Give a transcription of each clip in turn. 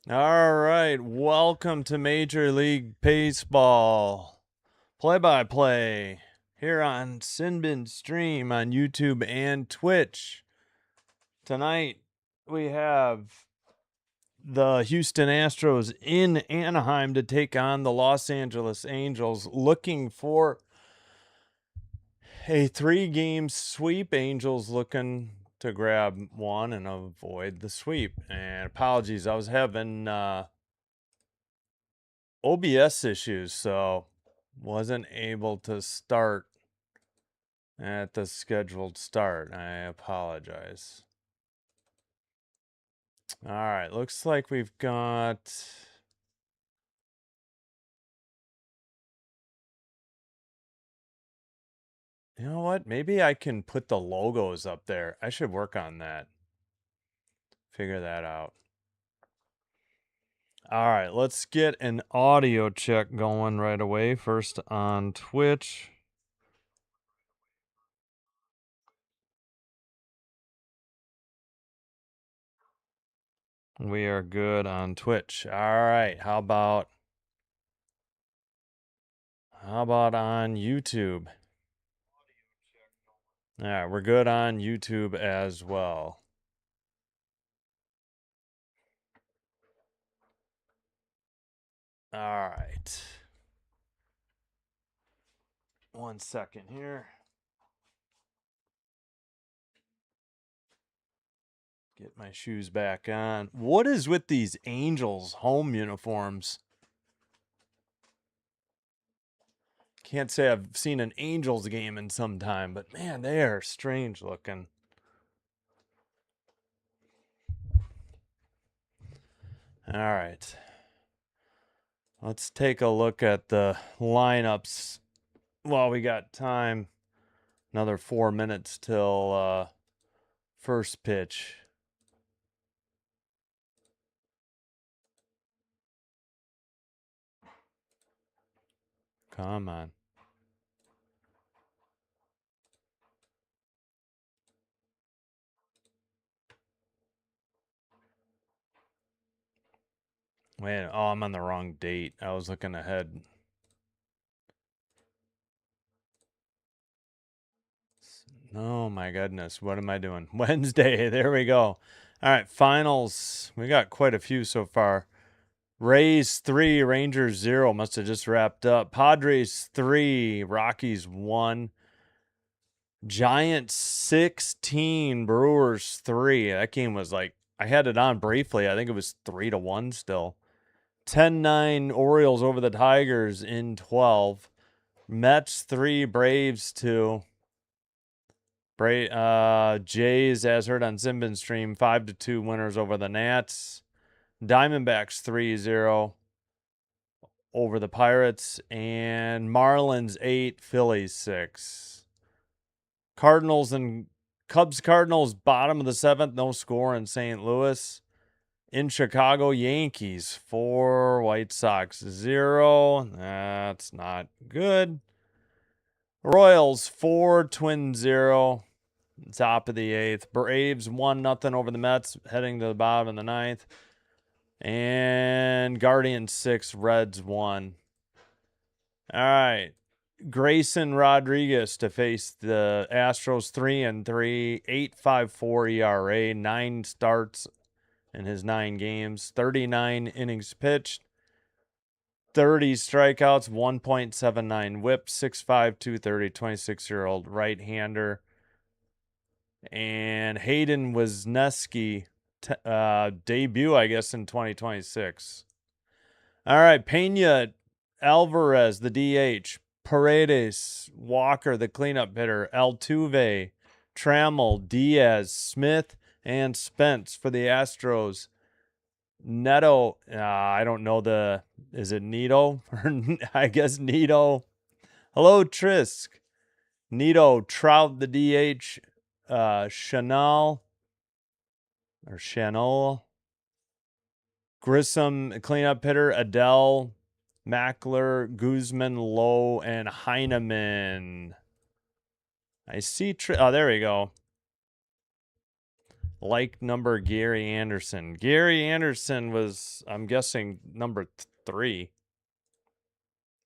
All right, welcome to Major League Baseball play-by-play here on Sinbin Stream on YouTube and Twitch. Tonight we have the Houston Astros in Anaheim to take on the Los Angeles Angels, looking for a 3-game sweep. Angels looking to grab one and avoid the sweep. And apologies, I was having OBS issues, so wasn't able to start at the scheduled start. I apologize. All right, looks like we've got... You know what? Maybe I can put the logos up there. I should work on that. Figure that out. All right, let's get an audio check going right away. First on Twitch. We are good on Twitch. All right, how about on YouTube? All right, we're good on YouTube as well. All right. 1 second here. Get my shoes back on. What is with these Angels home uniforms? Can't say I've seen an Angels game in some time, but man, they are strange looking. All right. Let's take a look at the lineups while we got time. Another 4 minutes till first pitch. Come on. Wait, oh, I'm on the wrong date. I was looking ahead. Oh my goodness, what am I doing? Wednesday, there we go. All right, finals. We got quite a few so far. Rays 3, Rangers 0. Must have just wrapped up. Padres 3, Rockies 1. Giants 16, Brewers 3. That game was like, I had it on briefly. I think it was 3-1 still. 10-9 Orioles over the Tigers in 12. Mets 3, Braves 2. Jays, as heard on Simbin Stream, 5-2 winners over the Nats. Diamondbacks 3-0 over the Pirates. And Marlins 8, Phillies 6. Cardinals and Cardinals, bottom of the 7th, no score in St. Louis. In Chicago, Yankees 4, White Sox 0. That's not good. Royals 4, Twins 0. Top of the 8th. Braves 1-0 over the Mets, heading to the bottom of the 9th. And Guardians 6, Reds 1. All right. Grayson Rodriguez to face the Astros 3-3, 8.54 ERA, 9 starts in his 9 games, 39 innings pitched, 30 strikeouts, 1.79 whip, 6'5", 230, 26-year-old right-hander. And Hayden Wesneski, debut, I guess, in 2026. All right, Pena, Alvarez, the DH. Paredes, Walker, the cleanup hitter. Altuve, Trammell, Diaz, Smith, and Spence for the Astros. Neto, I don't know is it Nito? I guess Nito. Hello, Trisk. Nito, Trout, the DH. Chanel, Grissom, cleanup hitter. Adele, Mackler, Guzman, Lowe, and Heineman. I see. Oh, there we go. Like number Gary Anderson. Gary Anderson was, I'm guessing, number 3.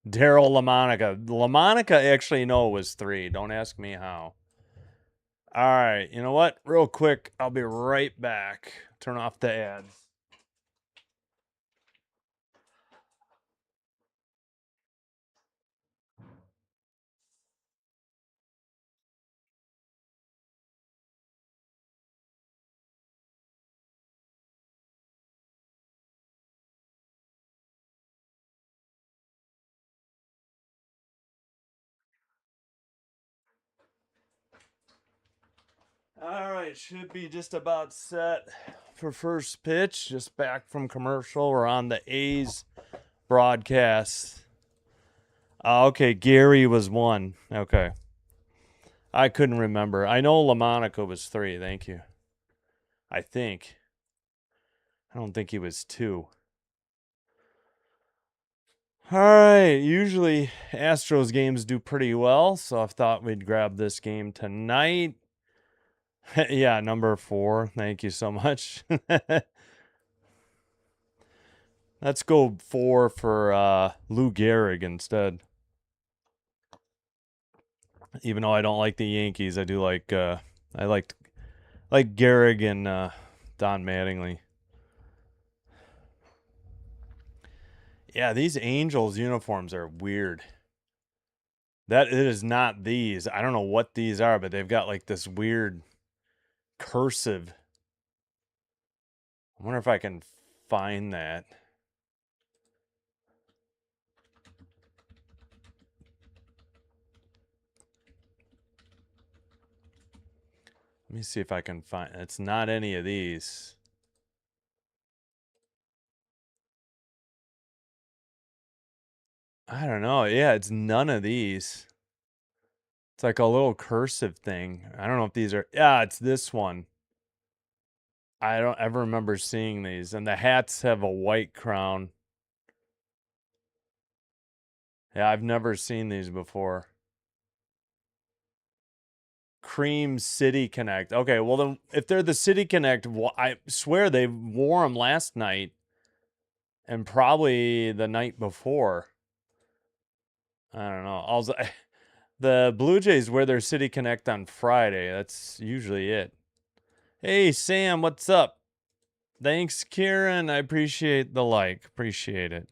Daryl LaMonica. LaMonica actually, no, was 3. Don't ask me how. All right. You know what? Real quick, I'll be right back. Turn off the ads. All right, should be just about set for first pitch. Just back from commercial. We're on the A's broadcast. Okay, Gary was 1. Okay. I couldn't remember. I know LaMonica was 3. Thank you. I think. I don't think he was 2. All right. Usually Astros games do pretty well, so I thought we'd grab this game tonight. Yeah, number 4. Thank you so much. Let's go 4 for Lou Gehrig instead. Even though I don't like the Yankees, I do like I like Gehrig and Don Mattingly. Yeah, these Angels uniforms are weird. That it is not these. I don't know what these are, but they've got like this weird cursive. I wonder if I can find that. Let me see if I can find. It's not any of these. I don't know. Yeah, it's none of these. It's like a little cursive thing. I don't know if these are. Yeah, it's this one. I don't ever remember seeing these. And the hats have a white crown. Yeah, I've never seen these before. Cream City Connect. Okay, well then, if they're the City Connect, I swear they wore them last night and probably the night before. I don't know. Also, the Blue Jays wear their City Connect on Friday. That's usually it. Hey Sam, what's up? Thanks, Kieran. I appreciate the like. Appreciate it.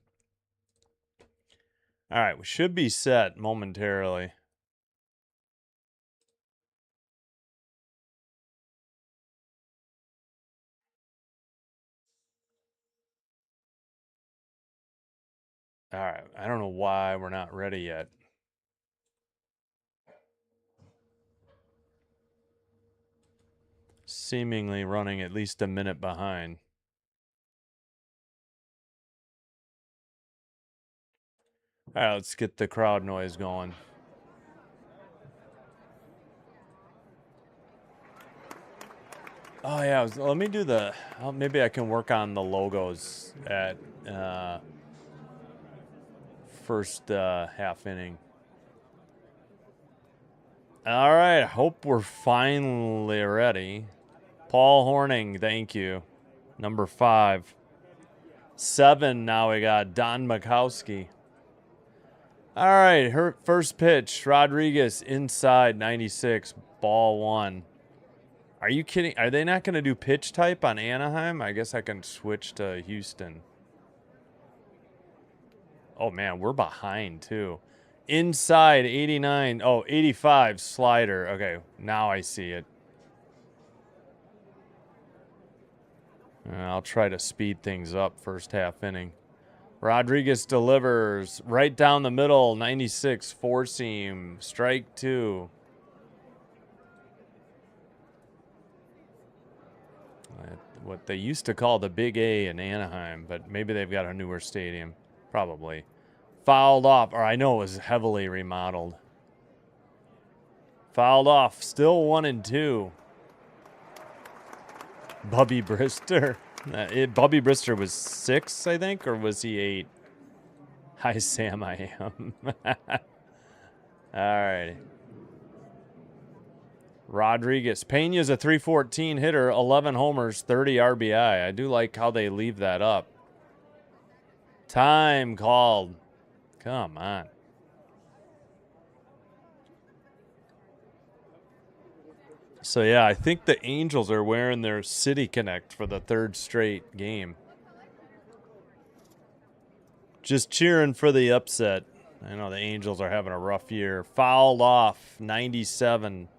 All right, we should be set momentarily. All right, I don't know why we're not ready yet. Seemingly running at least a minute behind. All right, let's get the crowd noise going. Oh yeah, let me do the. Maybe I can work on the logos at first half inning. All right, hope we're finally ready. Paul Horning, thank you. Number 5. 7, now we got Don Makowski. All right, her first pitch, Rodriguez inside 96, ball 1. Are you kidding? Are they not going to do pitch type on Anaheim? I guess I can switch to Houston. Oh, man, we're behind, too. Inside 89. Oh, 85 slider. Okay, now I see it. I'll try to speed things up first half inning. Rodriguez delivers right down the middle, 96, four-seam, strike 2. What they used to call the Big A in Anaheim, but maybe they've got a newer stadium. Probably. Fouled off, or I know it was heavily remodeled. Fouled off, still 1-2. Bubby Brister. Bubby Brister was 6, I think, or was he 8? Hi, Sam, I am. All right. Rodriguez. Pena's a 314 hitter, 11 homers, 30 RBI. I do like how they leave that up. Time called. Come on. So, yeah, I think the Angels are wearing their City Connect for the third straight game. Just cheering for the upset. I know the Angels are having a rough year. Fouled off, 97.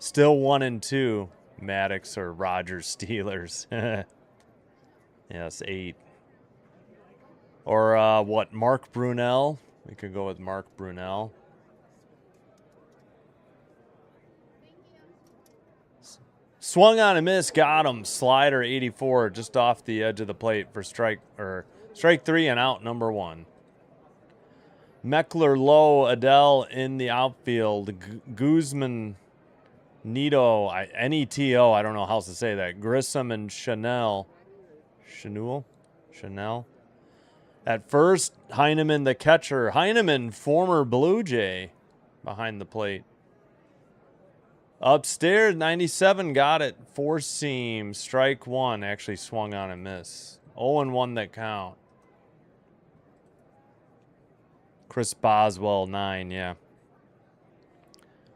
Still 1-2. Maddox or Rogers Steelers. Yes, 8. Or what, Mark Brunell? We could go with Mark Brunell. Swung on a miss, got him. Slider 84, just off the edge of the plate for strike 3 and out number 1. Meckler, Lowe, Adele in the outfield. Guzman, Neto, Neto, I don't know how else to say that. Grissom and Chanel. At first, Heineman the catcher. Heineman, former Blue Jay, behind the plate. Upstairs, 97, got it. 4-seam, strike 1. Actually swung on and miss. 0-1 that count. Chris Boswell, 9, yeah.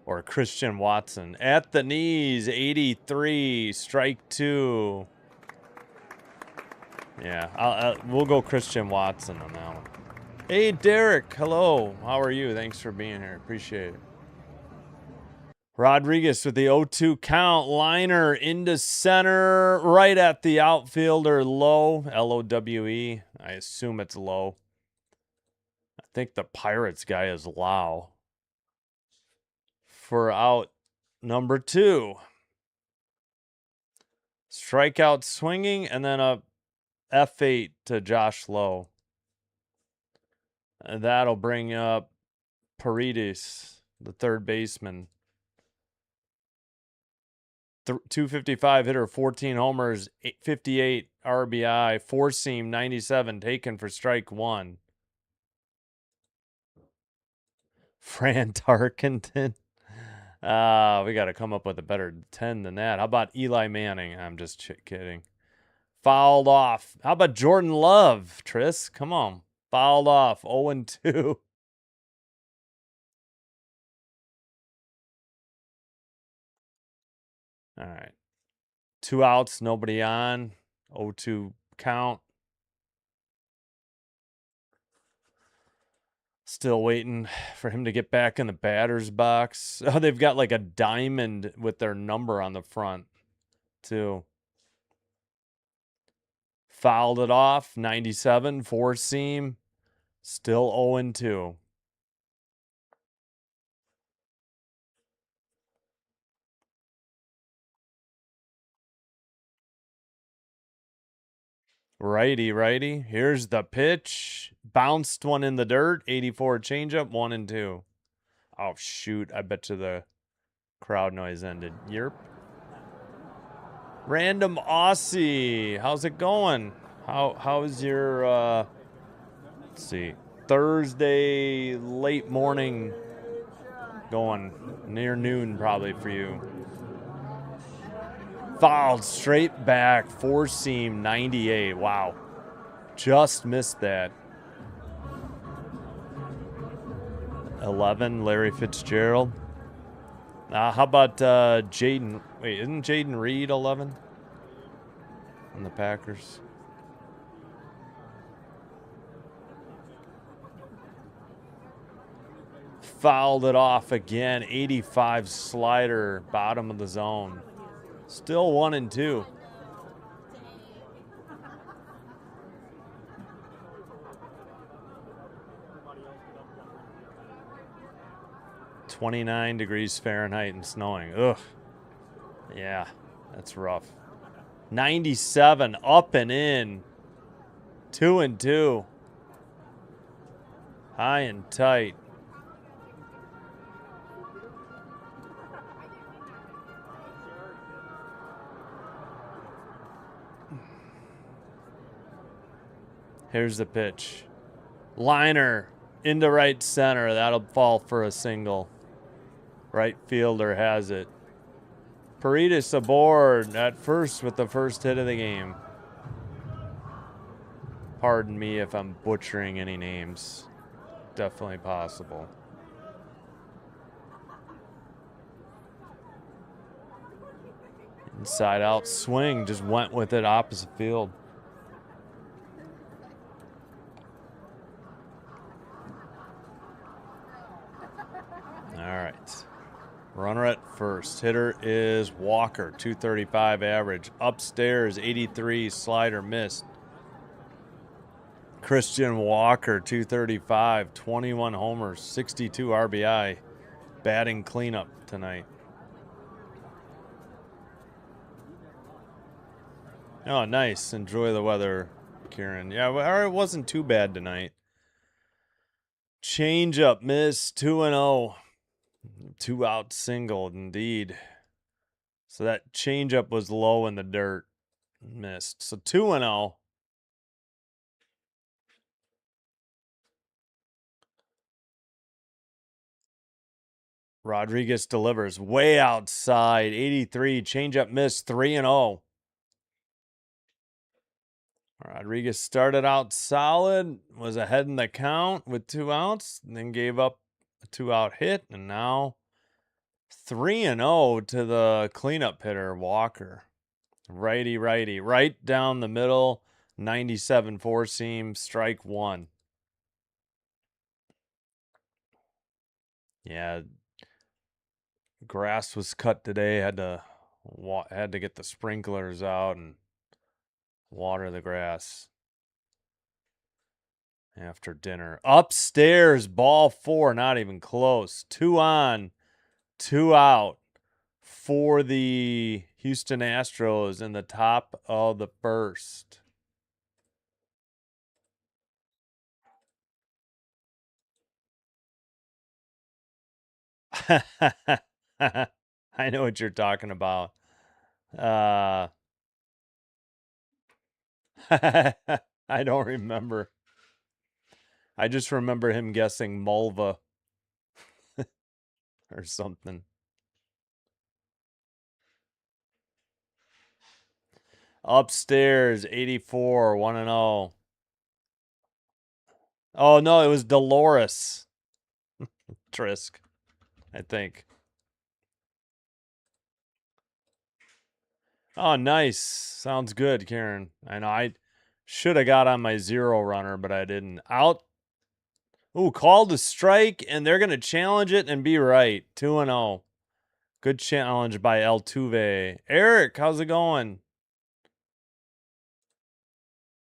Or Christian Watson. At the knees, 83, strike 2. Yeah, we'll go Christian Watson on that one. Hey, Derek, hello. How are you? Thanks for being here. Appreciate it. Rodriguez with the 0-2 count. Liner into center, right at the outfielder, Lowe, Lowe. I assume it's Lowe. I think the Pirates guy is Lau. For out number 2. Strikeout swinging, and then a F8 to Josh Lowe. And that'll bring up Paredes, the third baseman. 255 hitter, 14 homers, 58 RBI, 4-seam, 97, taken for strike 1. Fran Tarkenton. We got to come up with a better 10 than that. How about Eli Manning? I'm just kidding. Fouled off. How about Jordan Love, Tris? Come on. Fouled off. 0-2. All right. 2 outs, nobody on. 0-2 count. Still waiting for him to get back in the batter's box. Oh, they've got like a diamond with their number on the front, too. Fouled it off. 97, 4-seam. Still 0-2. Righty. Here's the pitch. Bounced one in the dirt. 84 changeup. 1-2. Oh, shoot. I bet you the crowd noise ended. Yerp. Random Aussie. How's it going? How's your, let's see, Thursday late morning going? Near noon probably for you. Fouled straight back, 4-seam, 98. Wow. Just missed that. 11, Larry Fitzgerald. How about Jaden? Wait, isn't Jaden Reed 11 on the Packers? Fouled it off again. 85 slider, bottom of the zone. Still 1-2. "29 degrees Fahrenheit and snowing." Ugh. Yeah, that's rough. 97, up and in. 2-2. High and tight. Here's the pitch. Liner into right center. That'll fall for a single. Right fielder has it. Paredes aboard at first with the first hit of the game. Pardon me if I'm butchering any names. Definitely possible. Inside out swing, just went with it opposite field. All right. Runner at first. Hitter is Walker, 235 average. Upstairs, 83, slider missed. Christian Walker, 235, 21 homers, 62 RBI. Batting cleanup tonight. Oh, nice. Enjoy the weather, Kieran. Yeah, it wasn't too bad tonight. Change-up missed, 2-0. 2-out single, indeed. So that change-up was low in the dirt. Missed. So 2-0. Rodriguez delivers way outside. 83. Change-up missed. 3-0. Rodriguez started out solid, was ahead in the count with 2 outs, and then gave up a 2-out hit, and now 3-0 to the cleanup hitter, Walker. Righty, right down the middle, 97 four-seam, strike 1. Yeah, grass was cut today. Had to get the sprinklers out and water the grass after dinner. Upstairs, ball 4, not even close. 2 on, 2 out for the Houston Astros in the top of the first. I know what you're talking about. I don't remember. I just remember him guessing Mulva or something. Upstairs, 84, 1-0. Oh, no, it was Dolores Trisk, I think. Oh, nice. Sounds good, Karen. I know I should have got on my 0 runner, but I didn't. Out. Ooh, called a strike, and they're going to challenge it and be right. 2-0. Good challenge by Altuve. Eric, how's it going?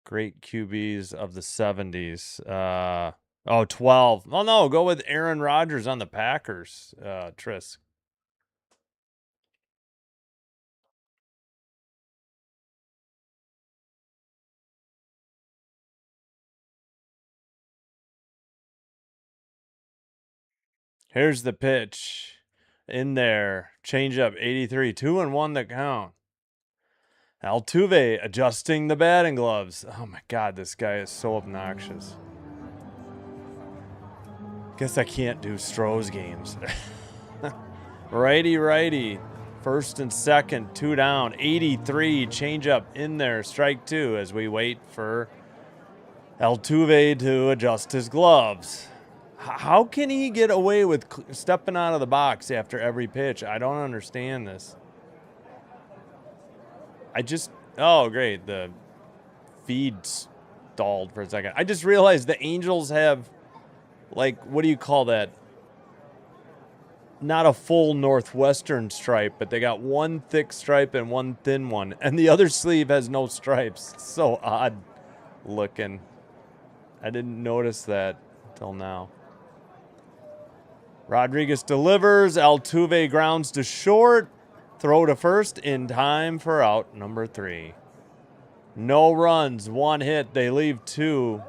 Great QBs of the 70s. 12. Oh, no, go with Aaron Rodgers on the Packers, Trisk. Here's the pitch. In there. Change up, 83. 2-1 the count. Altuve adjusting the batting gloves. Oh, my God, this guy is so obnoxious. Guess I can't do Stroh's games. Righty. First and second, 2 down. 83, change up in there. Strike 2 as we wait for Altuve to adjust his gloves. How can he get away with stepping out of the box after every pitch? I don't understand this. Oh, great. The feed stalled for a second. I just realized the Angels have, like, what do you call that? Not a full northwestern stripe, but they got one thick stripe and one thin one, and the other sleeve has no stripes. It's so odd looking. I didn't notice that until now. Rodriguez delivers. Altuve grounds to short. Throw to first in time for out number 3. No runs, 1 hit. They leave 2.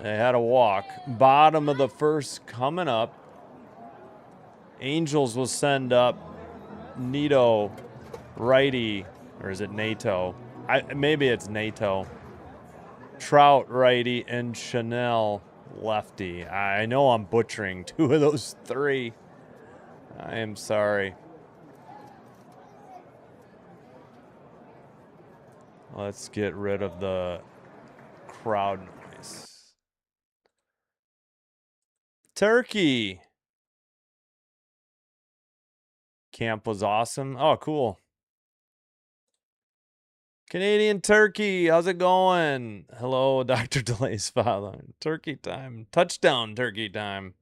They had a walk. Bottom of the first coming up. Angels will send up Nito, righty, or is it Nato? Maybe it's Nato. Trout, righty, and Chanel, lefty. I know I'm butchering 2 of those 3. I am sorry. Let's get rid of the crowd noise. Turkey. Camp was awesome. Oh, cool. Canadian turkey, how's it going? Hello, Dr. Delay's father. Turkey time. Touchdown turkey time.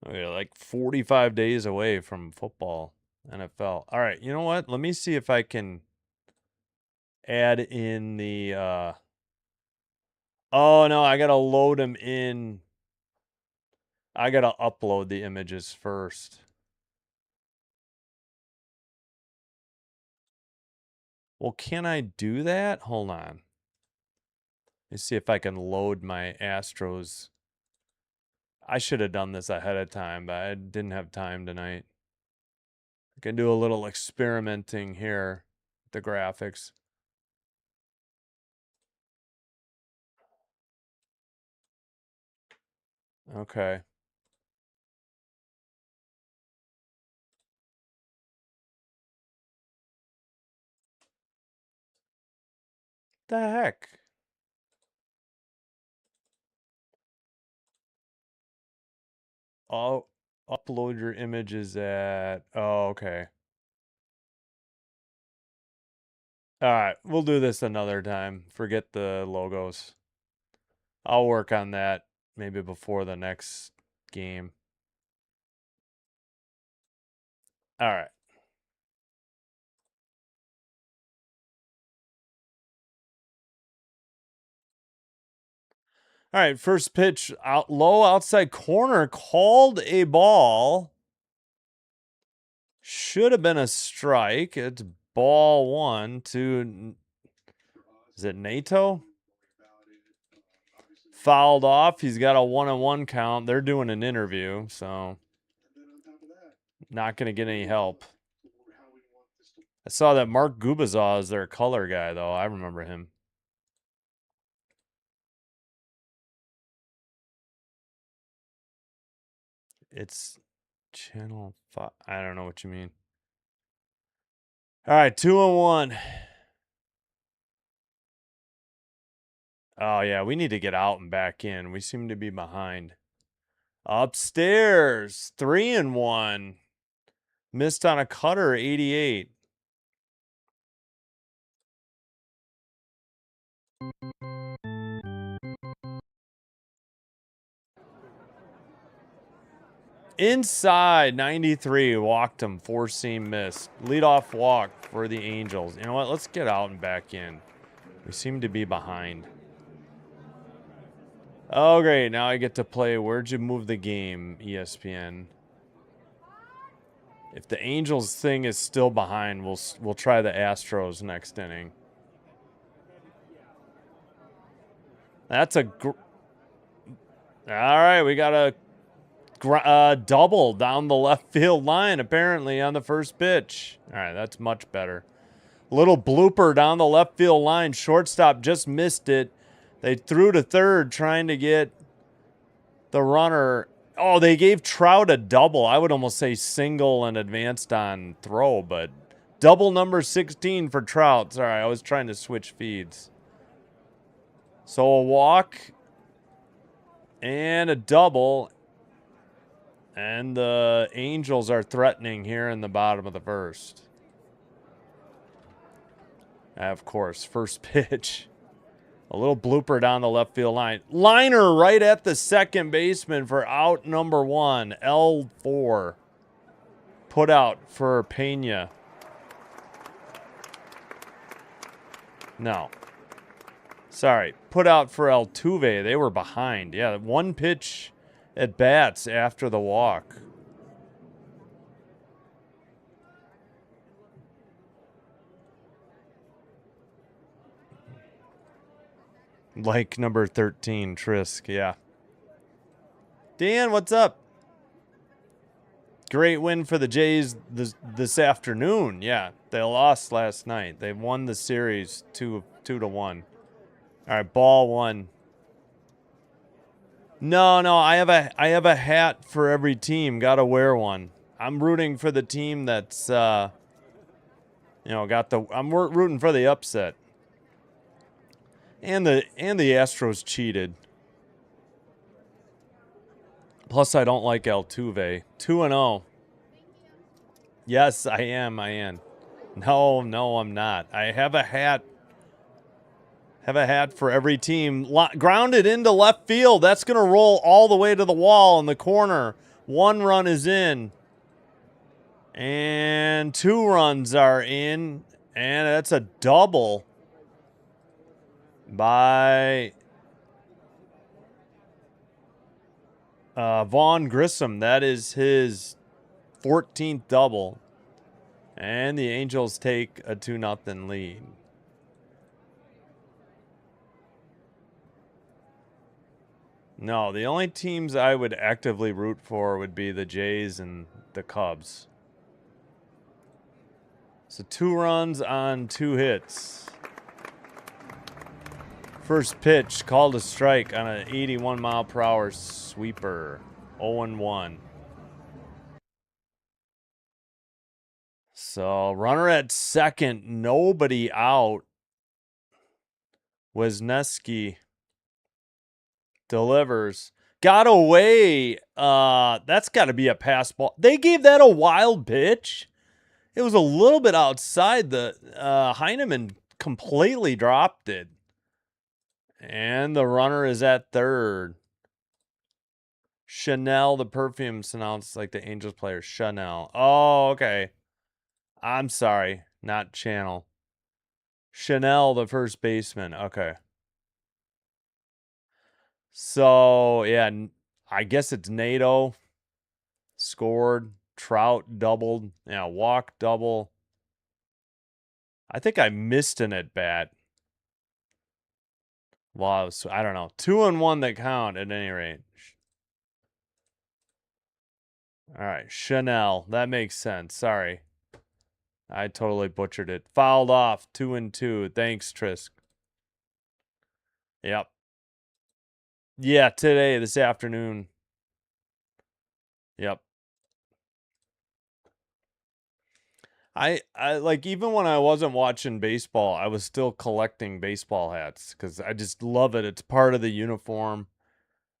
We're like 45 days away from football, NFL. All right, you know what? Let me see if I can add in the oh no, I gotta load them in. I gotta upload the images first. Well, can I do that? Hold on. Let's see if I can load my Astros. I should have done this ahead of time, but I didn't have time tonight. I can do a little experimenting here with the graphics. Okay. The heck? I'll upload your images at... Oh, okay. All right, we'll do this another time. Forget the logos. I'll work on that maybe before the next game. All right. All right, first pitch, out low outside corner, called a ball. Should have been a strike. It's ball one to, is it Nato? Fouled off. He's got a 1-1 count. They're doing an interview, so not going to get any help. I saw that Mark Gubazaw is their color guy, though. I remember him. It's channel 5. I don't know what you mean. All right, 2-1. Oh, yeah, we need to get out and back in. We seem to be behind. Upstairs, 3-1. Missed on a cutter, 88. Inside, 93, walked him, 4-seam missed. Leadoff walk for the Angels. You know what? Let's get out and back in. We seem to be behind. Oh, great. Now I get to play. Where'd you move the game, ESPN? If the Angels thing is still behind, we'll try the Astros next inning. That's a... All right, we got a double down the left field line, apparently, on the first pitch. All right, that's much better. Little blooper down the left field line. Shortstop just missed it. They threw to third trying to get the runner. Oh, they gave Trout a double. I would almost say single and advanced on throw, but double number 16 for Trout. Sorry, I was trying to switch feeds. So a walk and a double. And the Angels are threatening here in the bottom of the first. Of course, first pitch. A little blooper down the left field line. Liner right at the second baseman for out number 1. L4. Put out for Pena. No. Sorry. Put out for Altuve. They were behind. Yeah, one pitch at bats after the walk. Like number 13, Trisk, yeah. Dan, what's up? Great win for the Jays this afternoon. Yeah, they lost last night. They won the series 2-1. All right, ball one. No, I have a hat for every team. Got to wear one. I'm rooting for the team that's You know, I'm rooting for the upset. And the Astros cheated. Plus, I don't like Altuve. 2-0. Yes, I am. No, I'm not. I have a hat. Have a hat for every team. Grounded into left field. That's going to roll all the way to the wall in the corner. 1 run is in. And 2 runs are in. And that's a double by Vaughn Grissom. That is his 14th double. And the Angels take a 2-0 lead. No, the only teams I would actively root for would be the Jays and the Cubs. So 2 runs on 2 hits. First pitch, called a strike on an 81-mile-per-hour sweeper. 0-1. So runner at second, nobody out. Wisniewski delivers. Got away. That's got to be a pass ball. They gave that a wild pitch. It was a little bit outside. The Heineman completely dropped it. And the runner is at third. Chanel, the perfume, sounds like the Angels player. Chanel. Oh, okay. I'm sorry. Not Channel. Chanel, the first baseman. Okay. So, yeah, I guess it's Nato. Scored. Trout doubled. Yeah, walk double. I think I missed an at bat. Well, I don't know. 2-1 that count at any rate. All right, Chanel. That makes sense. Sorry. I totally butchered it. Fouled off. 2-2. Thanks, Trisk. Yep. Yeah, today, this afternoon. Yep. I like, even when I wasn't watching baseball, I was still collecting baseball hats because I just love it. It's part of the uniform.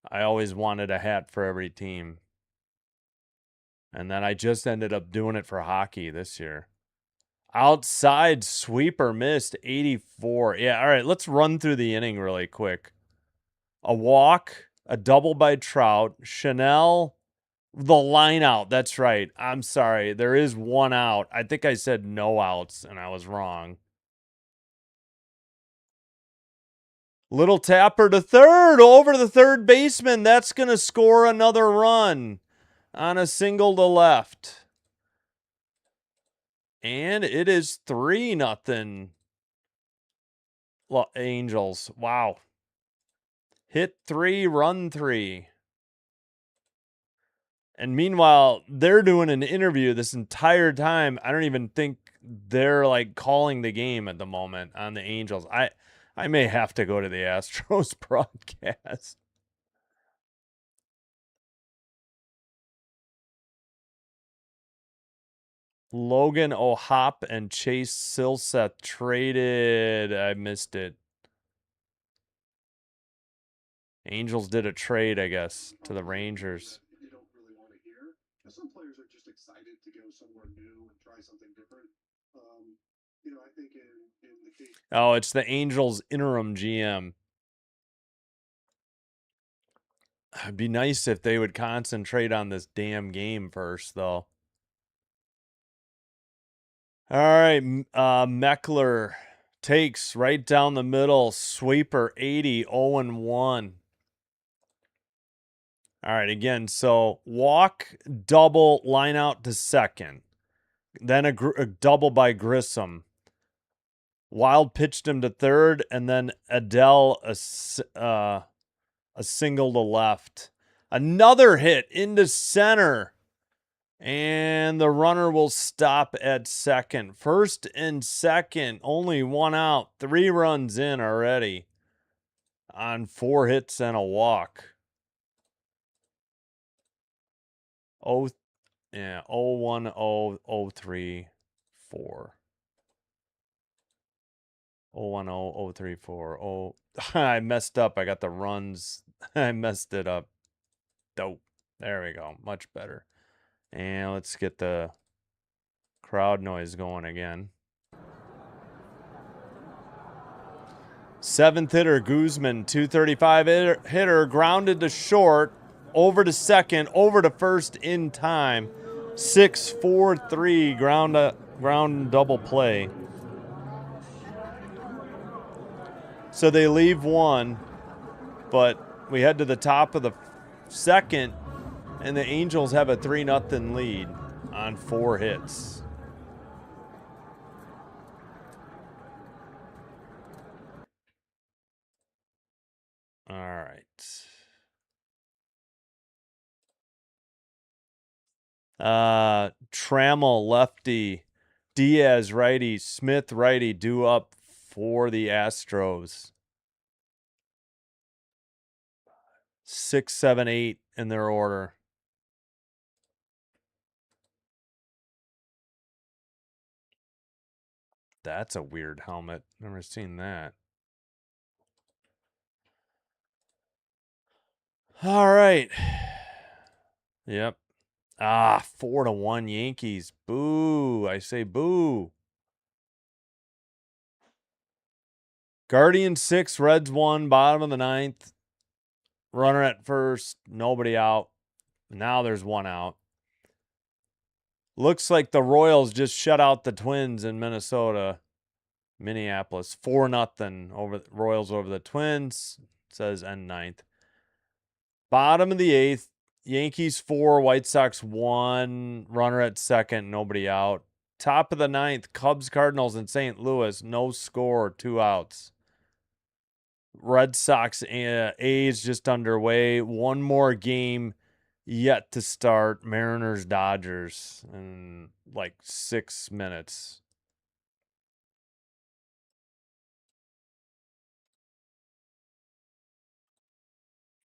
I always wanted a hat for every team. And then I just ended up doing it for hockey this year. Outside sweeper missed 84. Yeah, all right, let's run through the inning really quick. A walk, a double by Trout, Chanel, the line out. That's right. I'm sorry. There is 1 out. I think I said no outs, and I was wrong. Little tapper to third, over the third baseman. That's going to score another run on a single to left. And it is 3-0 Angels. Wow. Hit 3, run 3. And meanwhile, they're doing an interview this entire time. I don't even think they're like calling the game at the moment on the Angels. I may have to go to the Astros broadcast. Logan O'Hop and Chase Silseth traded. I missed it. Angels did a trade, I guess, to the Rangers. You don't really want to hear. Some players are just excited to go somewhere new and try something different. I think in the case. Oh, it's the Angels interim GM. It'd be nice if they would concentrate on this damn game first, though. All right, Meckler takes right down the middle, sweeper 80, 0-1. All right, again, so walk, double, line out to second. Then a double by Grissom. Wild pitched him to third, and then Adele a single to left. Another hit into center. And the runner will stop at second. First and second, only 1 out. 3 runs in already on 4 hits and a walk. 0-1-0-0-3-4. 010, 034, I messed up. I got the runs. I messed it up. Dope. There we go. Much better. And let's get the crowd noise going again. Seventh hitter, Guzman, 235 hitter, grounded to short, over to second, over to first in time. 6-4-3 ground double play. So they leave one, but we head to the top of the second, and the Angels have a 3-0 lead on 4 hits. All right. Trammell lefty, Diaz righty, Smith righty, due up for the Astros. 6, 7, 8 in their order. That's a weird helmet. Never seen that. All right. Yep. 4-1 Yankees. Boo. I say boo. Guardians 6, Reds 1, bottom of the 9th. Runner at first, nobody out. Now there's one out. Looks like the Royals just shut out the Twins in Minneapolis. 4-0 over Royals over the Twins. It says end 9th. Bottom of the 8th, Yankees 4, White Sox 1, runner at second, nobody out. Top of the 9th, Cubs, Cardinals, and St. Louis, no score, 2 outs. Red Sox, A's just underway. One more game yet to start. Mariners, Dodgers in like 6 minutes.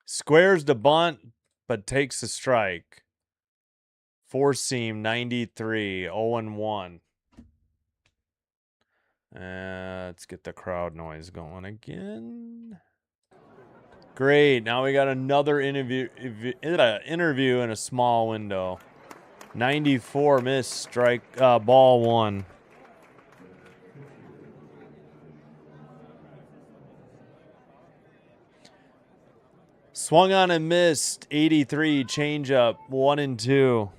Squares to bunt, but takes a strike. 4-seam, 93, 0-1. Let's get the crowd noise going again. Great. Now we got another interview in a small window. 94 miss, strike, ball 1. Swung on and missed, 83, changeup, 1-2.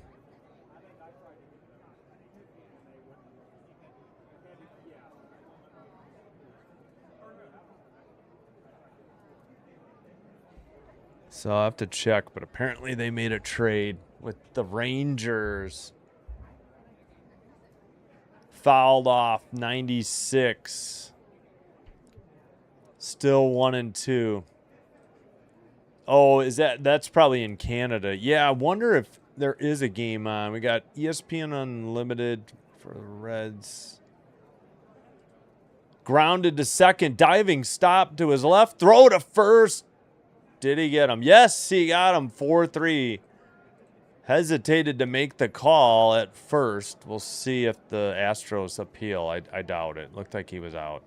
So I'll have to check, but apparently they made a trade with the Rangers. Fouled off, 96. Still 1-2. Oh, that's probably in Canada. Yeah, I wonder if there is a game on. We got ESPN Unlimited for the Reds. Grounded to second, diving stop to his left, throw to first. Did he get him? Yes, he got him. 4-3. Hesitated to make the call at first. We'll see if the Astros appeal. I doubt it. Looked like he was out.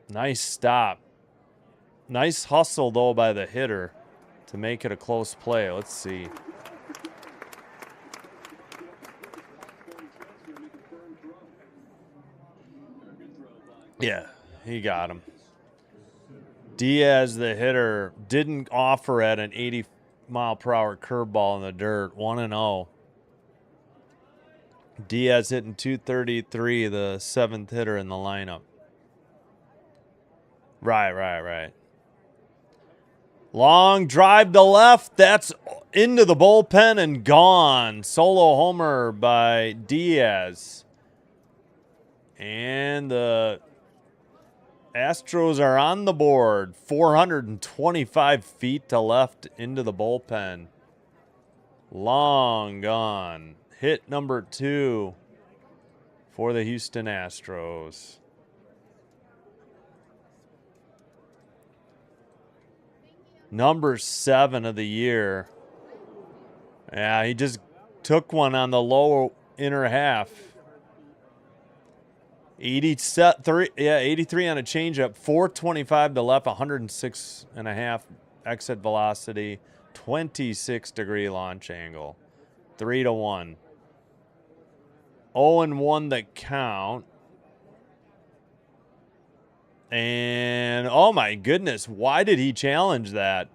Nice stop. Nice hustle, though, by the hitter to make it a close play. Let's see. Yeah, he got him. Diaz, the hitter, didn't offer at an 80-mile-per-hour curveball in the dirt. 1-0. Diaz hitting 233, the 7th hitter in the lineup. Right. Long drive to left. That's into the bullpen and gone. Solo homer by Diaz. And the Astros are on the board. 425 feet to left into the bullpen. Long gone. Hit number 2 for the Houston Astros. Number 7 of the year. Yeah, he just took one on the lower inner half. 83, yeah, 83 on a changeup, 425 to left, 106 and a half exit velocity, 26-degree launch angle, 3-1. 0-1 the count. And oh my goodness, why did he challenge that?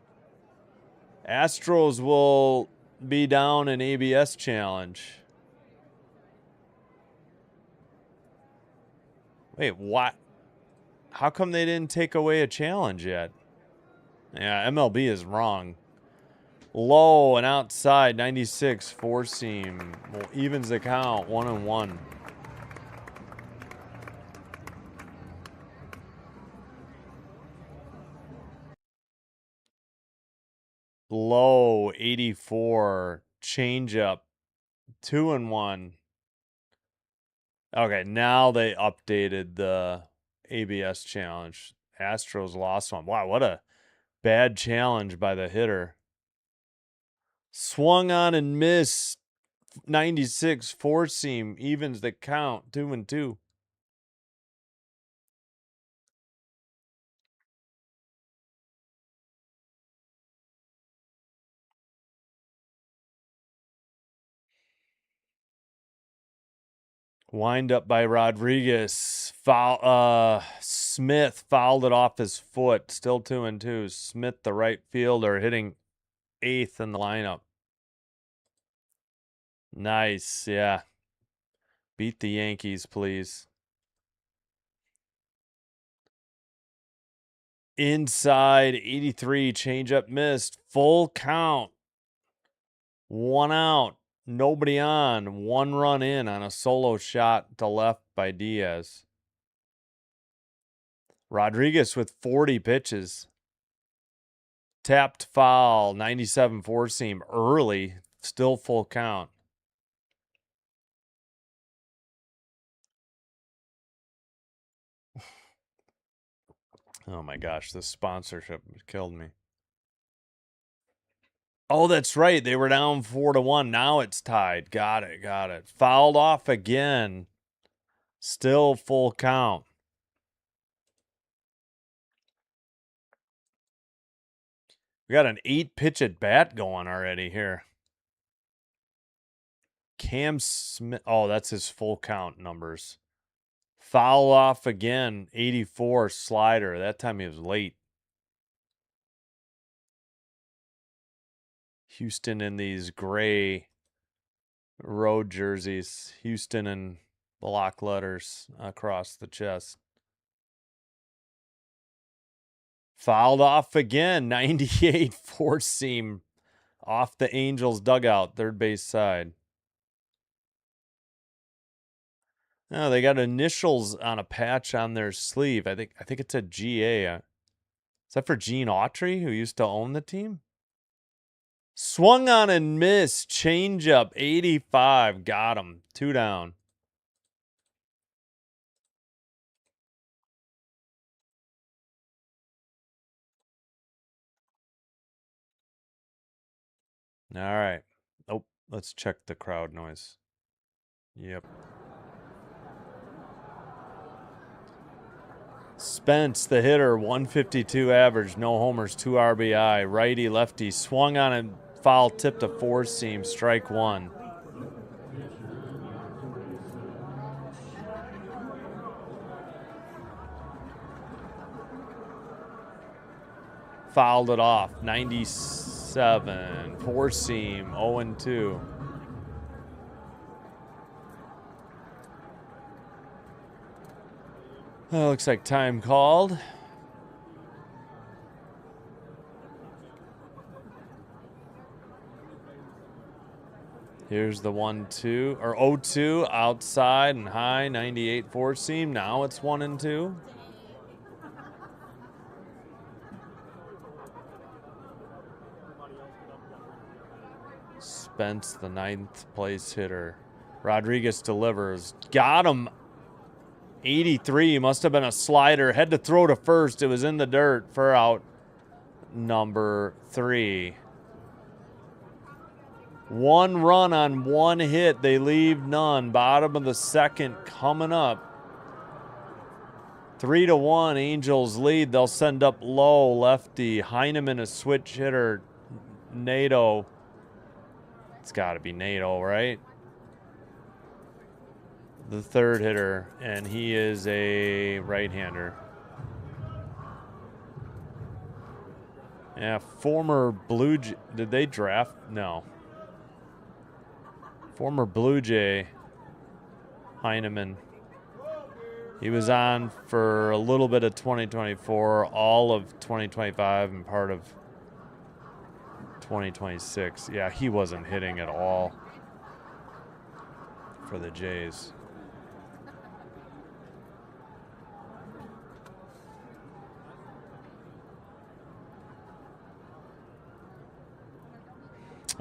Astros will be down an ABS challenge. Wait, what? How come they didn't take away a challenge yet? Yeah, MLB is wrong. Low and outside, 96, four seam. Well, evens the count, 1-1. Low, 84, changeup, 2-1. Okay, now they updated the ABS challenge. Astros lost one. Wow, what a bad challenge by the hitter. Swung on and missed. 96, four seam, evens the count, 2-2. Wind up by Rodriguez. Foul. Smith fouled it off his foot. Still 2-2. Smith, the right fielder, hitting 8th in the lineup. Nice, yeah. Beat the Yankees, please. Inside, 83, changeup missed. Full count. 1 out. Nobody on. 1 run in on a solo shot to left by Diaz. Rodriguez with 40 pitches. Tapped foul, 97 four seam early, still full count. Oh my gosh, this sponsorship killed me. Oh, that's right. They were down 4-1. Now it's tied. Got it. Fouled off again. Still full count. We got an 8-pitch at bat going already here. Cam Smith. Oh, that's his full count numbers. Foul off again. 84 slider. That time he was late. Houston in these gray road jerseys. Houston in block letters across the chest. Fouled off again. 98 four seam off the Angels dugout, third base side. No, they got initials on a patch on their sleeve. I think it's a GA. Is that for Gene Autry, who used to own the team? Swung on and missed. Changeup, 85. Got him. 2 down. All right. Oh, let's check the crowd noise. Yep. Spence, the hitter, 152 average, no homers, 2 RBI. Righty, lefty, swung on and foul tipped a four seam, strike 1. Fouled it off, 97, four seam, 0-2. Looks like time called. Here's the 1-2 or 0-2 outside and high, 98 four seam. Now it's 1-2. Spence, the 9th place hitter. Rodriguez delivers. Got him. 83. Must have been a slider. Had to throw to first. It was in the dirt for out number 3. 1 run on 1 hit. They leave none. Bottom of the 2nd coming up. 3-1, Angels lead. They'll send up low lefty. Heineman, a switch hitter. Nato. It's got to be Nato, right? The third hitter, and he is a right-hander. Yeah, former Blue Jay. Did they draft? No. Former Blue Jay, Heineman. He was on for a little bit of 2024, all of 2025, and part of 2026. Yeah, he wasn't hitting at all for the Jays.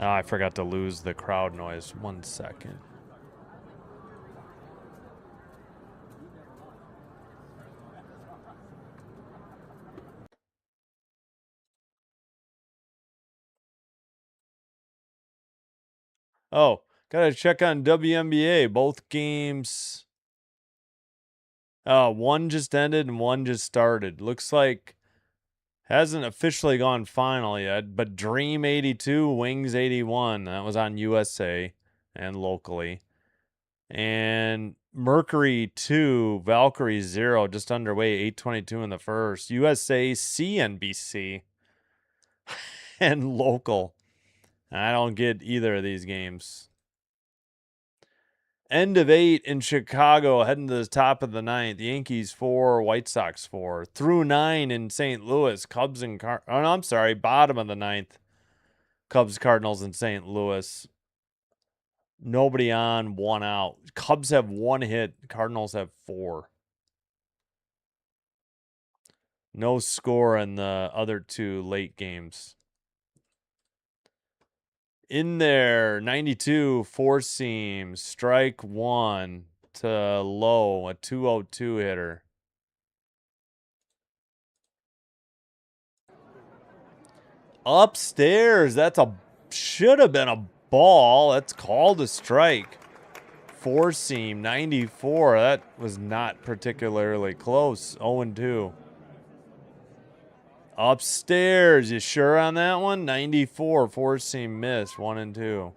Oh, I forgot to lose the crowd noise. 1 second. Oh, gotta check on WNBA. Both games. One just ended and one just started. Looks like hasn't officially gone final yet, but Dream 82, Wings 81. That was on USA and locally. And Mercury 2, Valkyrie 0, just underway, 8:22 in the first. USA, CNBC, and local. I don't get either of these games. End of 8 in Chicago, heading to the top of the ninth. Yankees 4, White Sox 4. Through 9 in St. Louis. Cubs and bottom of the ninth. Cubs, Cardinals, and St. Louis. Nobody on, 1 out. Cubs have 1 hit. Cardinals have 4. No score in the other 2 late games. In there, 92, 4-seam, strike 1 to low, a 202 hitter. Upstairs, should have been a ball. That's called a strike. 4-seam, 94. That was not particularly close. 0-2. Upstairs, you sure on that one? 94, 4-seam miss, 1-2.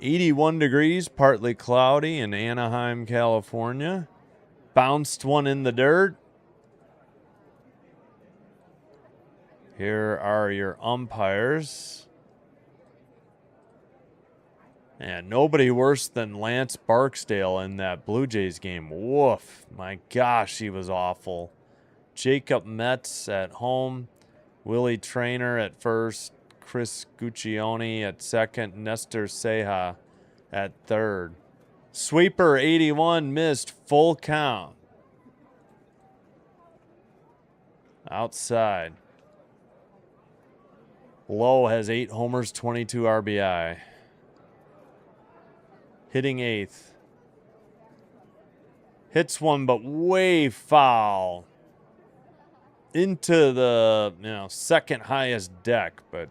81 degrees, partly cloudy in Anaheim, California. Bounced one in the dirt. Here are your umpires. And nobody worse than Lance Barksdale in that Blue Jays game. Woof. My gosh, he was awful. Jacob Metz at home. Willie Trainer at first. Chris Guccione at second. Nestor Ceja at third. Sweeper 81 missed. Full count. Outside. Lowe has 8 homers, 22 RBI. Hitting 8th. Hits one, but way foul. Into the second highest deck, but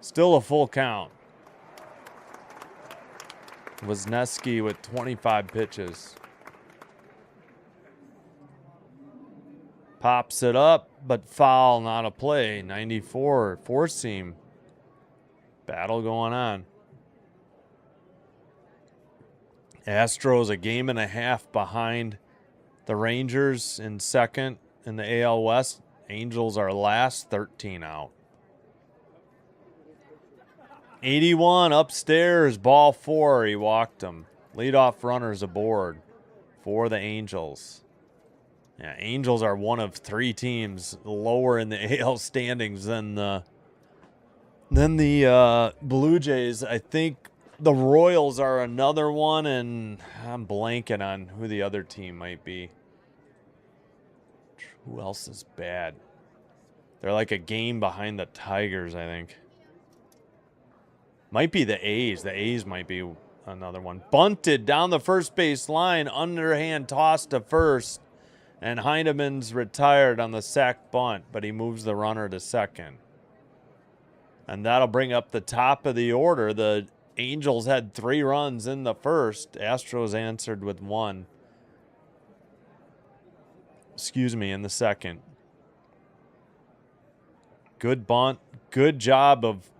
still a full count. Wisniewski with 25 pitches. Pops it up, but foul, not a play. 94, 4-seam. Battle going on. Astros a game and a half behind the Rangers in second in the AL West. Angels are last, 13 out. 81 upstairs, ball 4. He walked him. Leadoff runners aboard for the Angels. Yeah, Angels are one of 3 teams lower in the AL standings than the Blue Jays. I think the Royals are another one, and I'm blanking on who the other team might be. Who else is bad? They're like a game behind the Tigers, I think. Might be the A's. The A's might be another one. Bunted down the first base line, underhand toss to first. And Heineman's retired on the sac bunt, but he moves the runner to second. And that'll bring up the top of the order. The Angels had 3 runs in the first. Astros answered with 1. excuse me, in the second. Good bunt. Good job of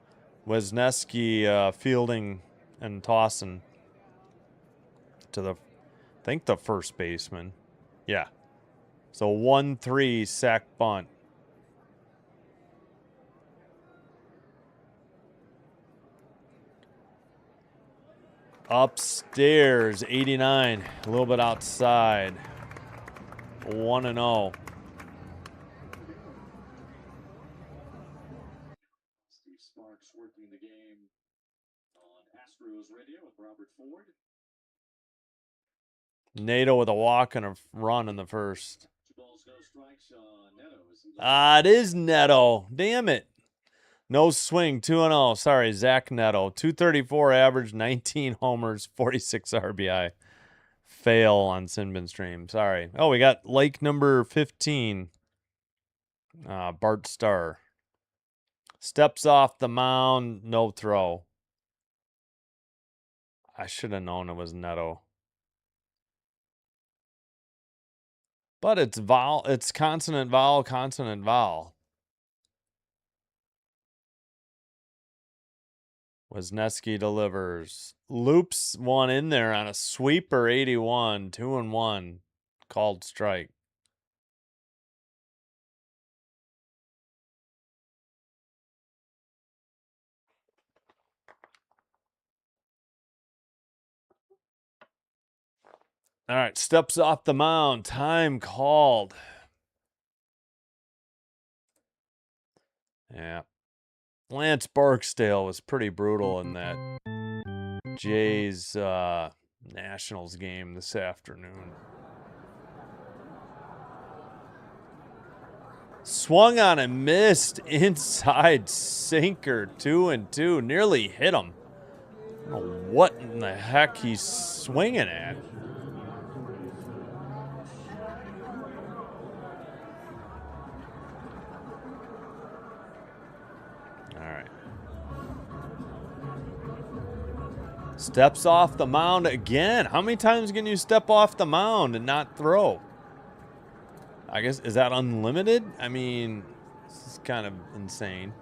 Wisniewski fielding and tossing to the, I think, the first baseman. Yeah. So 1-3 sack bunt. Upstairs, 89. A little bit outside. 1-0. Steve Sparks working the game on Astros radio with Robert Ford. Nato with a walk and a run in the first. 2 balls, no strikes on Neto. Ah, it is Neto. Damn it. No swing, 2-0. Sorry, Zach Neto. 234 average, 19 homers, 46 RBI. Fail on Sinbin stream. Sorry. Oh, we got like number 15. Bart Starr. Steps off the mound, no throw. I should have known it was Neto. But it's vowel, it's consonant, vowel, consonant, vowel. Wisniewski delivers. Loops one in there on a sweeper, 81, 2-1. Called strike. All right, steps off the mound. Time called. Yeah. Lance Barksdale was pretty brutal in that Jays Nationals game this afternoon. Swung on and missed inside sinker, 2-2. Nearly hit him. I don't know what in the heck he's swinging at. All right. Steps off the mound again. How many times can you step off the mound and not throw? I guess, is that unlimited? I mean, this is kind of insane.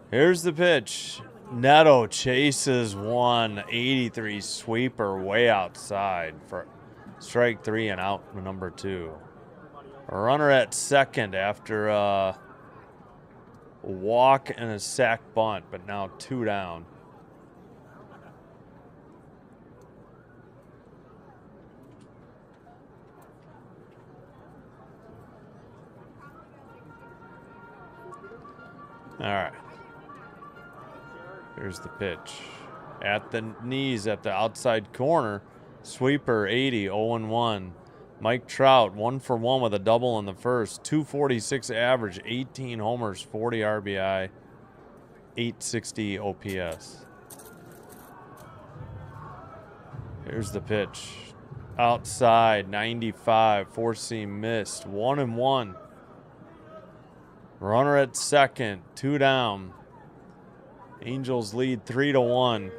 Here's the pitch. Neto chases one, 83 sweeper way outside for strike 3 and out number 2. A runner at second after a walk and a sack bunt, but now 2 down. All right. Here's the pitch. At the knees at the outside corner. Sweeper, 80, 0-1. Mike Trout, 1 for 1 with a double in the first. 246 average, 18 homers, 40 RBI, 860 OPS. Here's the pitch. Outside, 95, 4-seam missed. 1-1. Runner at second, 2 down. Angels lead 3-1.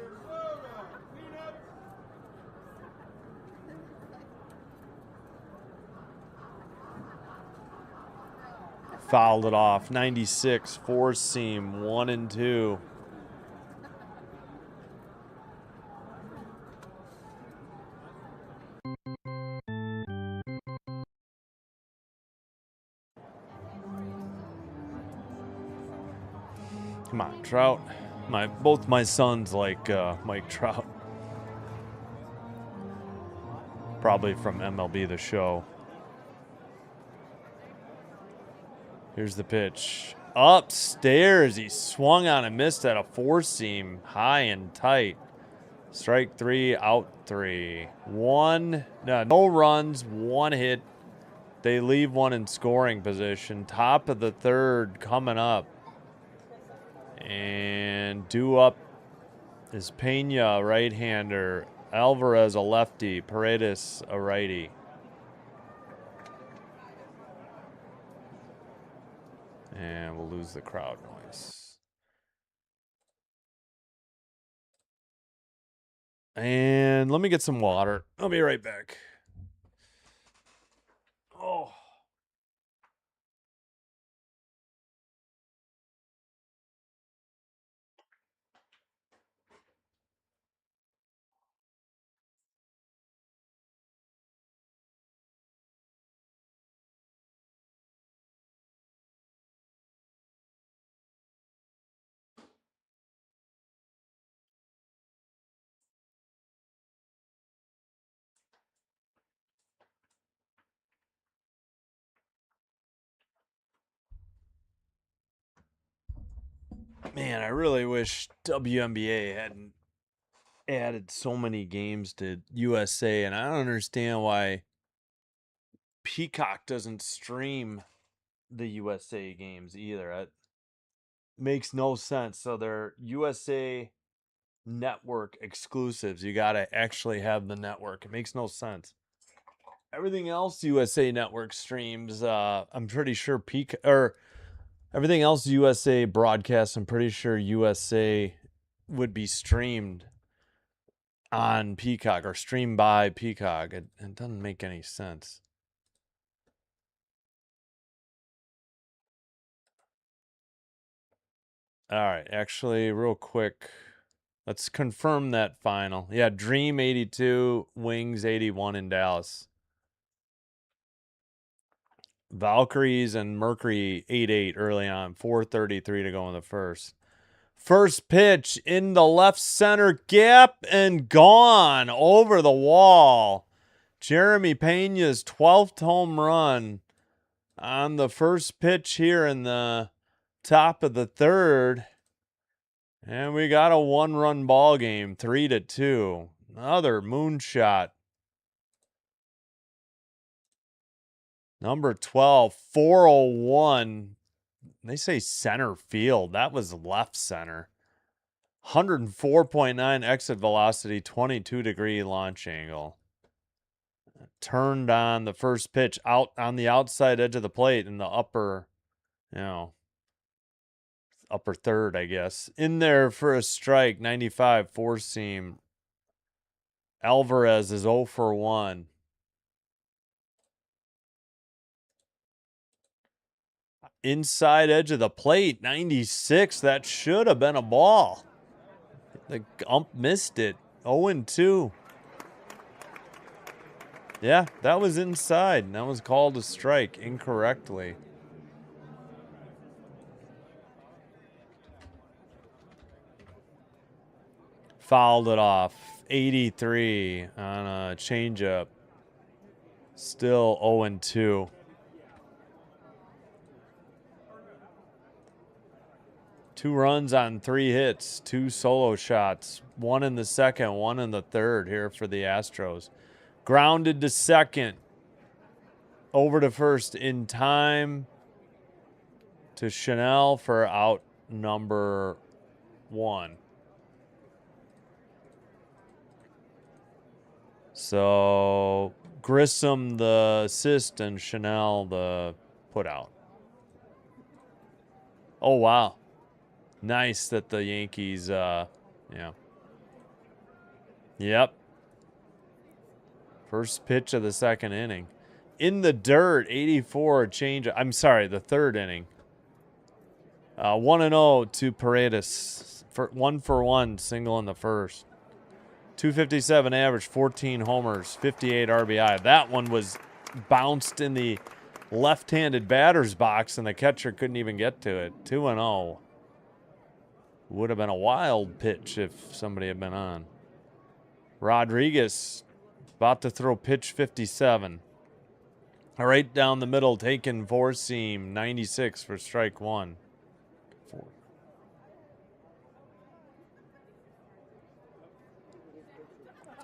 Fouled it off. 96, 4-seam, 1-2. Come on, Trout. Both my sons like Mike Trout. Probably from MLB The Show. Here's the pitch. Upstairs, he swung on and missed at a 4-seam, high and tight. Strike 3, out 3. No runs, 1 hit. They leave 1 in scoring position. Top of the 3rd coming up. And due up is Pena, right-hander. Alvarez, a lefty. Paredes, a righty. And we'll lose the crowd noise. And let me get some water. I'll be right back. Oh. Man, I really wish WNBA hadn't added so many games to USA, and I don't understand why Peacock doesn't stream the USA games either. It makes no sense. So they're USA network exclusives. You got to actually have the network. It makes no sense. Everything else USA Network streams, I'm pretty sure everything else USA broadcasts, I'm pretty sure USA would be streamed on Peacock or streamed by Peacock. It doesn't make any sense. All right, actually, real quick, let's confirm that final. Yeah, Dream 82, Wings 81 in Dallas. Valkyries and Mercury 8-8 early on, 4:33 to go in the first. First pitch in the left center gap and gone over the wall. Jeremy Pena's 12th home run on the first pitch here in the top of the third. And we got a one-run ball game, 3-2. Another moonshot. Number 12, 401. They say center field. That was left center. 104.9 exit velocity, 22-degree launch angle. Turned on the first pitch out on the outside edge of the plate in the upper third, I guess. In there for a strike, 95, four-seam. Alvarez is 0 for 1. Inside edge of the plate, 96. That should have been a ball. The ump missed it. 0-2. Yeah, that was inside. That was called a strike incorrectly. Fouled it off. 83 on a changeup. Still 0-2. Two runs on 3 hits, 2 solo shots, 1 in the second, 1 in the third here for the Astros. Grounded to second, over to first in time to Chanel for out number 1. So Grissom the assist and Chanel the put out. Oh, wow. Nice that the Yankees, yeah. Yep. First pitch of the second inning. In the dirt, 84 change. I'm sorry, the third inning. 1-0 to Paredes. 1 for 1, single in the first. 257 average, 14 homers, 58 RBI. That one was bounced in the left-handed batter's box, and the catcher couldn't even get to it. 2-0. Would have been a wild pitch if somebody had been on. Rodriguez about to throw pitch 57. Right down the middle, taking four-seam, 96 for strike 1.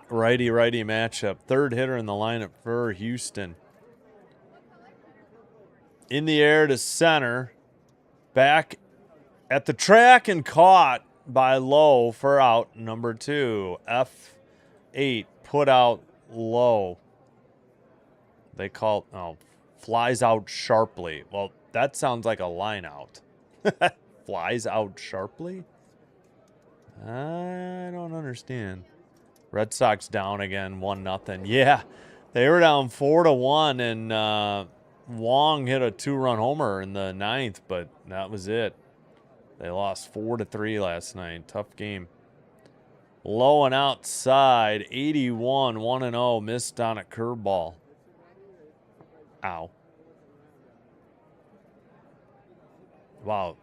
Righty-righty matchup. Third hitter in the lineup for Houston. In the air to center. Back at the track and caught by Lowe for out number 2. F8 put out Lowe. They call flies out sharply. Well, that sounds like a line out. Flies out sharply? I don't understand. Red Sox down again, 1-0. Yeah, they were down 4-1, and Wong hit a 2-run homer in the 9th, but that was it. They lost 4-3 last night. Tough game. Low and outside, 81, 1-0, missed on a curveball. Ow. Wow.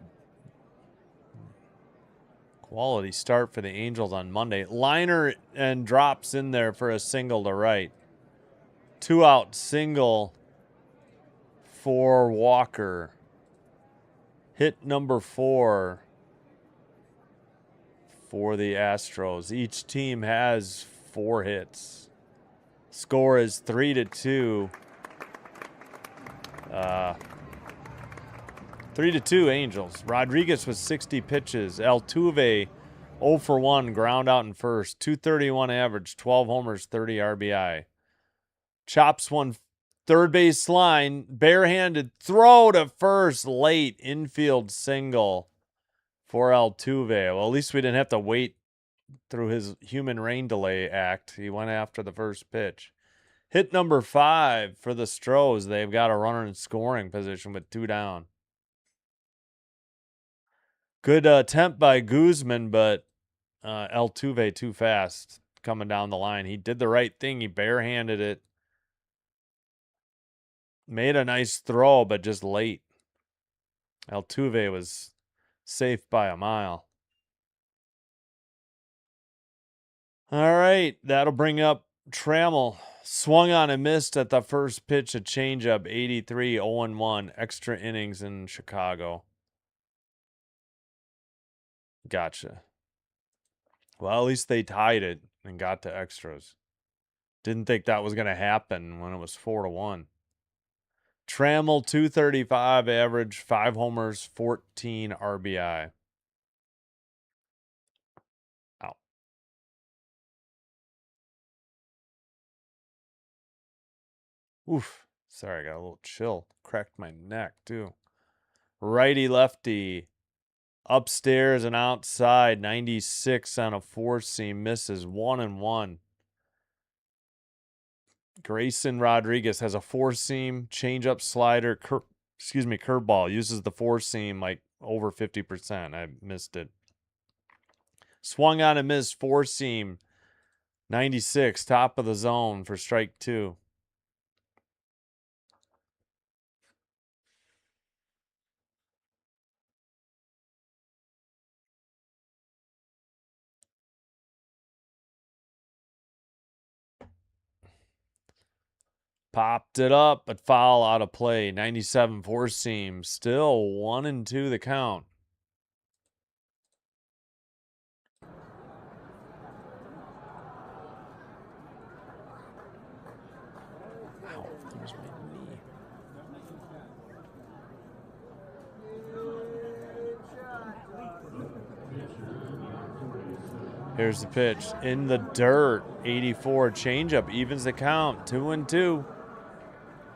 Quality start for the Angels on Monday. Liner and drops in there for a single to right. 2-out single for Walker. Hit number 4 for the Astros. Each team has 4 hits. Score is 3-2. 3-2 Angels. Rodriguez with 60 pitches. Altuve 0 for 1, ground out in first. 231 average, 12 homers, 30 RBI. Chops one third base line. Barehanded throw to first late. Infield single for Altuve. Well, at least we didn't have to wait through his human rain delay act. He went after the first pitch. Hit number 5 for the Stros. They've got a runner in scoring position with 2 down. Good attempt by Guzman, but Altuve too fast coming down the line. He did the right thing. He barehanded it. Made a nice throw, but just late. Altuve was safe by a mile. All right, that'll bring up Trammell. Swung on and missed at the first pitch, a changeup, 83, 0-1, extra innings in Chicago. Gotcha. Well, at least they tied it and got to extras. Didn't think that was going to happen when it was 4-1. Trammell, 235 average, 5 homers, 14 RBI. Ow. Oof. Sorry, I got a little chill. Cracked my neck, too. Righty, lefty. Upstairs and outside, 96 on a 4-seam. Misses 1-1. Grayson Rodriguez has a 4-seam, changeup slider, curveball. Uses the 4-seam like over 50%. I missed it. Swung on and missed 4-seam, 96, top of the zone for strike 2. Popped it up, but foul out of play. 97 4-seam. Still 1-2 the count. Ow, there's my knee. Here's the pitch. In the dirt. 84 changeup. Evens the count. 2-2.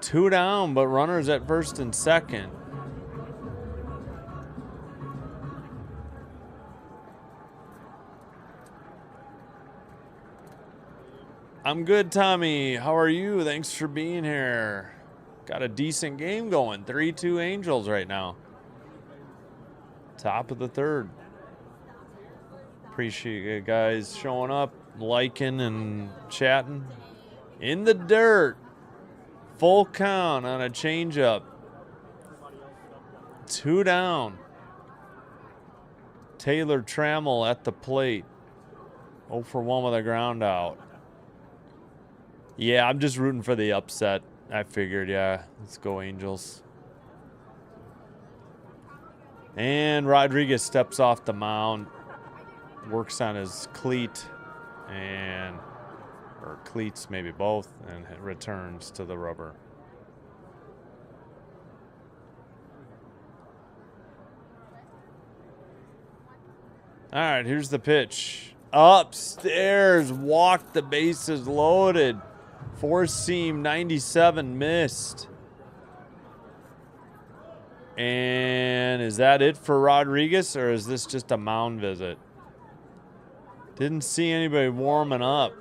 2 down, but runners at first and second. I'm good, Tommy. How are you? Thanks for being here. Got a decent game going. 3-2 Angels right now. Top of the 3rd. Appreciate you guys showing up, liking and chatting. In the dirt. Full count on a changeup. 2 down. Taylor Trammell at the plate. 0 for 1 with a ground out. Yeah, I'm just rooting for the upset. I figured, yeah. Let's go Angels. And Rodriguez steps off the mound. Works on his cleat. Or cleats, maybe both, and returns to the rubber. All right, here's the pitch. Upstairs, walked the bases loaded. 4-seam, 97, missed. And is that it for Rodriguez, or is this just a mound visit? Didn't see anybody warming up.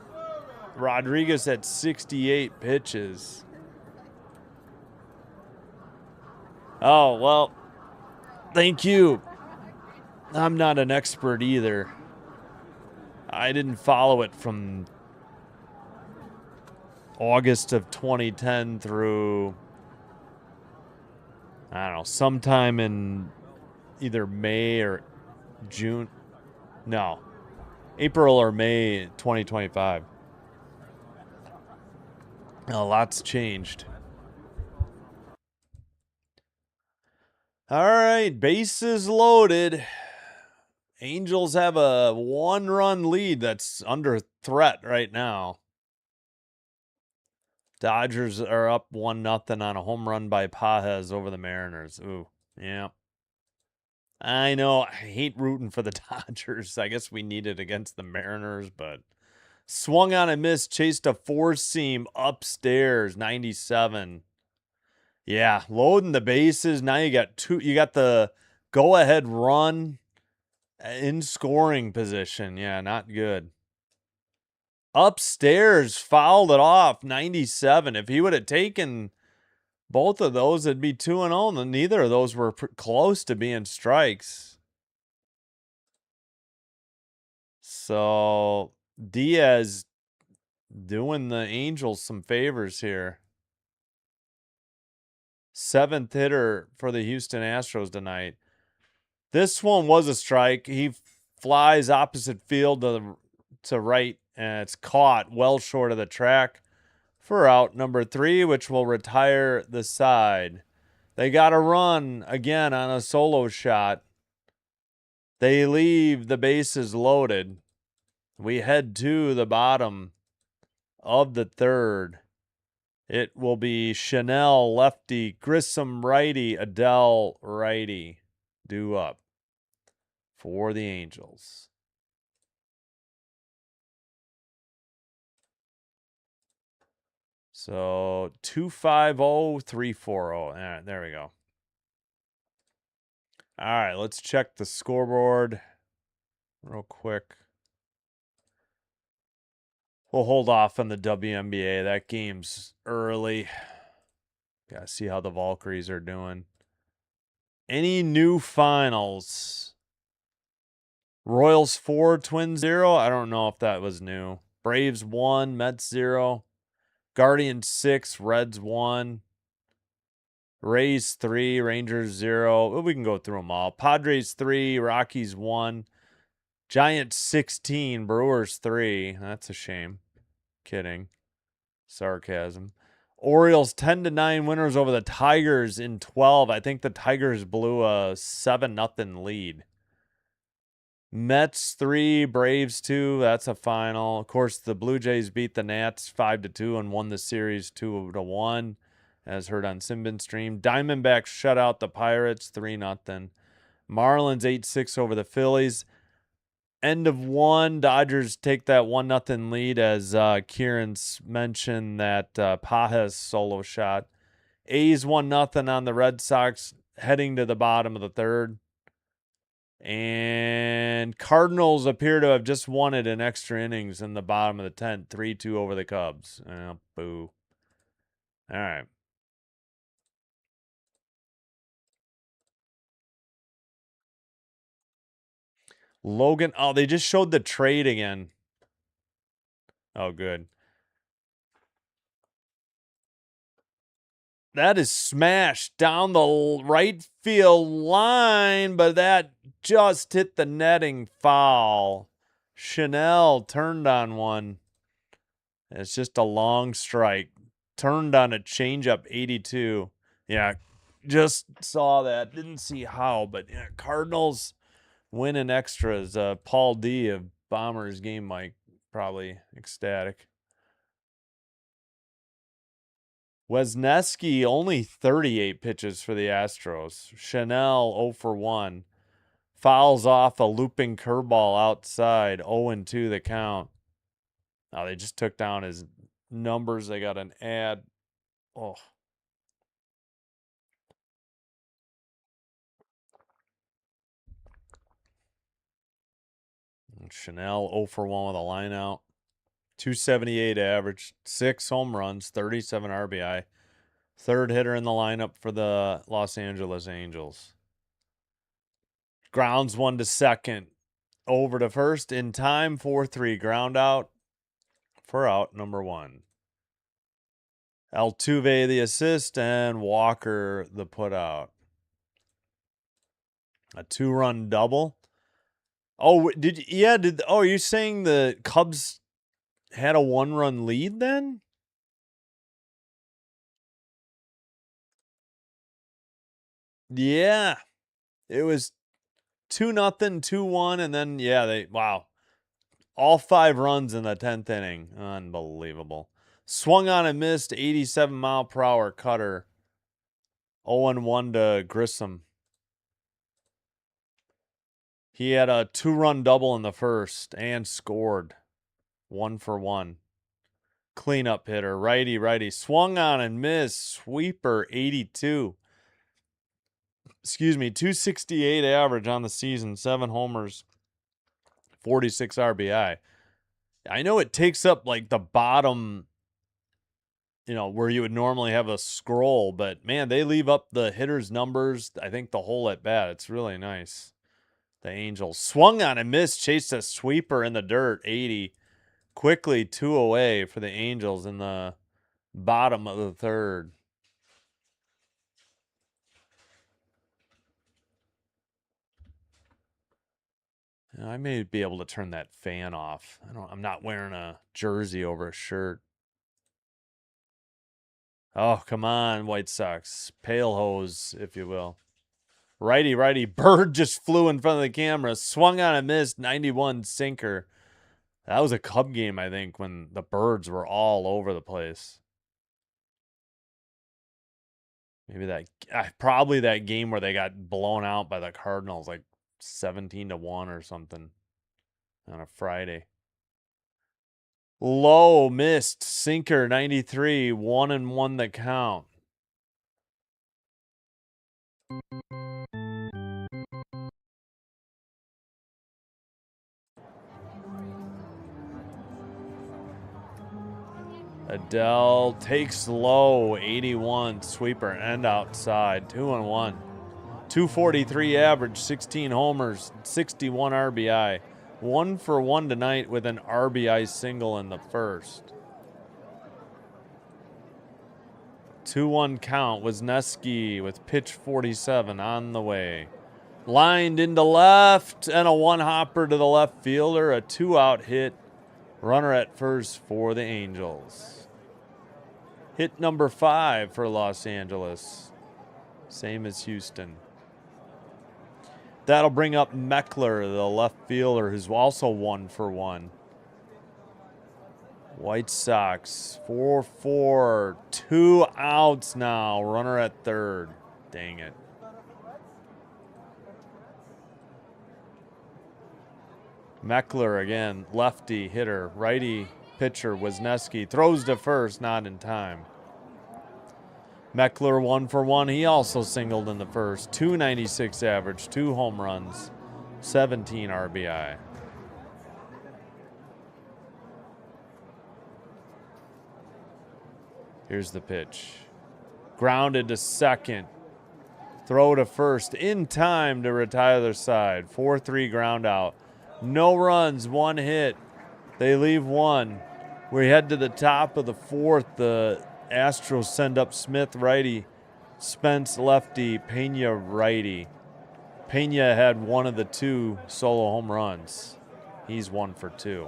Rodriguez at 68 pitches. Oh, well, thank you. I'm not an expert either. I didn't follow it from August of 2010 through, I don't know, sometime in either May or June. No, April or May 2025. A lot's changed. All right, bases loaded. Angels have a 1-run lead that's under threat right now. Dodgers are up 1-0 on a home run by Pajes over the Mariners. Ooh, yeah. I know. I hate rooting for the Dodgers. I guess we need it against the Mariners, but swung on and missed, chased a four-seam upstairs, 97. Yeah, loading the bases. Now you got the go-ahead run in scoring position. Yeah, not good. Upstairs, fouled it off, 97. If he would have taken both of those, it'd be 2-0, and neither of those were close to being strikes. So Diaz doing the Angels some favors here. 7th hitter for the Houston Astros tonight. This one was a strike. He flies opposite field to right, and it's caught well short of the track for out number 3, which will retire the side. They got a run again on a solo shot. They leave the bases loaded. We head to the bottom of the 3rd. It will be Chanel lefty, Grissom righty, Adele righty due up for the Angels. So 250-340. All right, there we go. All right, let's check the scoreboard real quick. We'll hold off on the WNBA. That game's early. Gotta see how the Valkyries are doing. Any new finals? Royals 4, Twins 0. I don't know if that was new. Braves 1, Mets 0. Guardians 6, Reds 1. Rays 3, Rangers 0. We can go through them all. Padres 3, Rockies 1. Giants 16, Brewers 3. That's a shame. Kidding. Sarcasm. Orioles 10-9 winners over the Tigers in 12. I think the Tigers blew a 7-0 lead. Mets 3, Braves 2. That's a final. Of course, the Blue Jays beat the Nats 5-2 and won the series 2-1, as heard on Simbin Stream. Diamondbacks shut out the Pirates 3-0. Marlins 8-6 over the Phillies. End of 1. Dodgers take that 1-0 lead, as Kieran's mentioned that Pajes solo shot. A's 1-0 on the Red Sox, heading to the bottom of the 3rd. And Cardinals appear to have just won it in extra innings in the bottom of the 10th, 3-2 over the Cubs. Boo. All right. Logan. Oh, they just showed the trade again. Oh, good. That is smashed down the right field line, but that just hit the netting foul. Chanel turned on one. It's just a long strike. Turned on a changeup, 82. Yeah, just saw that. Didn't see how, but yeah, Cardinals winning extras. Paul D of Bombers Game Mike probably ecstatic. Wesneski only 38 pitches for the Astros. Chanel 0 for 1. Fouls off a looping curveball outside. 0-2 the count. Oh, they just took down his numbers. They got an ad. Oh. Chanel 0 for 1 with a line out. .278 average, 6 home runs, 37 RBI. Third hitter in the lineup for the Los Angeles Angels. Grounds one to second. Over to first in time, 4-3. Ground out for out number 1. Altuve the assist and Walker the putout. A 2-run double. Oh, you're saying the Cubs had a 1-run lead then? Yeah. It was 2-0, 2-1, and then wow. All 5 runs in the 10th inning. Unbelievable. Swung on and missed, 87-mile-per-hour cutter. 0-1 to Grissom. He had a 2-run double in the first and scored. 1 for 1. Cleanup hitter, righty. Swung on and missed. Sweeper, 82. 268 average on the season. 7 homers, 46 RBI. I know it takes up like the bottom, where you would normally have a scroll, but man, they leave up the hitter's numbers. I think the whole at bat. It's really nice. The Angels swung on and missed, chased a sweeper in the dirt, 80. Quickly 2 away for the Angels in the bottom of the third. I may be able to turn that fan off. I'm not wearing a jersey over a shirt. Oh, come on, White Sox. Pale hose, if you will. Righty. Bird just flew in front of the camera. Swung on and missed. 91 sinker. That was a Cub game, I think, when the birds were all over the place. Maybe probably that game where they got blown out by the Cardinals, like 17-1 or something on a Friday. Low missed sinker 93, 1-1 the count. Adele takes low, 81 sweeper and outside, 2-1. 243 average, 16 homers, 61 RBI. 1 for 1 tonight with an RBI single in the first. 2-1 count. Wisniewski with pitch 47 on the way. Lined into left and a one-hopper to the left fielder. A 2-out hit. Runner at first for the Angels. Hit number 5 for Los Angeles. Same as Houston. That'll bring up Meckler, the left fielder, who's also 1 for 1. White Sox, 4-4. 2 outs now. Runner at third. Dang it. Meckler again, lefty hitter. Righty pitcher, Wisniewski. Throws to first, not in time. Meckler 1 for 1. He also singled in the first. 296 average, 2 home runs, 17 RBI. Here's the pitch. Grounded to second. Throw to first in time to retire their side. 4-3 ground out. No runs, 1 hit. They leave 1. We head to the top of the 4th. The Astros send up Smith righty, Spence lefty, Pena righty. Pena had 1 of the 2 solo home runs. He's 1 for 2.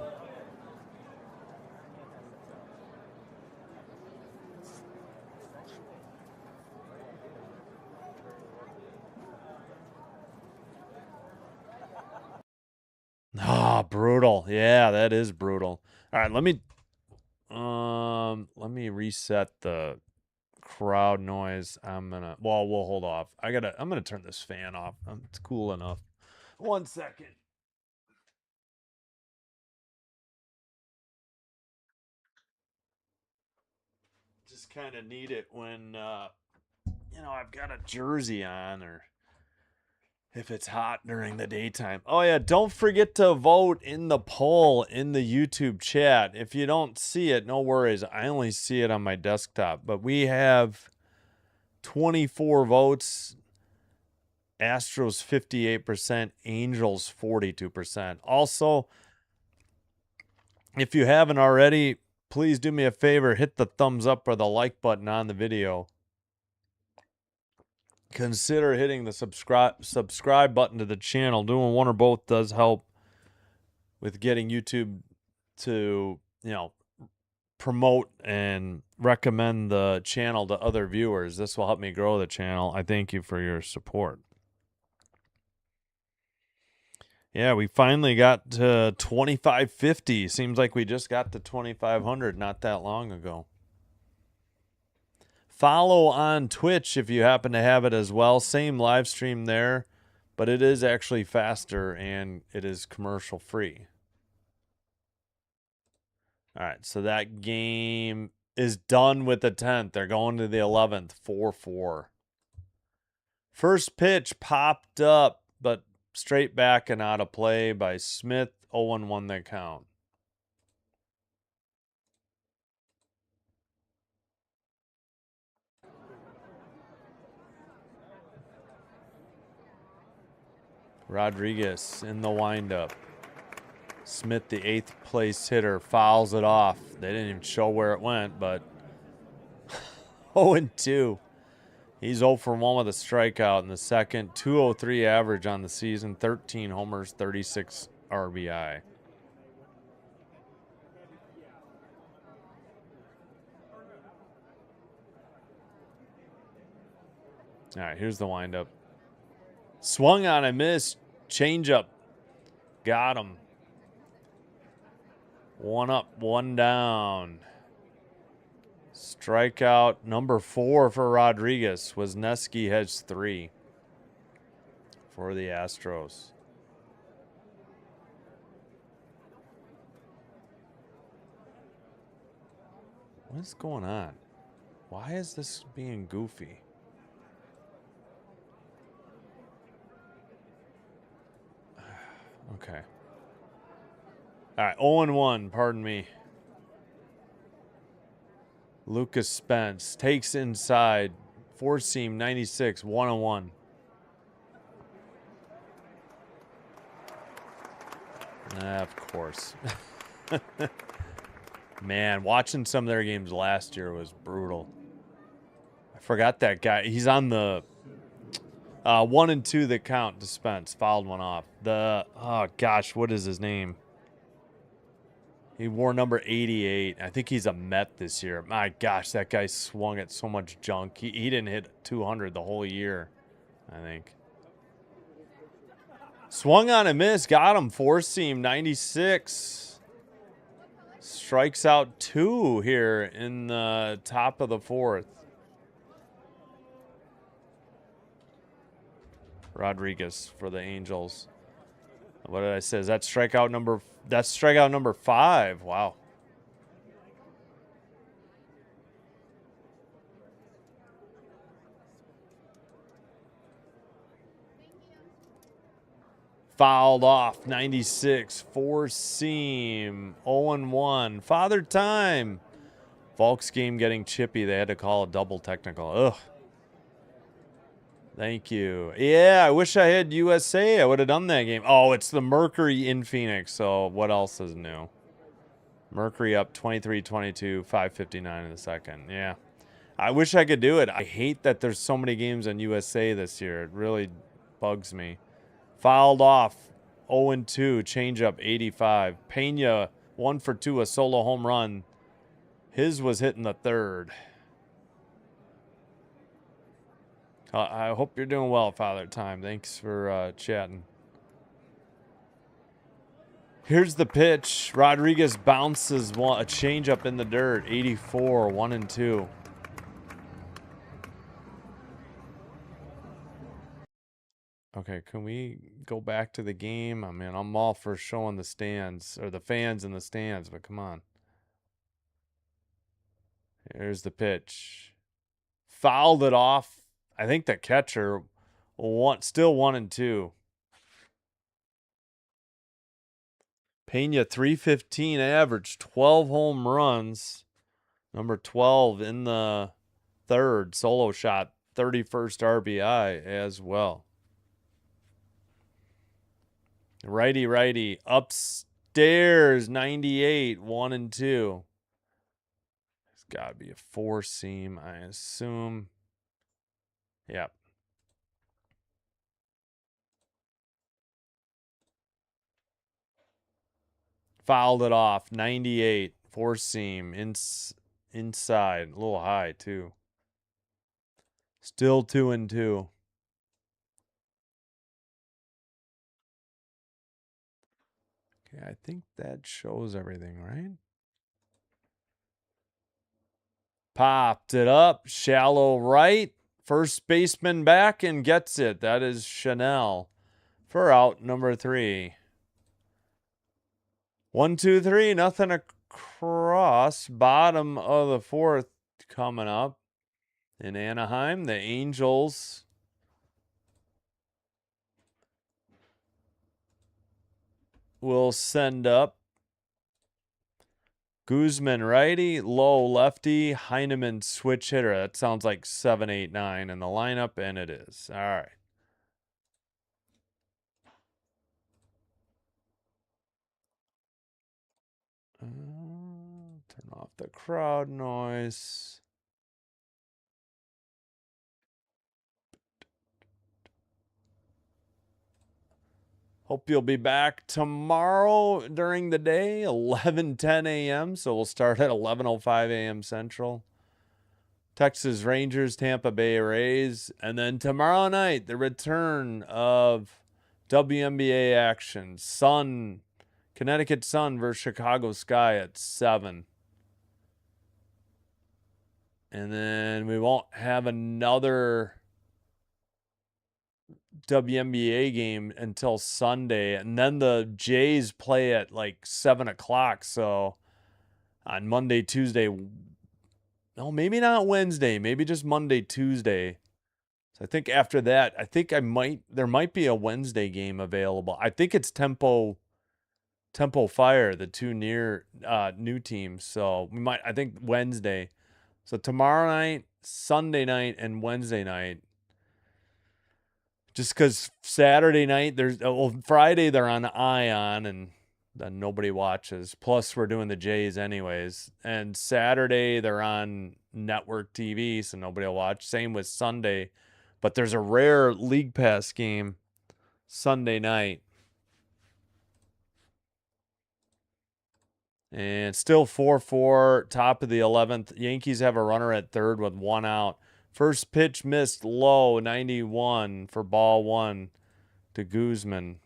Brutal. Yeah, that is brutal. All right, let me reset the crowd noise. We'll hold off. I'm gonna turn this fan off. It's cool enough. 1 second. Just kind of need it when I've got a jersey on or if it's hot during the daytime. Oh, yeah, don't forget to vote in the poll in the YouTube chat. If you don't see it, no worries. I only see it on my desktop. But we have 24 votes. Astros 58%, Angels 42%. Also, if you haven't already, please do me a favor, hit the thumbs up or the like button on the video. Consider hitting the subscribe button to the channel. Doing one or both does help with getting YouTube to, promote and recommend the channel to other viewers. This will help me grow the channel. I thank you for your support. Yeah, we finally got to 2550. Seems like we just got to 2500 not that long ago. Follow on Twitch if you happen to have it as well. Same live stream there, but it is actually faster and it is commercial free. All right, so that game is done with the 10th. They're going to the 11th, 4-4. First pitch popped up, but straight back and out of play by Smith. 0-1 the count. Rodriguez in the windup. Smith, the 8th place hitter, fouls it off. They didn't even show where it went, but 0-2. He's 0 for 1 with a strikeout in the second. 203 average on the season, 13 homers, 36 RBI. All right, here's the windup. Swung on a miss. Changeup. Got him. 1 up, 1 down. Strikeout number 4 for Rodriguez. Wisniewski has 3 for the Astros. What's going on? Why is this being goofy? Okay. All right, 0-1, pardon me. Lucas Spence takes inside. Four seam 96, 1-1. Of course. Man, watching some of their games last year was brutal. I forgot that guy. He's on the 1-2 that count to Spence. Fouled one off. Oh gosh, what is his name? He wore number 88. I think he's a Met this year. My gosh, that guy swung at so much junk. He didn't hit 200 the whole year, I think. Swung on a miss. Got him. Four seam 96. Strikes out 2 here in the top of the 4th. Rodriguez for the Angels. What did I say? Is that strikeout number? That's strikeout number 5. Wow. Fouled off. 96. Four seam. 0-1. Father time. Volk's game getting chippy. They had to call a double technical. Ugh. Thank you. Yeah, I wish I had USA. I would have done that game. Oh, it's the Mercury in Phoenix. So what else is new? Mercury up 23-22, 5:59 in the second. Yeah. I wish I could do it. I hate that there's so many games on USA this year. It really bugs me. Fouled off. 0-2. Changeup 85. Pena 1 for 2, a solo home run. His was hitting the 3rd. I hope you're doing well, Father Time. Thanks for chatting. Here's the pitch. Rodriguez bounces a changeup in the dirt. 84, 1-2. Okay, can we go back to the game? I mean, I'm all for showing the stands, or the fans in the stands, but come on. Here's the pitch. Fouled it off. I think the catcher Still 1-2. Pena 315 average, 12 home runs. Number 12 in the third, solo shot, 31st RBI as well. Righty, upstairs, 98, 1-2. It's got to be a four seam, I assume. Yep. Fouled it off, 98, four seam, inside, a little high too. Still 2-2. Okay, I think that shows everything, right? Popped it up, shallow right. First baseman back and gets it. That is Chanel for out number 3. 1, 2, 3, nothing across. Bottom of the fourth coming up in Anaheim. The Angels will send up Guzman righty, Lowe lefty, Heineman switch hitter. That sounds like 7, 8, 9 in the lineup, and it is. All right. Turn off the crowd noise. Hope you'll be back tomorrow during the day, 11:10 a.m. So we'll start at 11:05 a.m. Central. Texas Rangers, Tampa Bay Rays. And then tomorrow night, the return of WNBA action. Connecticut Sun versus Chicago Sky at 7. And then we won't have another WNBA game until Sunday, and then the Jays play at like 7 o'clock. So on Monday, Tuesday, no, maybe not Wednesday, maybe just Monday, Tuesday. So I think after that, there might be a Wednesday game available. I think it's Tempo Fire, the two new teams. So I think Wednesday. So tomorrow night, Sunday night, and Wednesday night. Just because Saturday night, Friday they're on Ion and then nobody watches. Plus, we're doing the Jays anyways. And Saturday they're on network TV, so nobody will watch. Same with Sunday. But there's a rare League Pass game Sunday night. And still 4-4, top of the 11th. Yankees have a runner at third with 1 out. First pitch missed low, 91 for ball 1 to Guzman.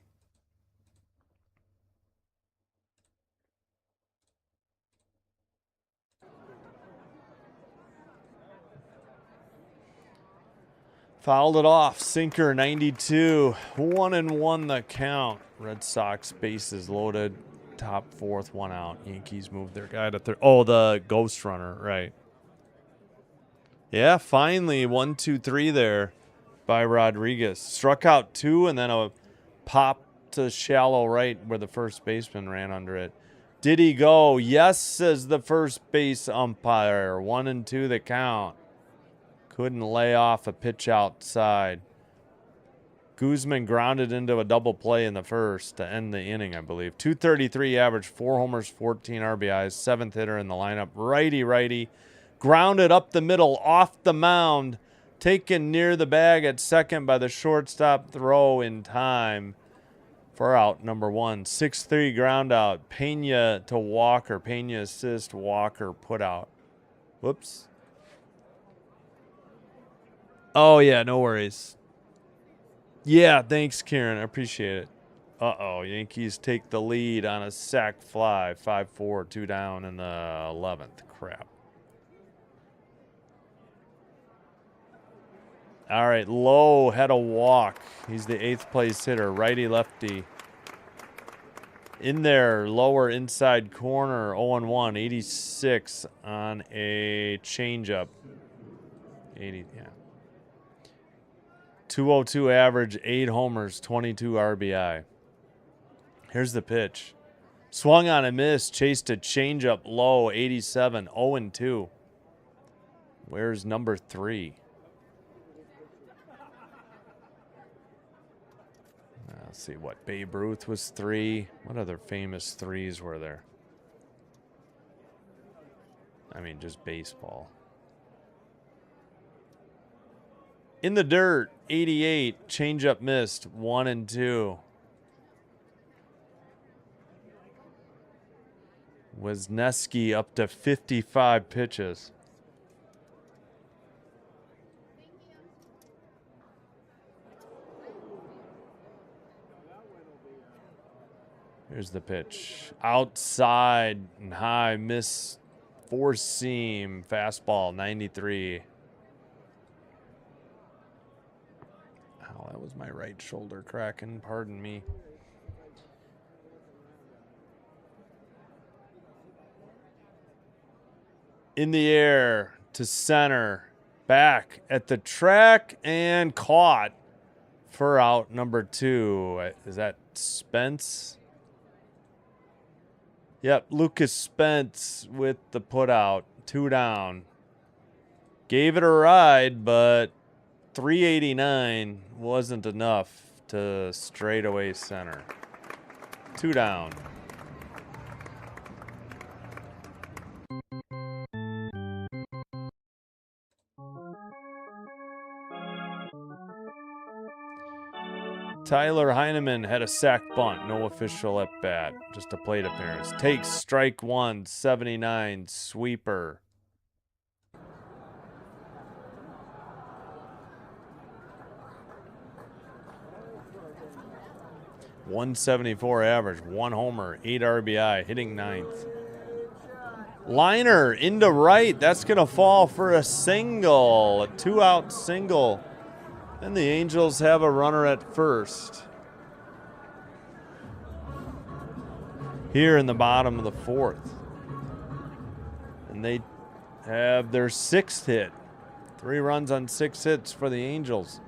Fouled it off. Sinker 92. 1-1 the count. Red Sox bases loaded. Top 4th, 1 out. Yankees move their guy to third. Oh, the ghost runner, right. Yeah, finally 1, 2, 3 there by Rodriguez. Struck out 2 and then a pop to shallow right where the first baseman ran under it. Did he go? Yes, says the first base umpire. 1-2 the count. Couldn't lay off a pitch outside. Guzman grounded into a double play in the first to end the inning, I believe. 233 average, 4 homers, 14 RBIs, 7th hitter in the lineup. Righty. Grounded up the middle, off the mound. Taken near the bag at second by the shortstop, throw in time for out number 1. 6-3 ground out. Pena to Walker. Pena assist, Walker put out. Whoops. Oh, yeah, no worries. Yeah, thanks, Kieran. I appreciate it. Uh-oh, Yankees take the lead on a sac fly. 5-4, 2 down in the 11th. Crap. All right, Lowe had a walk. He's the 8th place hitter, righty-lefty. In there, lower inside corner, 0-1, 86 on a changeup. 80, yeah. .202 average, 8 homers, 22 RBI. Here's the pitch. Swung on a miss, chased a changeup low, 87, 0-2. Where's number 3? Let's see what Babe Ruth was 3. What other famous 3s were there? I mean, just baseball. In the dirt, 88. Changeup missed, 1-2. Wisniewski up to 55 pitches. Here's the pitch. Outside and high, miss, four seam, fastball, 93. Oh, that was my right shoulder cracking, pardon me. In the air to center, back at the track and caught for out number 2. Is that Spence? Yep, Lucas Spence with the putout, 2 down. Gave it a ride, but 389 wasn't enough to straightaway center. 2 down. Tyler Heineman had a sac bunt, no official at bat, just a plate appearance. Takes strike 1, 79, sweeper. .174 average, 1 homer, 8 RBI, hitting 9th. Liner into right, that's gonna fall for a single, a 2-out single. And the Angels have a runner at first. Here in the bottom of the 4th. And they have their 6th hit. 3 runs on 6 hits for the Angels.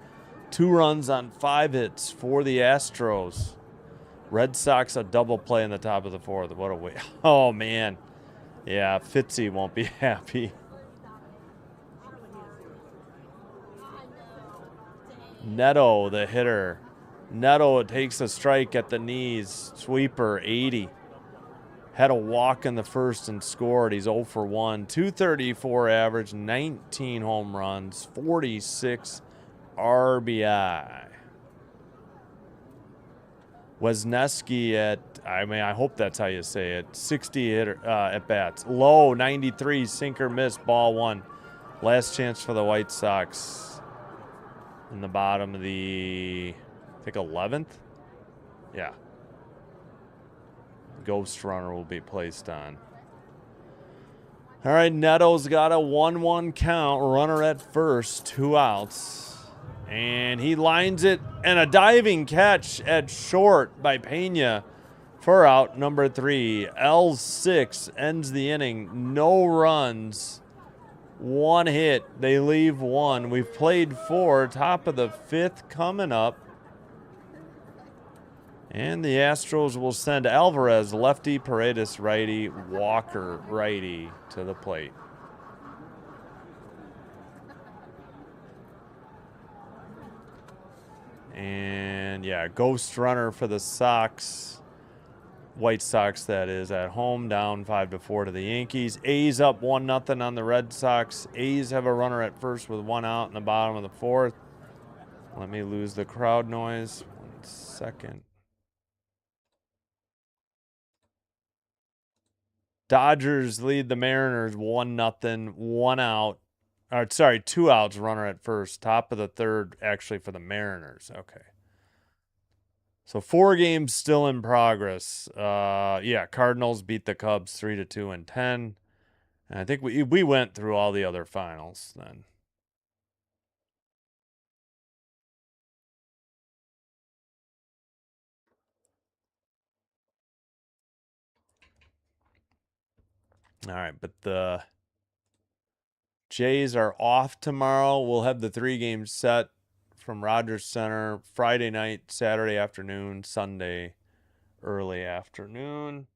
2 runs on 5 hits for the Astros. Red Sox a double play in the top of the 4th. What a way. Oh, man. Yeah, Fitzy won't be happy. Neto, the hitter. Neto takes a strike at the knees. Sweeper, 80. Had a walk in the first and scored. He's 0 for 1. 234 average, 19 home runs, 46 RBI. Wisniewski at, I hope that's how you say it, 60 hitter, at bats. Low, 93, sinker miss, ball 1. Last chance for the White Sox. In the bottom of the, I think 11th? Yeah. Ghost runner will be placed on. All right, Neto's got a 1-1 count. Runner at first, 2 outs. And he lines it, and a diving catch at short by Pena for out number 3. L6 ends the inning. No runs. 1 hit. They leave 1. We've played 4. Top of the 5th coming up. And the Astros will send Alvarez lefty, Paredes righty, Walker righty to the plate. And yeah, ghost runner for the Sox. White Sox, that is, at home, down 5-4 to the Yankees. A's up 1-0 on the Red Sox. A's have a runner at first with 1 out in the bottom of the 4th. Let me lose the crowd noise. 1 second. Dodgers lead the Mariners 1-0, 1 out. Or, sorry, 2 outs, runner at first. Top of the 3rd, actually, for the Mariners. Okay. So 4 games still in progress. Yeah, Cardinals beat the Cubs 3-2 and 10. And I think we went through all the other finals then. All right, but the Jays are off tomorrow. We'll have the 3 games set from Rogers Center, Friday night, Saturday afternoon, Sunday early afternoon.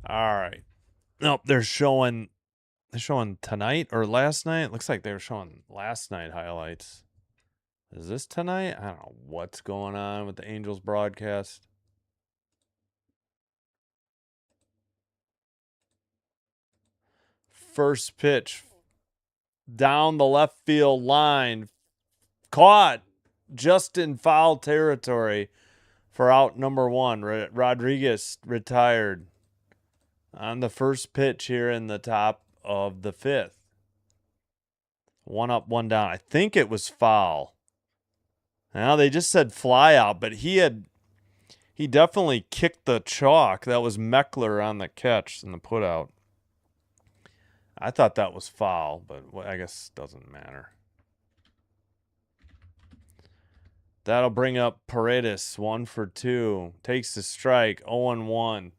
All right. Nope, they're showing tonight or last night. Looks like they were showing last night highlights. Is this tonight? I don't know what's going on with the Angels broadcast. First pitch down the left field line. Caught just in foul territory for out number one. Rodriguez retired on the first pitch here in the top of the fifth. One up, one down. I think it was foul. Now they just said fly out, but he definitely kicked the chalk. That was Meckler on the catch and the put out. I thought that was foul, but I guess it doesn't matter. That'll bring up Paredes, 1 for 2. Takes the strike, 0-1.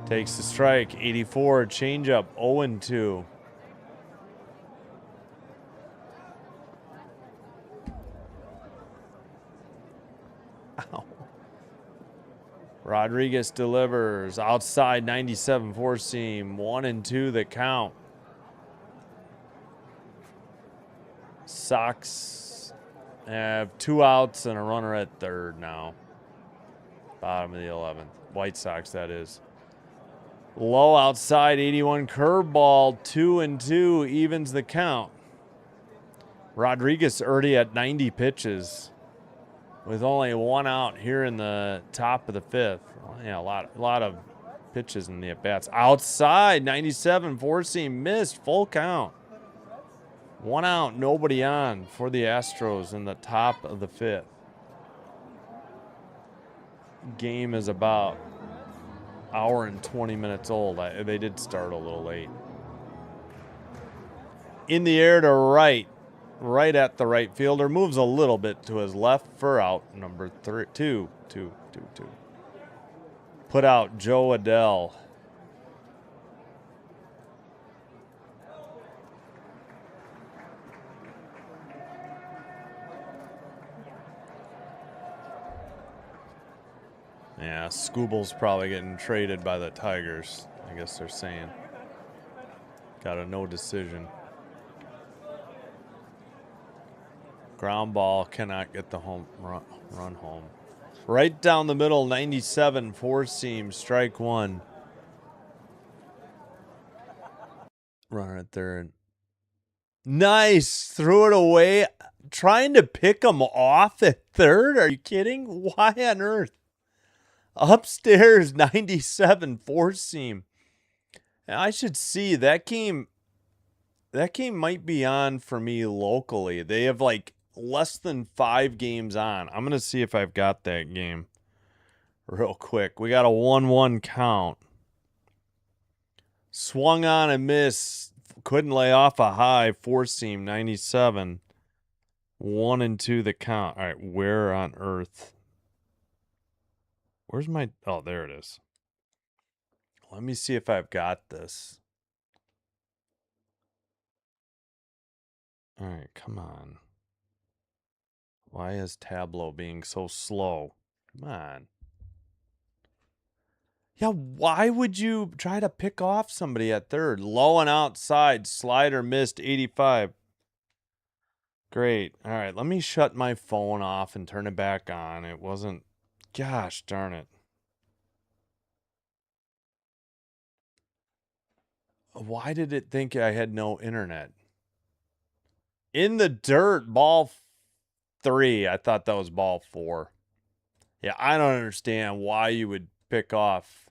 Takes the strike, 84, changeup, 0-2. Ow. Rodriguez delivers, outside 97 four-seam, 1-2 the count. Sox have 2 outs and a runner at third now. Bottom of the 11th. White Sox, that is. Low outside, 81 curveball, 2-2, evens the count. Rodriguez already at 90 pitches with only 1 out here in the top of the fifth. Yeah, a lot of pitches in the at-bats. Outside, 97, four-seam, missed, full count. 1 out, nobody on for the Astros in the top of the fifth. Game is about hour and 20 minutes old. They did start a little late. In the air to right at the right fielder. Moves a little bit to his left for out number 2. Put out Joe Adell. Yeah, Scooble's probably getting traded by the Tigers, I guess they're saying. Got a no decision. Ground ball, cannot get the home run home. Right down the middle, 97, four-seam, strike 1. Runner at third. Nice, threw it away. Trying to pick him off at third? Are you kidding? Why on earth? Upstairs, 97, four-seam. I should see that game. That game might be on for me locally. They have like less than 5 games on. I'm going to see if I've got that game real quick. We got a 1-1 count. Swung on and missed. Couldn't lay off a high. Four-seam, 97. 1-2 the count. All right, where on earth? Where's my... Oh, there it is. Let me see if I've got this. All right, come on. Why is Tableau being so slow? Come on. Yeah, why would you try to pick off somebody at third? Low and outside, slider missed, 85. Great. All right, let me shut my phone off and turn it back on. It wasn't... Gosh darn it. Why did it think I had no internet? In the dirt, ball 3. I thought that was ball 4. Yeah, I don't understand why you would pick-off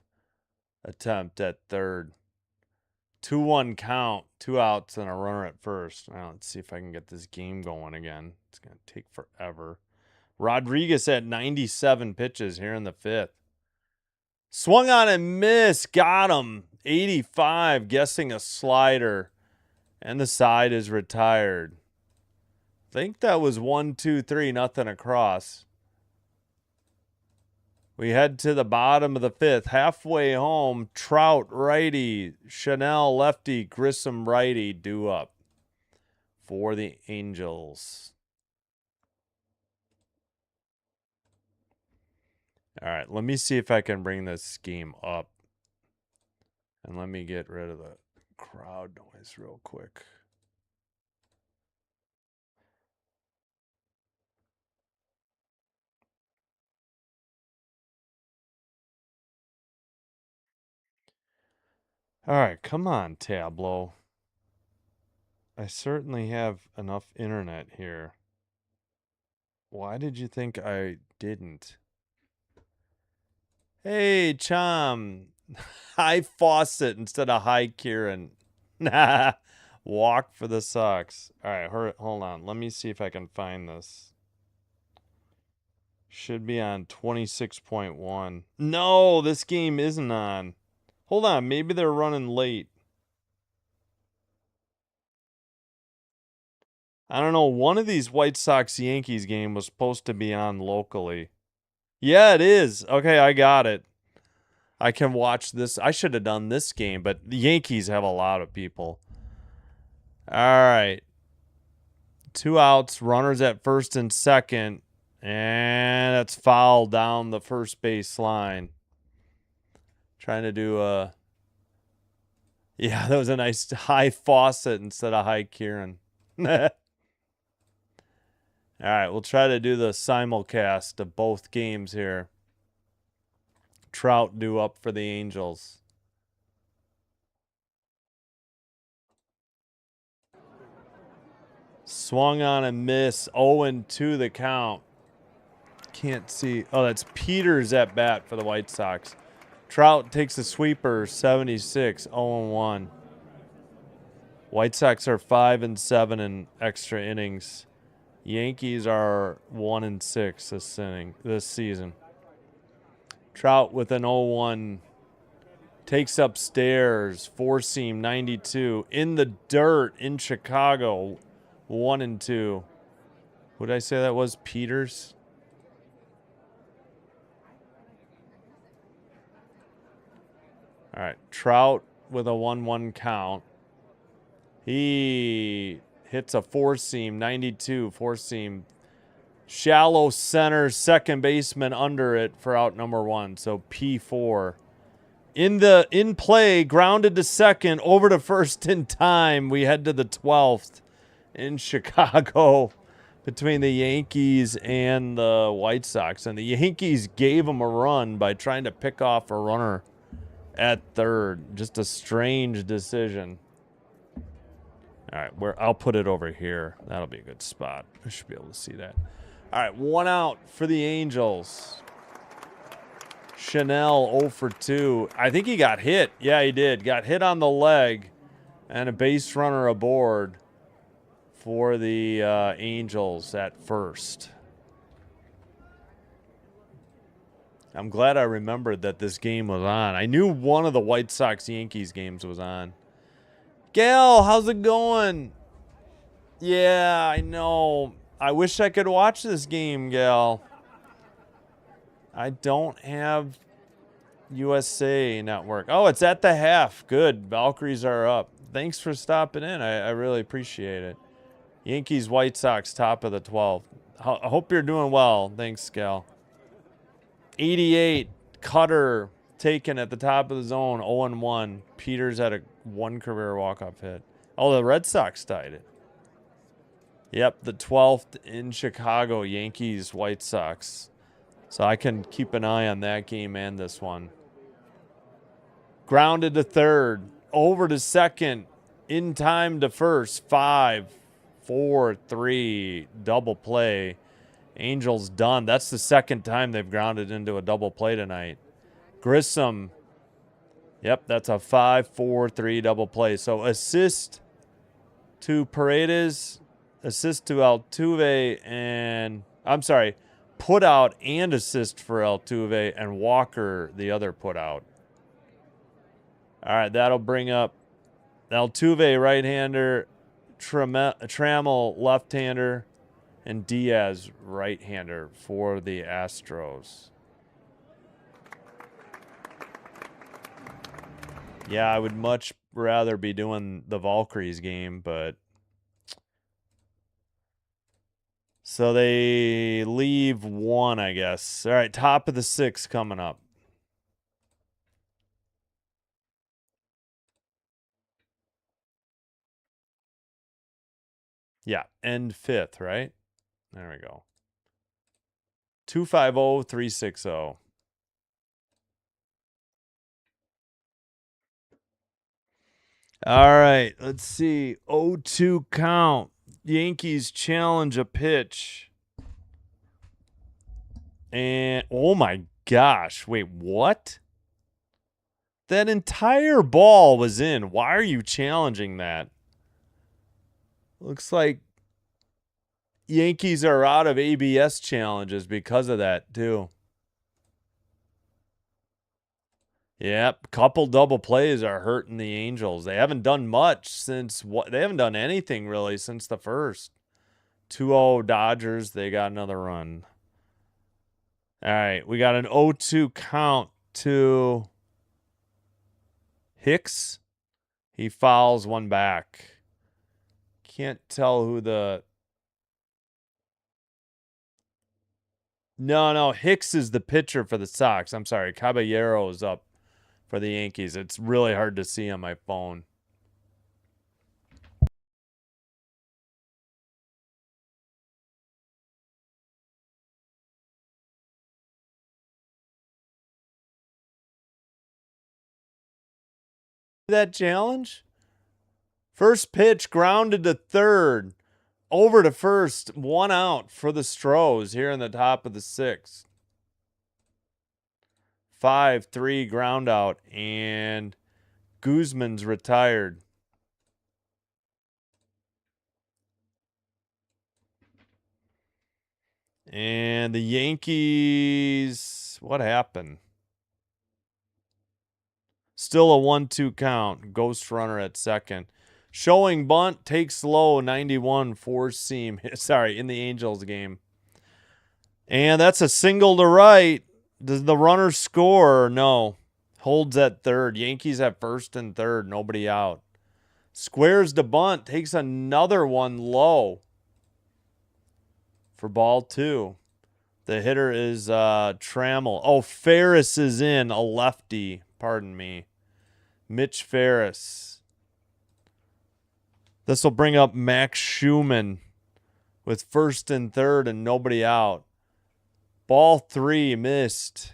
attempt at third. 2-1 count, 2 outs and a runner at first. Now, let's see if I can get this game going again. It's going to take forever. Rodriguez at 97 pitches here in the 5th. Swung on and missed. Got him. 85, guessing a slider. And the side is retired. Think that was 1, 2, 3, nothing across. We head to the bottom of the 5th. Halfway home, Trout righty, Chanel lefty, Grissom righty due up for the Angels. All right, let me see if I can bring this game up. And let me get rid of the crowd noise real quick. All right, come on, Tableau. I certainly have enough internet here. Why did you think I didn't? Hey, Chom. High Fawcett instead of High Kieran. Walk for the Sox. All right, hold on. Let me see if I can find this. Should be on 26.1. No, this game isn't on. Hold on, maybe they're running late. I don't know. One of these White Sox-Yankees game was supposed to be on locally. Yeah, it is. Okay, I got it. I can watch this. I should have done this game, but the Yankees have a lot of people. All right. 2 outs, runners at first and second, and that's foul down the first base line. Trying to do a... Yeah, that was a nice High Fawcett instead of High Kieran. All right, we'll try to do the simulcast of both games here. Trout due up for the Angels. Swung on and missed. 0-2 the count. Can't see. Oh, that's Peters at bat for the White Sox. Trout takes a sweeper, 76, 0-1. White Sox are 5-7 in extra innings. Yankees are 1-6 this season. Trout with an 0-1. Takes upstairs, 4-seam, 92. In the dirt in Chicago, 1-2. Who did I say that was? Peters? All right, Trout with a 1-1 count. He hits a 4-seam, 92, 4-seam. Shallow center, second baseman under it for out number 1, so P4. In play, grounded to second, over to first in time. We head to the 12th in Chicago between the Yankees and the White Sox. And the Yankees gave them a run by trying to pick off a runner at third. Just a strange decision. All right, I'll put it over here. That'll be a good spot. I should be able to see that. All right, 1 out for the Angels. Chanel 0 for 2. I think he got hit. Yeah, he did. Got hit on the leg and a base runner aboard for the Angels at first. I'm glad I remembered that this game was on. I knew one of the White Sox-Yankees games was on. Gail, how's it going? Yeah, I know. I wish I could watch this game, Gail. I don't have USA Network. Oh, it's at the half. Good. Valkyries are up. Thanks for stopping in. I really appreciate it. Yankees, White Sox, top of the 12th. I hope you're doing well. Thanks, Gal. 88, Cutter taken at the top of the zone, 0-1. Peters had a 1 career walk-off hit. Oh, the Red Sox tied it. Yep, the 12th in Chicago, Yankees, White Sox. So I can keep an eye on that game and this one. Grounded to third, over to second, in time to first. 5, 4, 3, double play. Angels done. That's the second time they've grounded into a double play tonight. Grissom. Yep, that's a 5-4-3 double play. So assist to Paredes, assist to Altuve, and I'm sorry, put out and assist for Altuve, and Walker the other put out. All right, that'll bring up Altuve right-hander, Trammell left-hander, and Diaz right-hander for the Astros. Yeah, I would much rather be doing the Valkyries game, but so they leave one, I guess. All right, top of the 6th coming up. Yeah, end 5th, right? There we go. 250-360. All right, let's see. 0-2 count. Yankees challenge a pitch. And, oh my gosh. Wait, what? That entire ball was in. Why are you challenging that? Looks like Yankees are out of ABS challenges because of that, too. Yep, couple double plays are hurting the Angels. They haven't done much since they haven't done anything really since the first. 2-0 Dodgers, they got another run. All right, we got an 0-2 count to Hicks. He fouls one back. Can't tell who the No, Hicks is the pitcher for the Sox. I'm sorry, Caballero is up for the Yankees. It's really hard to see on my phone. That challenge? First pitch grounded to third. Over to first. 1 out for the Stros here in the top of the 6th. 5-3 ground out. And Guzman's retired. And the Yankees, what happened? Still a 1-2 count. Ghost runner at second. Showing bunt, takes low, 91, four-seam. Sorry, in the Angels game. And that's a single to right. Does the runner score? No. Holds at third. Yankees have first and third. Nobody out. Squares to bunt. Takes another one low. For ball 2. The hitter is Trammell. Oh, Ferris is in. A lefty. Pardon me. Mitch Ferris. This will bring up Max Schumann with first and third and nobody out. Ball 3 missed.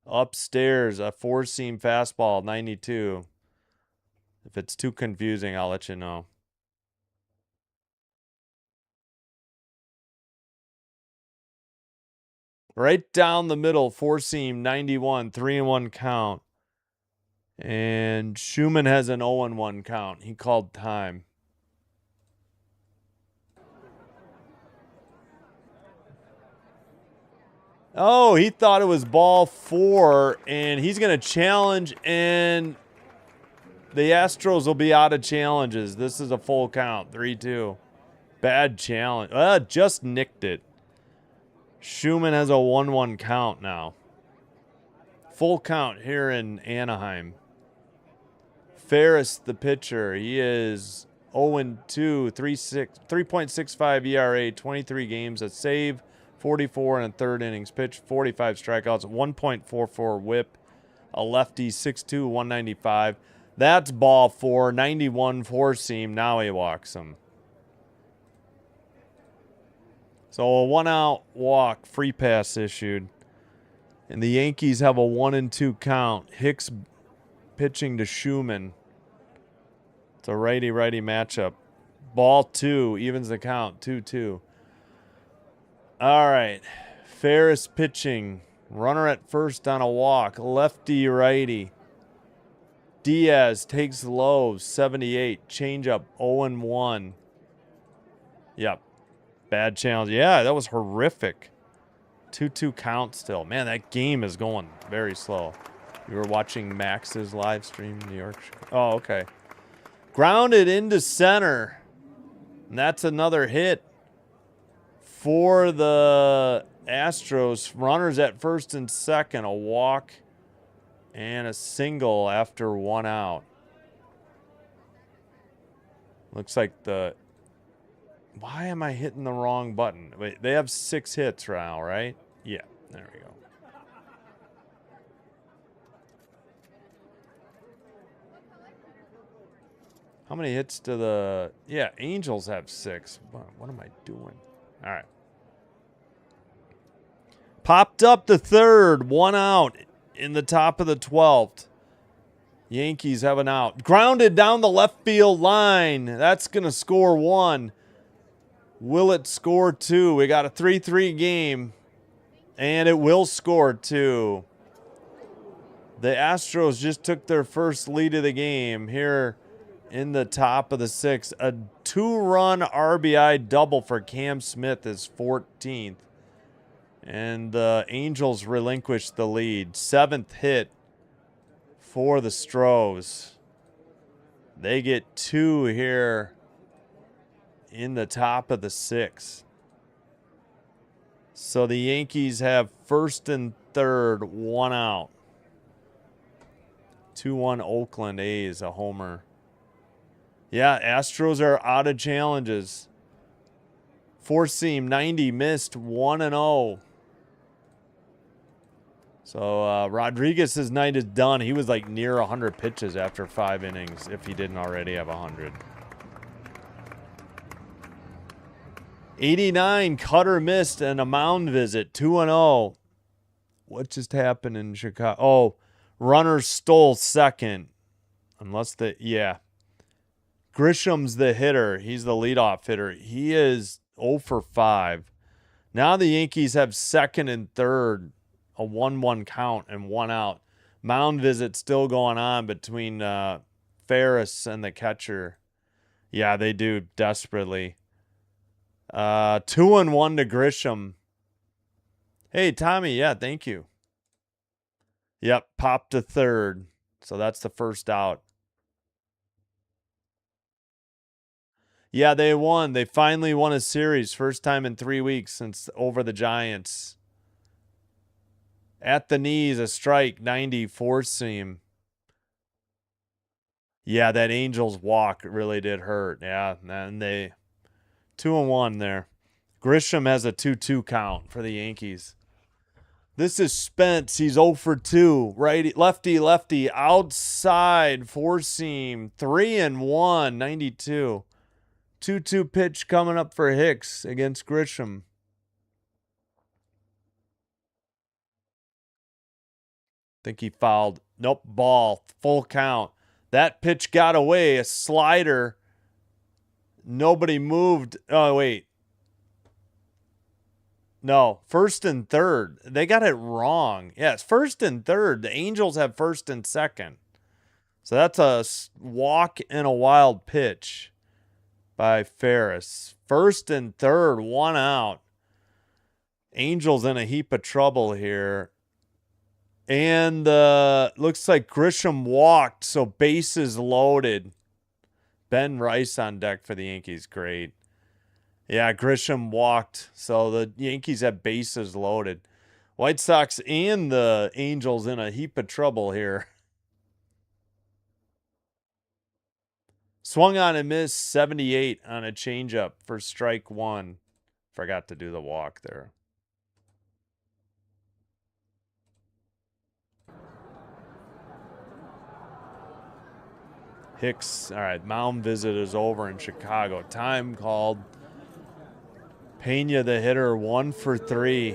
Upstairs, a four-seam fastball, 92. If it's too confusing, I'll let you know. Right down the middle, four-seam, 91, 3-1 count. And Schumann has an 0-1 count. He called time. Oh, he thought it was ball 4, and he's going to challenge, and the Astros will be out of challenges. This is a full count, 3-2. Bad challenge. Just nicked it. Schumann has a 1-1 count now. Full count here in Anaheim. Ferris, the pitcher, he is 0-2, 3.65 ERA, 23 games, a save, 44 and a third innings pitched, 45 strikeouts, 1.44 whip, a lefty, 6'2", 195. That's ball 4, 91 four-seam. Now he walks him. So a 1-out walk, free pass issued. And the Yankees have a 1-2 count. Hicks pitching to Schumann. It's a righty-righty matchup. Ball 2 evens the count, 2-2. All right. Ferris pitching. Runner at first on a walk. Lefty, righty. Diaz takes low. 78. Changeup. 0-1. Yep. Bad challenge. Yeah, that was horrific. 2-2 count still. Man, that game is going very slow. You were watching Max's live stream in New York. Oh, okay. Grounded into center. And that's another hit for the Astros. Runners at first and second. A walk and a single after 1 out. Looks like the... Why am I hitting the wrong button? Wait, they have 6 hits now, right? Yeah, there we go. How many hits do the... Yeah, Angels have 6. What am I doing? All right. Popped up the third. 1 out in the top of the 12th. Yankees have an out. Grounded down the left field line. That's going to score 1. Will it score 2? We got a 3-3 game. And it will score 2. The Astros just took their first lead of the game here in the top of the 6th. A 2-run RBI double for Cam Smith is 14th. And the Angels relinquished the lead. 7th hit for the Stros. They get 2 here in the top of the 6th. So the Yankees have first and third, 1 out. 2-1 Oakland A's, a homer. Yeah, Astros are out of challenges. Four seam 90 missed 1-0. So Rodriguez's night is done. He was like near 100 pitches after 5 innings, if he didn't already have 100. 89 cutter missed and a mound visit 2-0. What just happened in Chicago? Oh, runner stole second. Unless the yeah. Grisham's the hitter. He's the leadoff hitter. He is 0 for 5. Now the Yankees have second and third, a 1-1 count and 1 out. Mound visit still going on between Ferris and the catcher. Yeah, they do desperately. 2-1 to Grisham. Hey, Tommy. Yeah, thank you. Yep, popped to third. So that's the first out. Yeah, they won. They finally won a series. First time in 3 weeks since over the Giants. At the knees, a strike, 90, four-seam. Yeah, that Angels walk really did hurt. Yeah, and they 2-1 there. Grisham has a 2-2 count for the Yankees. This is Spence. He's 0 for 2. Righty, lefty, outside, four-seam, 3-1, 92. 2-2 pitch coming up for Hicks against Grisham. Think he fouled. Nope, ball. Full count. That pitch got away. A slider. Nobody moved. Oh, wait. No, first and third. They got it wrong. Yeah, it's first and third. The Angels have first and second. So that's a walk and a wild pitch by Ferris. First and third, 1 out. Angels in a heap of trouble here. And looks like Grisham walked, so bases loaded. Ben Rice on deck for the Yankees. Great. Yeah, Grisham walked, so the Yankees have bases loaded. White Sox and the Angels in a heap of trouble here. Swung on and missed 78 on a changeup for strike 1. Forgot to do the walk there. Hicks, all right, mound visit is over in Chicago. Time called. Pena, the hitter, 1 for 3.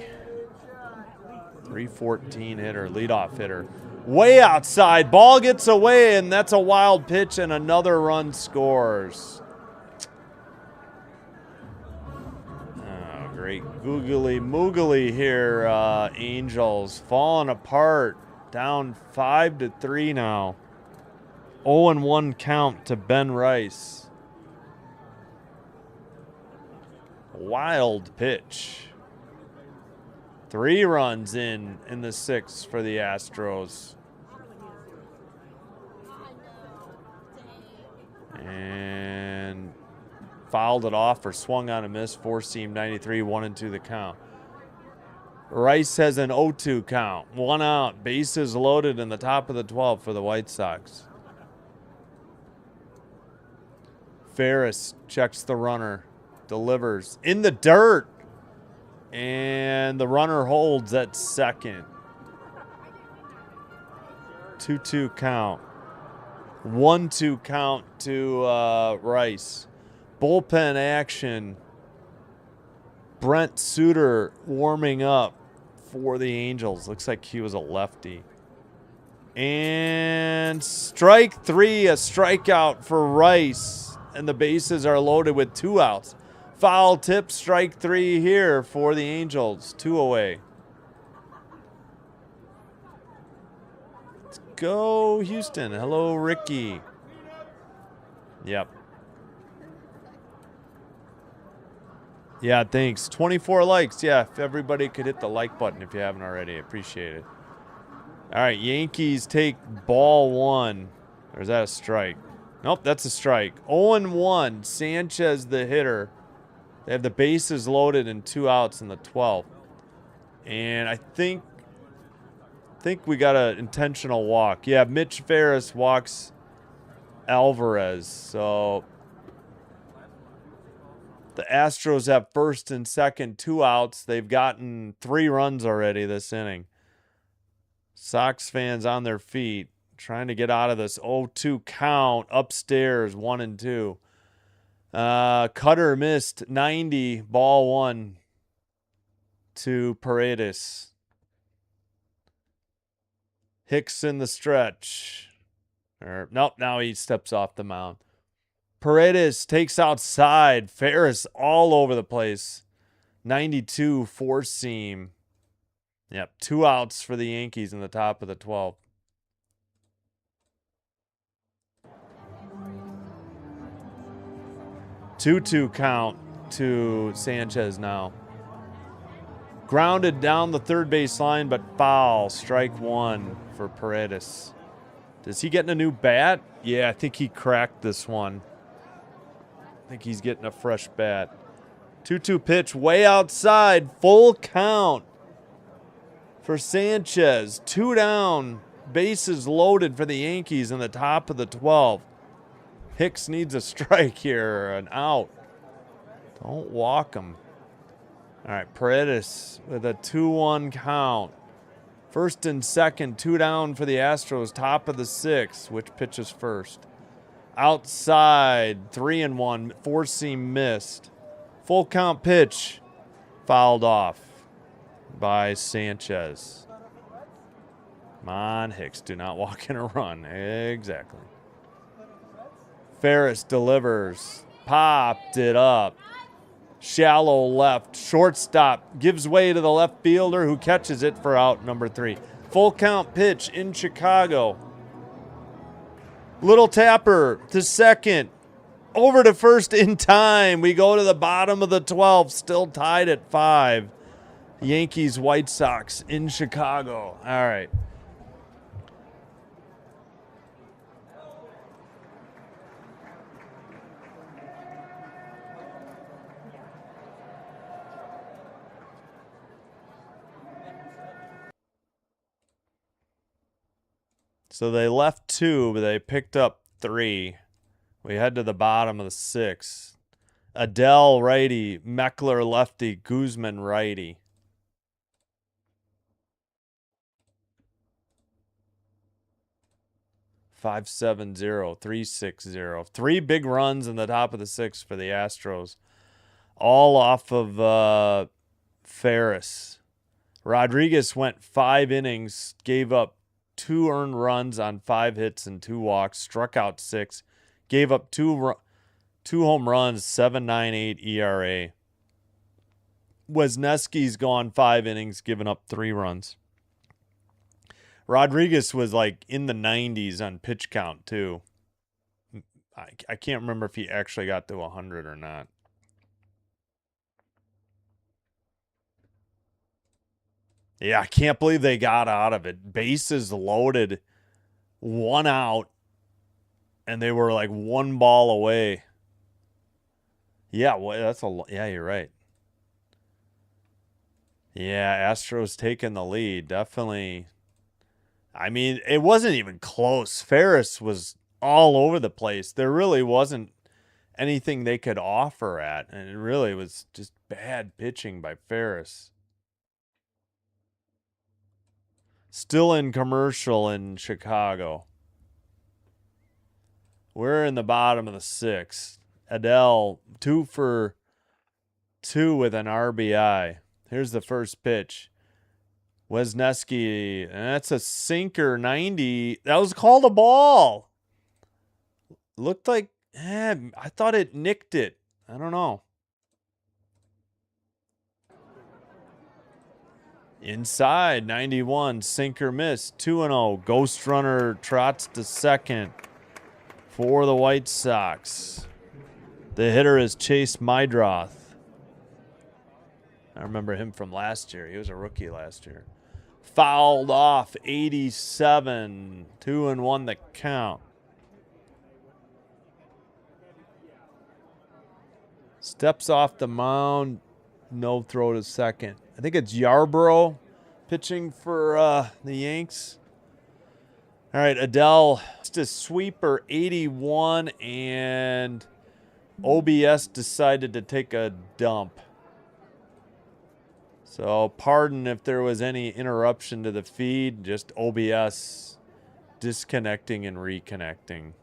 314 hitter, leadoff hitter. Way outside, ball gets away, and that's a wild pitch, and another run scores. Oh, great googly moogly here. Angels falling apart. Down 5-3 now. 0-1 count to Ben Rice. Wild pitch. 3 runs in the 6th for the Astros. And fouled it off or swung on a miss. 4-seam 93, 1-2 the count. Rice has an 0-2 count. 1 out. Bases loaded in the top of the 12th for the White Sox. Ferris checks the runner. Delivers. In the dirt. And the runner holds at second. 2-2 count. 1-2 count to Rice. Bullpen action. Brent Suter warming up for the Angels. Looks like he was a lefty. And strike 3, a strikeout for Rice. And the bases are loaded with 2 outs. Foul tip, strike 3 here for the Angels. 2 away. Let's go, Houston. Hello, Ricky. Yep. Yeah, thanks. 24 likes. Yeah, if everybody could hit the like button if you haven't already. I appreciate it. All right, Yankees take ball 1. Or is that a strike? Nope, that's a strike. 0-1. Sanchez, the hitter. They have the bases loaded and 2 outs in the 12th. And I think we got an intentional walk. Yeah, Mitch Ferris walks Alvarez. So the Astros have first and second, 2 outs. They've gotten 3 runs already this inning. Sox fans on their feet, trying to get out of this 0-2 count. Upstairs, 1-2. Cutter missed 90, ball 1 to Paredes. Hicks in the stretch. Nope, now he steps off the mound. Paredes takes outside. Ferris all over the place. 92, 4-seam. Yep, 2 outs for the Yankees in the top of the 12th. Two count to Sanchez now. Grounded down the third base line, but foul. Strike 1 for Paredes. Is he getting a new bat? Yeah, I think he cracked this one. I think he's getting a fresh bat. 2-2 pitch way outside. Full count for Sanchez. 2 down. Bases loaded for the Yankees in the top of the 12th. Hicks needs a strike here, an out. Don't walk him. All right, Paredes with a 2-1 count. First and second, 2 down for the Astros, top of the 6th. Which pitches first? Outside, 3-1, 4-seam missed. Full count pitch, fouled off by Sanchez. Come on, Hicks, do not walk in a run. Exactly. Ferris delivers, popped it up. Shallow left, shortstop gives way to the left fielder who catches it for out number 3. Full count pitch in Chicago. Little tapper to second, over to first in time. We go to the bottom of the 12th, still tied at 5. Yankees, White Sox in Chicago. All right. So they left 2, but they picked up 3. We head to the bottom of the 6th. Adele righty, Meckler lefty, Guzman righty. .570, 360. 3 big runs in the top of the 6th for the Astros. All off of Ferris. Rodriguez went 5 innings, gave up 2 earned runs on 5 hits and 2 walks, struck out 6, gave up 2 home runs, 7.98 ERA. Wisniewski's gone 5 innings, giving up 3 runs. Rodriguez was like in the 90s on pitch count too. I can't remember if he actually got to 100 or not. Yeah, I can't believe they got out of it. Bases loaded, 1 out, and they were like 1 ball away. Yeah, well, yeah, you're right. Yeah, Astros taking the lead. Definitely. I mean, it wasn't even close. Ferris was all over the place. There really wasn't anything they could offer at, and it really was just bad pitching by Ferris. Still in commercial in Chicago. We're in the bottom of the 6th. Adele, 2 for 2 with an RBI. Here's the first pitch. Wisniewski, and that's a sinker, 90. That was called a ball. Looked like, I thought it nicked it. I don't know. Inside, 91, sinker miss, 2-0. Ghost runner trots to second for the White Sox. The hitter is Chase Mydroth. I remember him from last year. He was a rookie last year. Fouled off, 87, 2-1 the count. Steps off the mound, no throw to second. I think it's Yarbrough pitching for the Yanks. All right, Adele, just a sweeper, 81, and OBS decided to take a dump. So pardon if there was any interruption to the feed, just OBS disconnecting and reconnecting.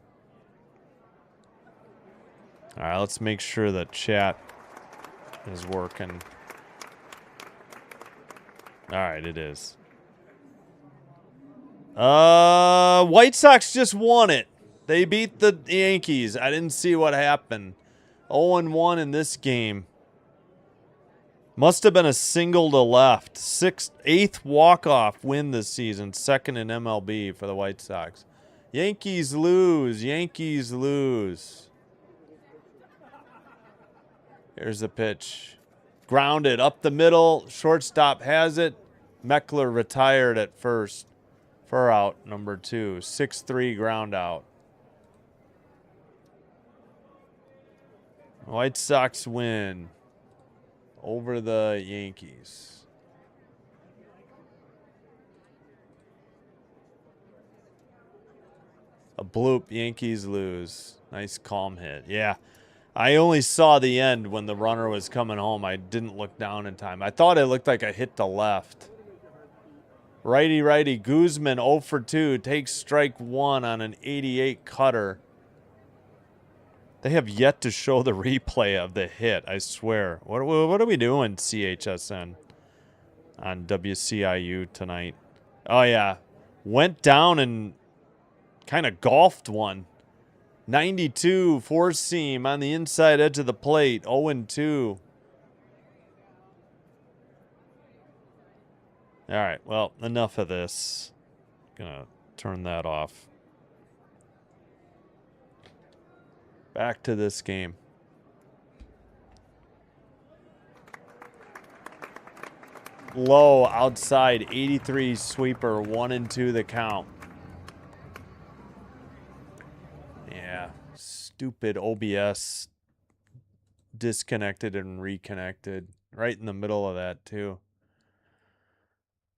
All right, let's make sure that chat is working. All right, it is. White Sox just won it. They beat the Yankees. I didn't see what happened. 0-1 in this game. Must have been a single to left. 8th walk-off win this season. 2nd in MLB for the White Sox. Yankees lose. Yankees lose. Here's the pitch. Grounded up the middle. Shortstop has it. Meckler retired at first. For out number 2. 6-3 ground out. White Sox win over the Yankees. A bloop. Yankees lose. Nice calm hit. Yeah. I only saw the end when the runner was coming home. I didn't look down in time. I thought it looked like I hit the left. Righty, Guzman 0 for 2. Takes strike 1 on an 88 cutter. They have yet to show the replay of the hit, I swear. What are we doing, CHSN, on WCIU tonight? Oh, yeah. Went down and kind of golfed one. 92, 4-seam on the inside edge of the plate. 0-2. All right, well, enough of this. Gonna turn that off. Back to this game. Low outside, 83 sweeper, 1-2 the count. Yeah, stupid OBS disconnected and reconnected. Right in the middle of that, too.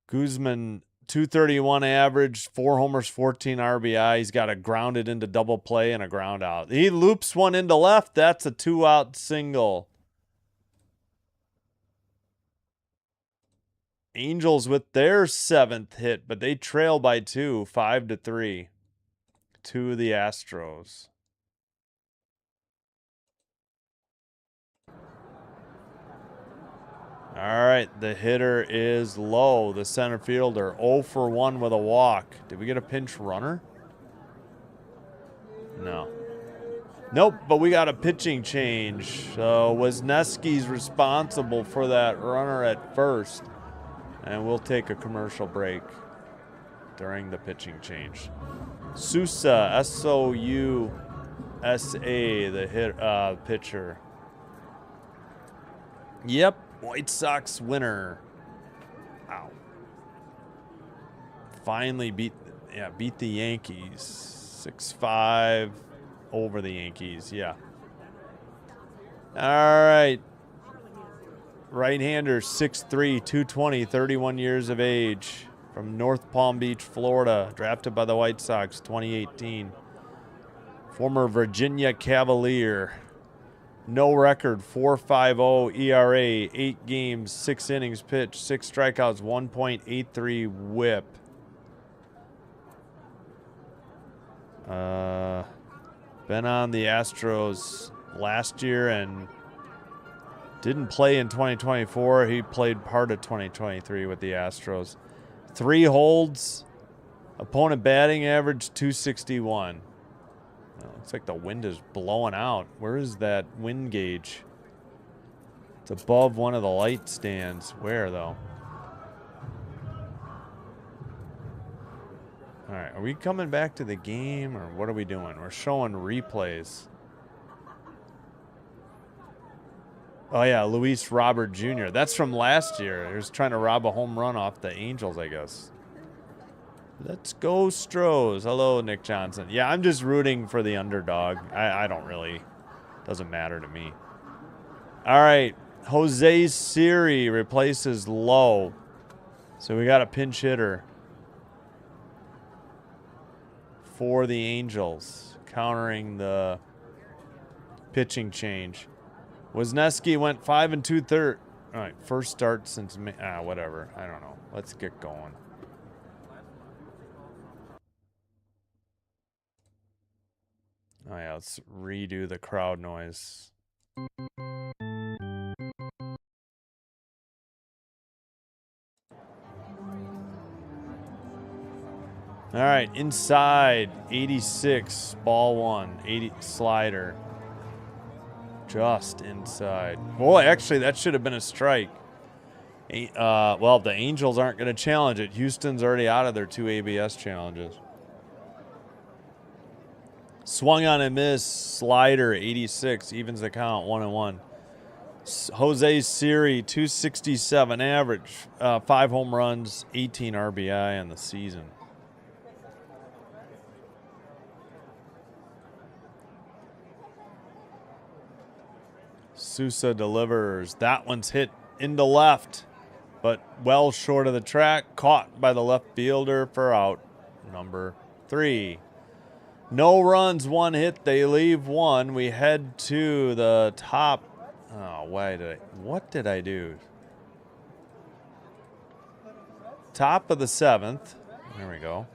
Guzman, 231 average, 4 homers, 14 RBI. He's got a grounded into double play and a ground out. He loops one into left. That's a 2-out single. Angels with their 7th hit, but they trail by 2, 5-3 to the Astros. All right, the hitter is Low, the center fielder, 0 for 1 with a walk. Did we get a pinch runner? No. Nope, but we got a pitching change. So Wisniewski's responsible for that runner at first. And we'll take a commercial break during the pitching change. Sousa, S-O-U-S-A, the pitcher. Yep, White Sox winner. Wow. Finally beat the Yankees. 6-5 over the Yankees, yeah. All right. Right-hander, 6'3", 220, 31 years of age, from North Palm Beach, Florida, drafted by the White Sox, 2018. Former Virginia Cavalier. No record, 4.50 ERA, 8 games, 6 innings pitched, 6 strikeouts, 1.83 whip. Been on the Astros last year and didn't play in 2024. He played part of 2023 with the Astros. 3 holds. Opponent batting average 261. Looks like the wind is blowing out. Where is that wind gauge? It's above one of the light stands. Where, though? All right, are we coming back to the game, or what are we doing? We're showing replays. Oh, yeah, Luis Robert Jr. That's from last year. He was trying to rob a home run off the Angels, I guess. Let's go, Stros. Hello, Nick Johnson. Yeah, I'm just rooting for the underdog. I don't really. Doesn't matter to me. All right. Jose Siri replaces Lowe. So we got a pinch hitter for the Angels, countering the pitching change. Wisniewski went 5 2/3. All right, first start since whatever. I don't know. Let's get going. Oh yeah, let's redo the crowd noise. All right, inside 86, ball 1, 80 slider. Just inside. Well, actually, that should have been a strike. Well, the Angels aren't going to challenge it. Houston's already out of their 2 ABS challenges. Swung on and missed. Slider, 86. Evens the count, 1-1. Jose Siri, 267 average. 5 home runs, 18 RBI in the season. Sousa delivers. That one's hit into left, but well short of the track. Caught by the left fielder for out. Number 3. No runs, 1 hit. They leave 1. We head to the top. Oh, what did I do? Top of the 7th. There we go.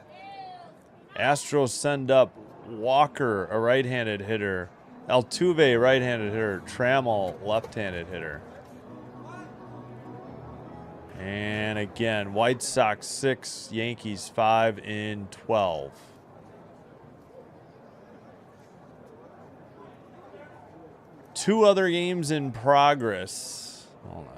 Astros send up Walker, a right-handed hitter. Altuve, right-handed hitter. Trammell, left-handed hitter. And again, White Sox 6, Yankees 5 in 12. Two other games in progress. Hold on.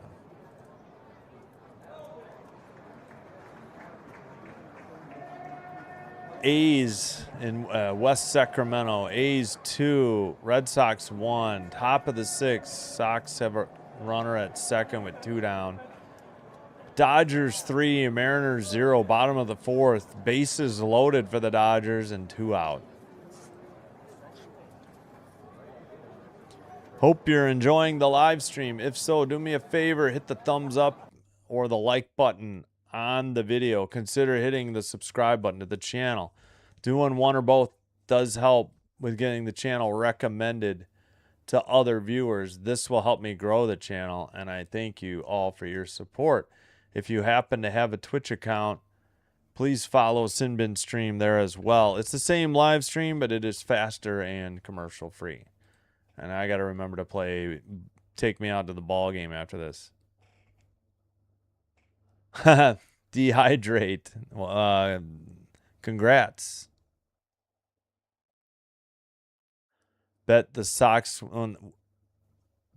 A's in West Sacramento. A's 2, Red Sox 1. Top of the 6th. Sox have a runner at second with 2 down. Dodgers 3, Mariners 0. Bottom of the 4th. Bases loaded for the Dodgers and 2 out. Hope you're enjoying the live stream. If so, do me a favor, hit the thumbs up or the like button on the video. Consider hitting the subscribe button to the channel. Doing one or both does help with getting the channel recommended to other viewers. This will help me grow the channel, and I thank you all for your support. If you happen to have a Twitch account, please follow Sinbin Stream there as well. It's the same live stream, but it is faster and commercial free. And I got to remember to take me out to the ball game after this. Dehydrate. Congrats. Bet the Sox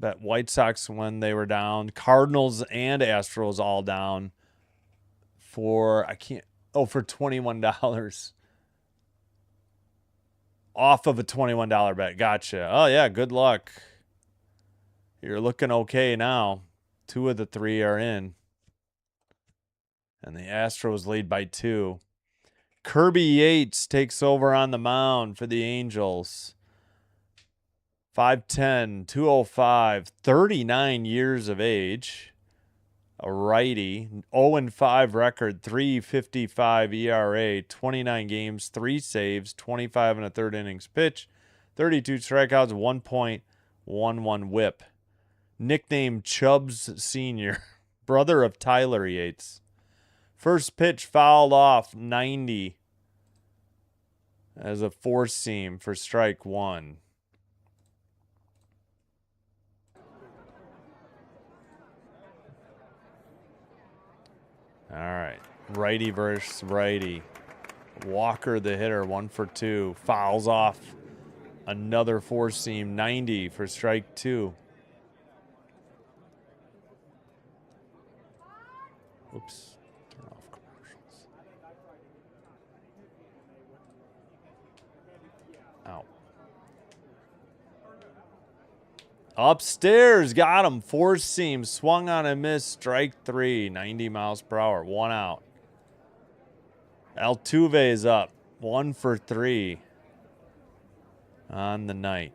bet White Sox when they were down. Cardinals and Astros all down for for $21. Off of a $21 bet. Gotcha. Oh yeah, good luck. You're looking okay now. 2 of the 3 are in. And the Astros lead by 2. Kirby Yates takes over on the mound for the Angels. 5'10", 205, 39 years of age. A righty. 0-5 record, 3.55 ERA, 29 games, 3 saves, 25 and a third innings pitch, 32 strikeouts, 1.11 whip. Nicknamed Chubbs Sr., brother of Tyler Yates. First pitch fouled off, 90 as a 4-seam for strike 1. All right, righty versus righty. Walker, the hitter, 1 for 2. Fouls off another 4-seam, 90 for strike 2. Oops. Turn off commercials. Out. Upstairs, got him. 4-seam, swung on a miss, strike 3, 90 miles per hour, 1 out. Altuve is up, 1 for 3 on the night.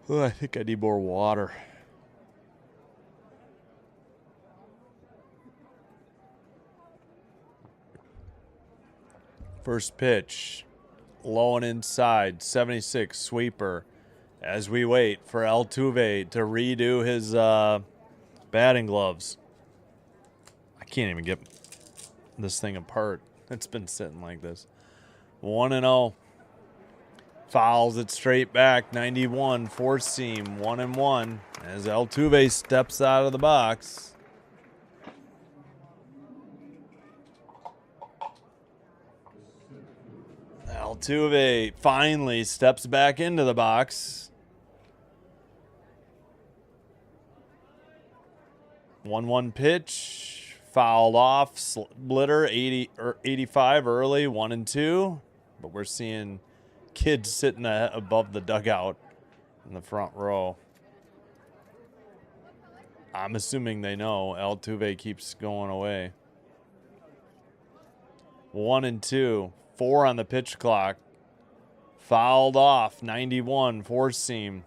Oh, I think I need more water. First pitch, low and inside, 76 sweeper. As we wait for Altuve to redo his batting gloves. I can't even get this thing apart. It's been sitting like this. 1-0. Fouls it straight back. 91, 4-seam, 1-1. As Altuve steps out of the box. Altuve finally steps back into the box. 1-1 pitch, fouled off, splitter, 85 early, 1-2. But we're seeing kids sitting above the dugout in the front row. I'm assuming they know Altuve keeps going away. 1-2, 4 on the pitch clock. Fouled off, 91, 4-seam.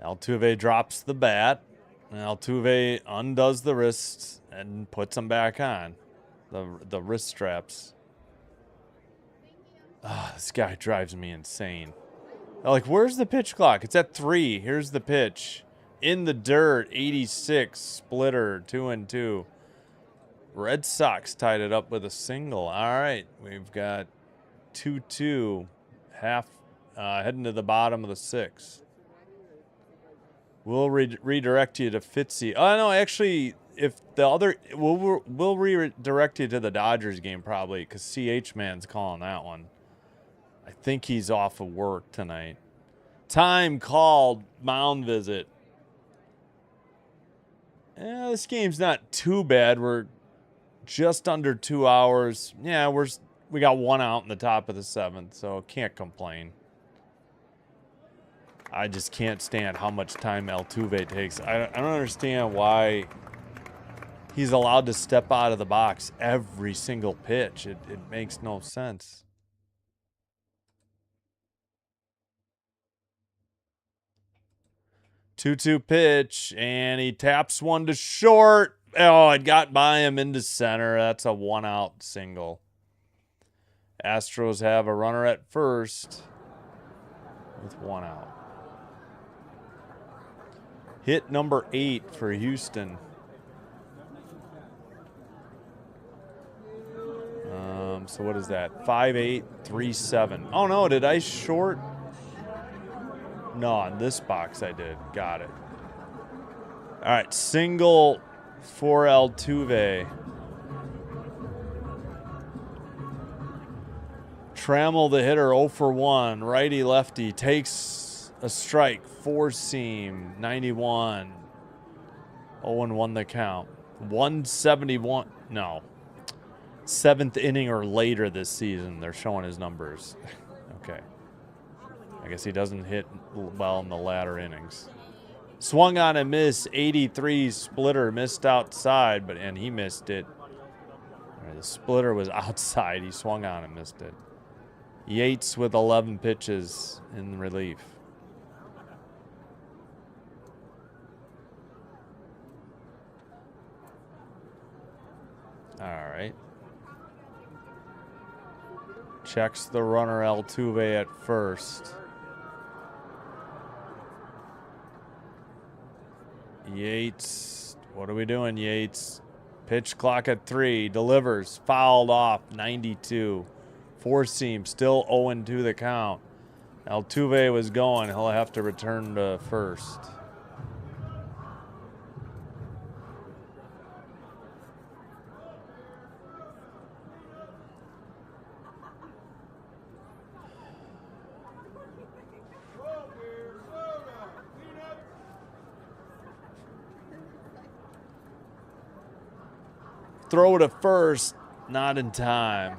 Altuve drops the bat. And Altuve undoes the wrists and puts them back on. The wrist straps. This guy drives me insane. Like, where's the pitch clock? It's at 3. Here's the pitch. In the dirt, 86, splitter, 2-2. Red Sox tied it up with a single. All right, we've got 2-2, heading to the bottom of the 6th. We'll redirect you to Fitzy. Oh, no, actually, if the other... We'll redirect you to the Dodgers game, probably, because CH Man's calling that one. I think he's off of work tonight. Time called, mound visit. This game's not too bad. We're just under 2 hours. Yeah, we got 1 out in the top of the 7th, so can't complain. I just can't stand how much time Altuve takes. I don't understand why he's allowed to step out of the box every single pitch. It makes no sense. Two-two pitch, and he taps one to short. Oh, it got by him into center. That's a 1-out single. Astros have a runner at first with 1 out. Hit number 8 for Houston. So what is that? 5'8", 3'7". Oh no, did I short? No, on this box I did. Got it. All right, single for Altuve. Trammell, the hitter, 0 for 1. Righty lefty takes a strike. Four seam, 91. 0-1 the count. 171. No. 7th inning or later this season. They're showing his numbers. Okay. I guess he doesn't hit well in the latter innings. Swung on and missed. 83 splitter. Missed outside, and he missed it. The splitter was outside. He swung on and missed it. Yates with 11 pitches in relief. All right. Checks the runner Altuve at first. Yates. What are we doing, Yates? Pitch clock at 3. Delivers. Fouled off. 92. Four seam. Still 0-2 the count. Altuve was going. He'll have to return to first. Throw to first, not in time.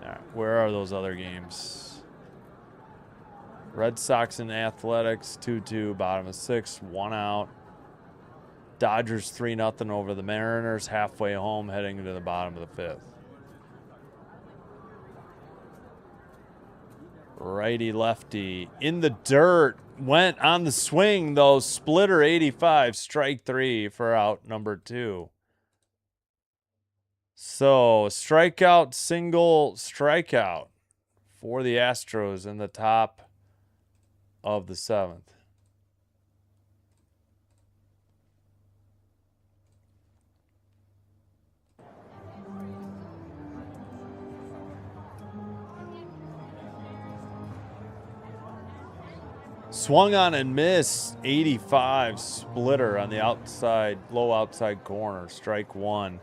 All right, where are those other games? Red Sox and Athletics, 2-2, bottom of 6, 1 out. Dodgers 3-0 over the Mariners, halfway home, heading to the bottom of the 5th. Righty lefty in the dirt. Went on the swing, though. Splitter 85, strike 3 for out number 2. So, strikeout, single, strikeout for the Astros in the top of the 7th. Swung on and missed. 85 splitter on the outside, low outside corner. Strike 1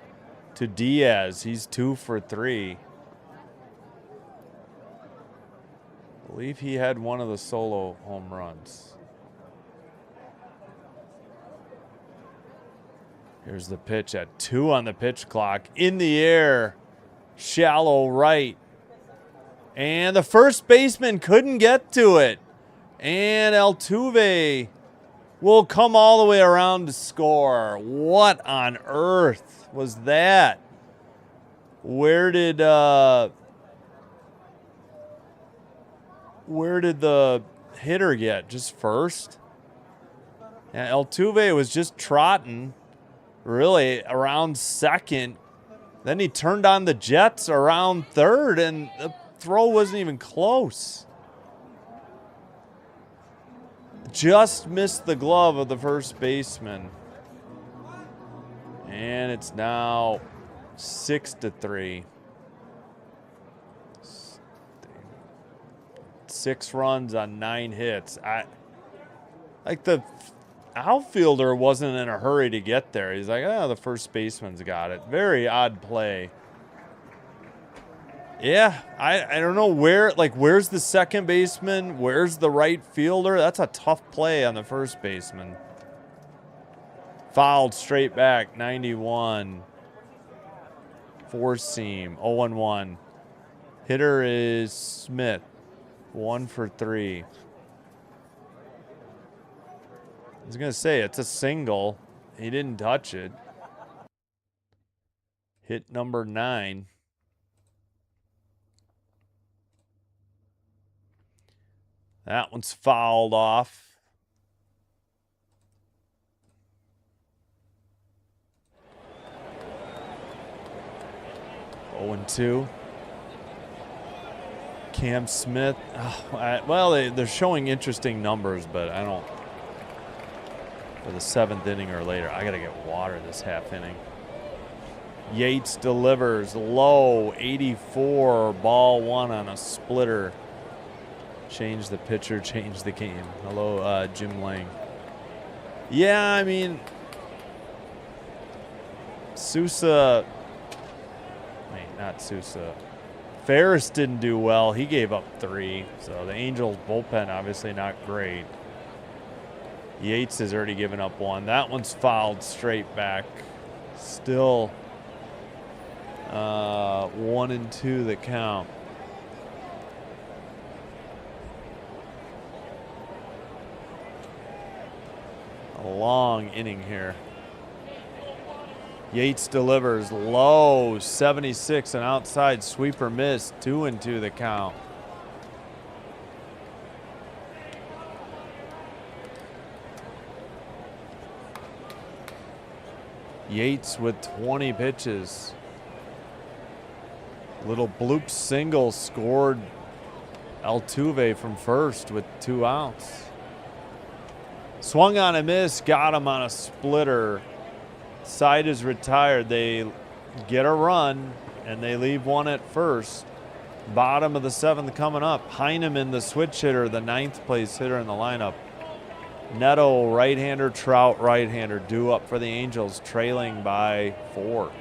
to Diaz. He's 2 for 3. I believe he had one of the solo home runs. Here's the pitch at 2 on the pitch clock. In the air. Shallow right. And the first baseman couldn't get to it. And Altuve will come all the way around to score. What on earth was that? Where did the hitter get? Just first? And Altuve was just trotting, really, around second. Then he turned on the Jets around third, and the throw wasn't even close. Just missed the glove of the first baseman. And it's now 6-3. 6 runs on 9 hits. Like the outfielder wasn't in a hurry to get there. He's like, oh, the first baseman's got it. Very odd play. Yeah, I don't know where's the second baseman? Where's the right fielder? That's a tough play on the first baseman. Fouled straight back, 91. Four seam, 0-1. Hitter is Smith, 1 for 3. I was going to say, it's a single. He didn't touch it. Hit number 9. That one's fouled off. Oh, 0-2. Cam Smith. Well, they're showing interesting numbers, but I don't. For the 7th inning or later, I got to get water this half inning. Yates delivers low, 84, ball 1 on a splitter. Change the pitcher, change the game. Hello, Jim Lang. Yeah, I mean, Sousa. Wait, not Sousa. Ferris didn't do well. He gave up 3. So the Angels bullpen obviously not great. Yates has already given up 1. That one's fouled straight back. Still 1 and 2 that count. A long inning here. Yates delivers low, 76, an outside sweeper miss, 2 and 2 the count. Yates with 20 pitches. Little bloop single scored Altuve from first with 2 outs. Swung on a miss, got him on a splitter. Side is retired. They get a run, and they leave 1 at first. Bottom of the 7th coming up. Heineman, the switch hitter, the 9th place hitter in the lineup. Neto, right-hander, Trout, right-hander, due up for the Angels, trailing by 4.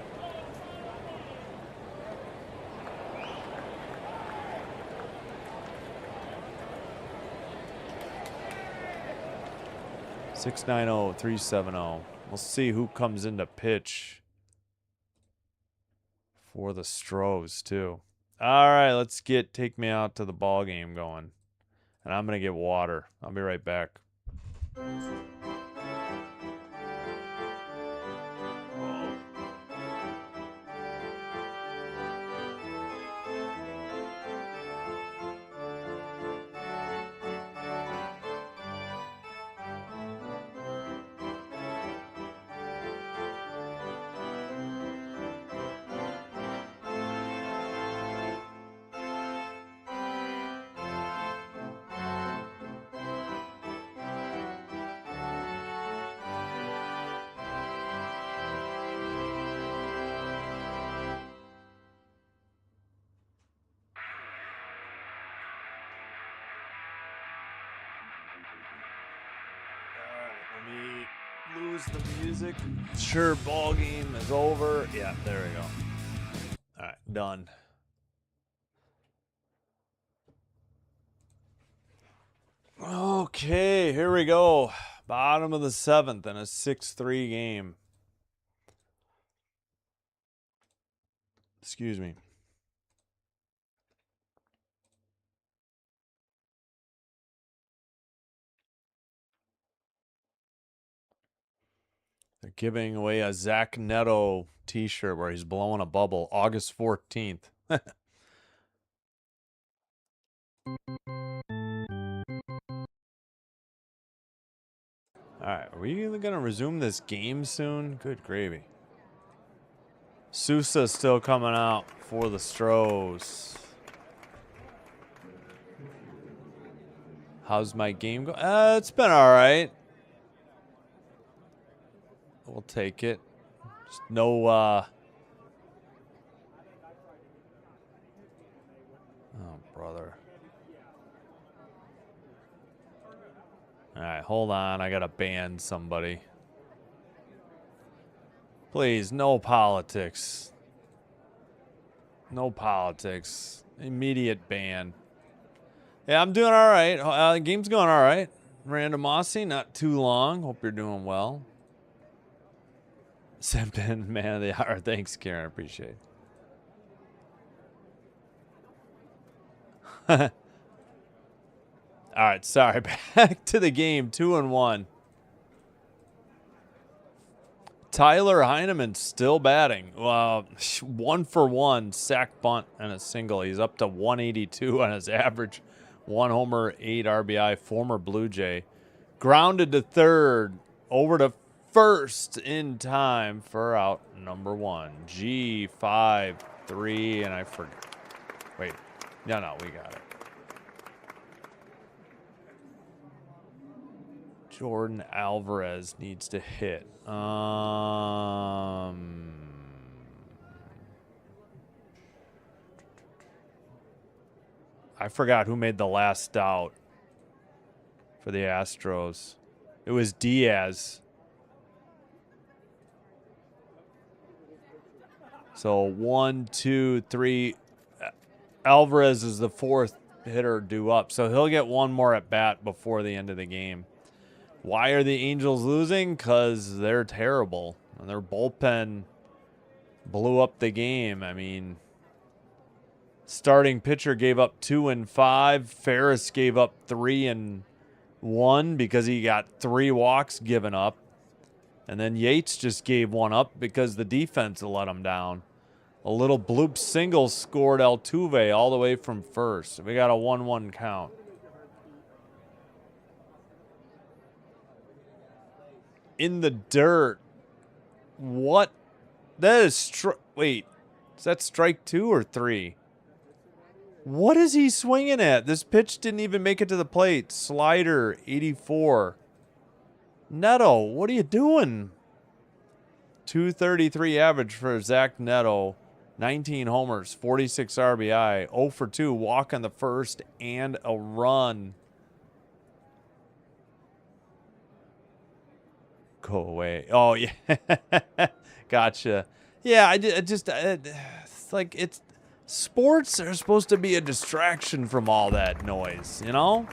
(690-370). We'll see who comes into pitch for the Stros too. All right, let's take me out to the ball game going, and I'm gonna get water. I'll be right back. Lose the music. Sure, ball game is over. Yeah, there we go. All right, done. Okay, here we go. Bottom of the 7th in a 6-3 game. Excuse me. They're giving away a Zach Neto t-shirt where he's blowing a bubble August 14th. All right, are we going to resume this game soon? Good gravy. Sousa still coming out for the Stros. How's my game go? It's been all right. We'll take it. Just no, oh, brother. All right, hold on. I got to ban somebody. Please, no politics. No politics. Immediate ban. Yeah, I'm doing all right. Game's going all right. Random Mossy, not too long. Hope you're doing well. Simpin, man of the hour. Thanks, Karen. Appreciate it. All right, sorry. Back to the game. 2-1. Tyler Heineman still batting. 1 for 1, sack, bunt, and a single. He's up to 182 on his average. 1 homer, 8 RBI. Former Blue Jay. Grounded to third. Over to first in time for out number 1. G5-3, and I forgot. Wait. No, we got it. Jordan Alvarez needs to hit. I forgot who made the last out for the Astros. It was Diaz. So 1, 2, 3. Alvarez is the fourth hitter due up. So he'll get one more at bat before the end of the game. Why are the Angels losing? Because they're terrible. And their bullpen blew up the game. I mean, starting pitcher gave up 2 and 5. Ferris gave up 3 and 1 because he got 3 walks given up. And then Yates just gave 1 up because the defense let him down. A little bloop single scored Altuve all the way from first. We got a 1-1 count. In the dirt. What? That is wait. Is that strike 2 or 3? What is he swinging at? This pitch didn't even make it to the plate. Slider, 84. Neto, what are you doing? 233 average for Zach Neto. 19 homers, 46 RBI, 0 for 2, walk on the first, and a run. Go away. Oh, yeah. Gotcha. Yeah, it's like sports are supposed to be a distraction from all that noise, you know?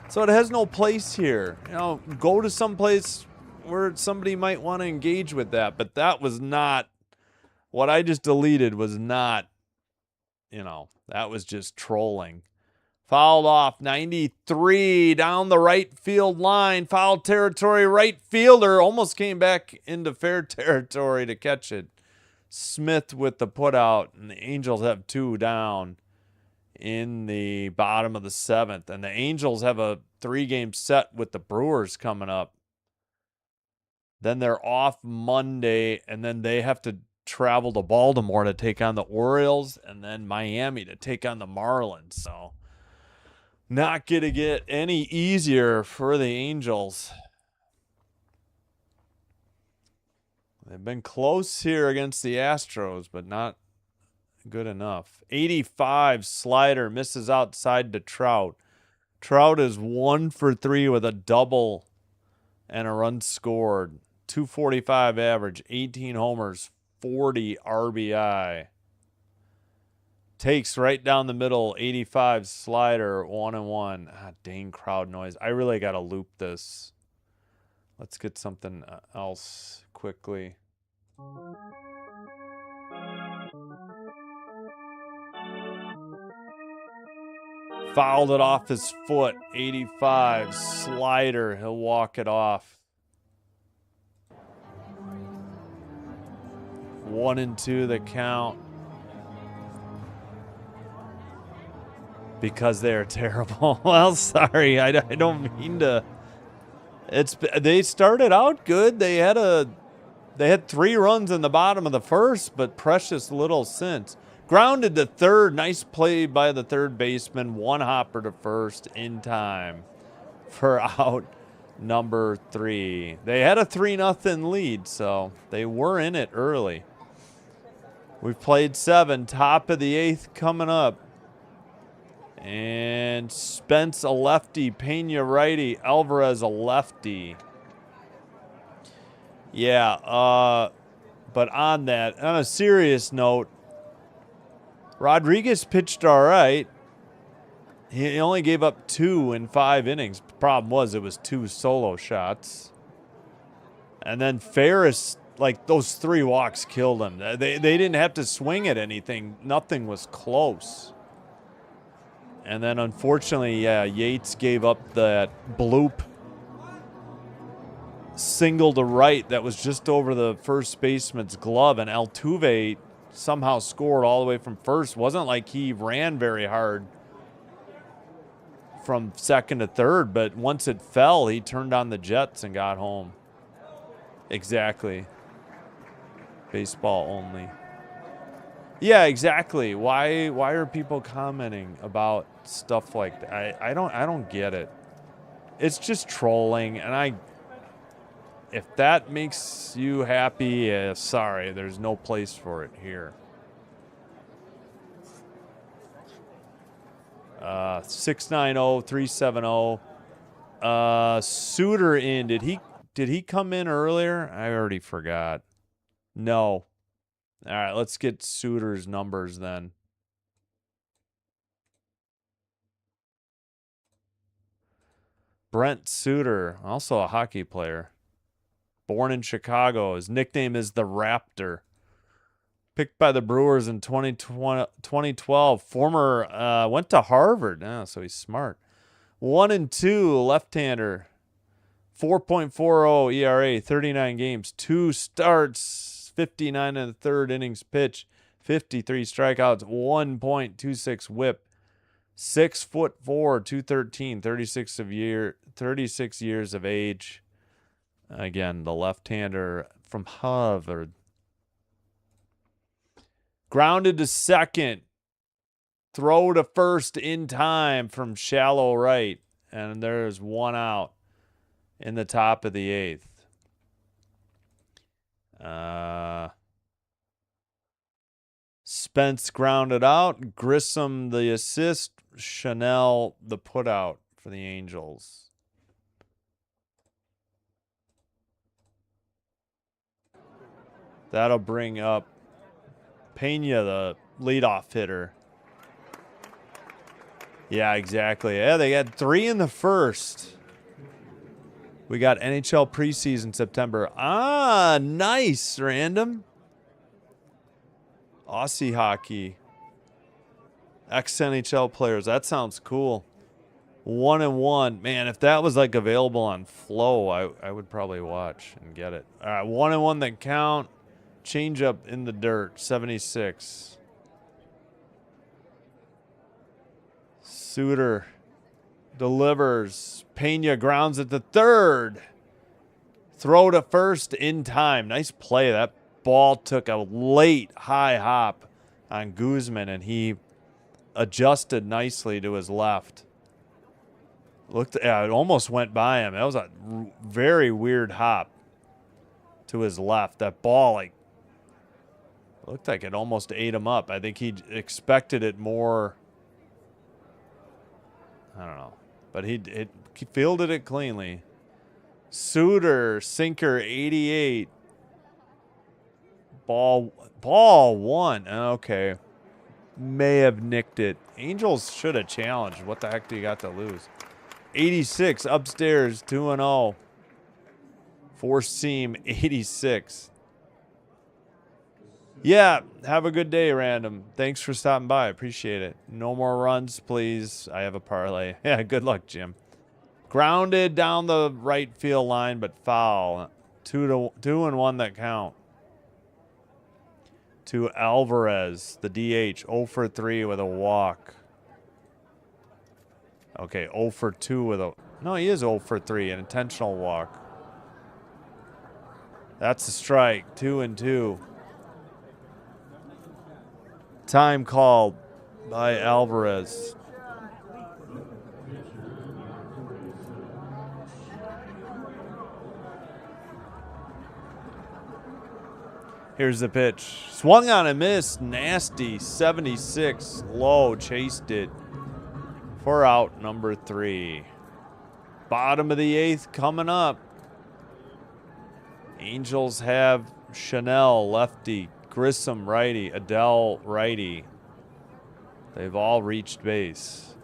So it has no place here. You know, go to some place where somebody might want to engage with that, but that was not. What I just deleted was not, you know, that was just trolling. Fouled off, 93 down the right field line. Foul territory, right fielder almost came back into fair territory to catch it. Smith with the putout, and the Angels have 2 down in the bottom of the 7th. And the Angels have a 3-game set with the Brewers coming up. Then they're off Monday, and then they have to travel to Baltimore to take on the Orioles, and then Miami to take on the Marlins. So not going to get any easier for the Angels. They've been close here against the Astros, but not good enough. 85 slider misses outside to Trout. Trout is 1 for 3 with a double and a run scored. 245 average, 18 homers, 40 RBI. Takes right down the middle, 85 slider, 1-1. Ah, dang crowd noise. I really got to loop this. Let's get something else quickly. Fouled it off his foot, 85 slider. He'll walk it off. 1-2 the count. Because they're terrible. Well, sorry, I don't mean to. They started out good. They had 3 runs in the bottom of the first, but precious little since. Grounded to third. Nice play by the third baseman. 1 hopper to first in time for out number 3. They had a 3-0 lead, so they were in it early. We've played 7. Top of the 8th coming up. And Spence a lefty. Pena righty. Alvarez a lefty. Yeah, but on a serious note, Rodriguez pitched all right. He only gave up 2 in 5 innings. The problem was it was 2 solo shots. And then Ferris, like those 3 walks killed him. They didn't have to swing at anything. Nothing was close. And then unfortunately, yeah, Yates gave up that bloop single to right that was just over the first baseman's glove, and Altuve somehow scored all the way from first. Wasn't like he ran very hard from second to third, but once it fell, he turned on the jets and got home. Exactly. Baseball only. Yeah, exactly. Why are people commenting about stuff like that? I don't get it. It's just trolling, and if that makes you happy, sorry, there's no place for it here. 690 370. Suter in. Did he come in earlier? I already forgot. No. All right, let's get Suter's numbers then. Brent Suter, also a hockey player. Born in Chicago. His nickname is the Raptor. Picked by the Brewers in 2012. Former, went to Harvard. Oh, so he's smart. 1-2, left-hander. 4.40 ERA, 39 games, 2 starts, 59 in the third innings pitch, 53 strikeouts, 1.26 whip, 6'4", 213, 36 years of age. Again, the left-hander from Harvard. Grounded to second. Throw to first in time from shallow right. And there's one out in the top of the 8th. Spence grounded out. Grissom the assist. Chanel the putout for the Angels. That'll bring up Pena, the leadoff hitter. Yeah, exactly. Yeah, they got 3 in the first. We got NHL preseason September. Ah, nice, random. Aussie hockey. Ex-NHL players. That sounds cool. 1-1. Man, if that was like available on Flow, I would probably watch and get it. All right, 1-1 that count. Change up in the dirt. 76. Suter delivers. Pena grounds at the third. Throw to first in time. Nice play. That ball took a late high hop on Guzman, and he adjusted nicely to his left. It almost went by him. That was a very weird hop to his left. That ball, looked like it almost ate him up. I think he expected it more. I don't know. But he fielded it cleanly. Suter, sinker, 88. Ball 1. Okay. May have nicked it. Angels should have challenged. What the heck do you got to lose? 86, upstairs, 2-0. Four seam, 86. Yeah, have a good day, random. Thanks for stopping by. Appreciate it. No more runs, please. I have a parlay. Yeah, good luck, Jim. Grounded down the right field line, but foul. 2-1 that count. To Alvarez, the DH, 0 for 3 with a walk. Okay, 0 for 2 with a... No, he is 0 for 3, an intentional walk. That's a strike, 2-2. Time called by Alvarez. Here's the pitch. Swung on and missed. Nasty. 76. Low. Chased it. For out number 3. Bottom of the 8th coming up. Angels have Chanel, lefty. Grissom, righty. Adele, righty. They've all reached base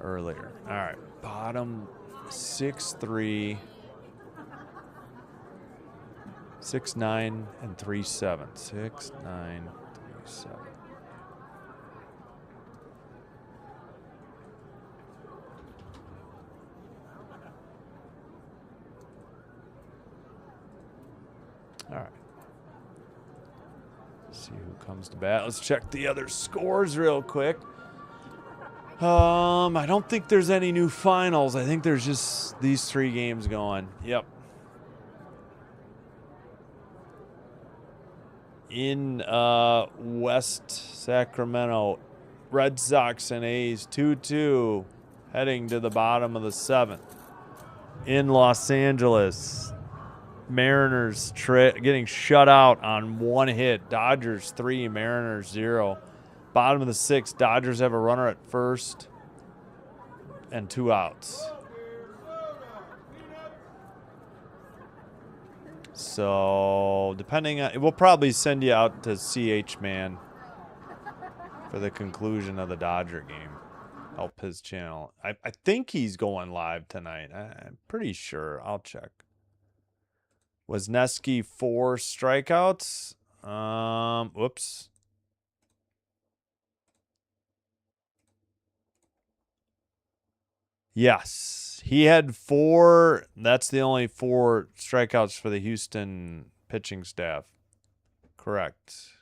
earlier. All right. Bottom 6-3. 6-9 and 3-7. 6-9, 3-7. All right. Let's see who comes to bat. Let's check the other scores real quick. I don't think there's any new finals. I think there's just these 3 games going. Yep. In West Sacramento, Red Sox and A's 2-2, heading to the bottom of the 7th. In Los Angeles, Mariners getting shut out on 1 hit. Dodgers 3, Mariners 0. Bottom of the 6th, Dodgers have a runner at first and 2 outs. So, depending on... We'll probably send you out to CH Man for the conclusion of the Dodger game. Help his channel. I think he's going live tonight. I'm pretty sure. I'll check. Wisniewski 4 strikeouts. Whoops. Yes. He had 4. That's the only 4 strikeouts for the Houston pitching staff. Correct.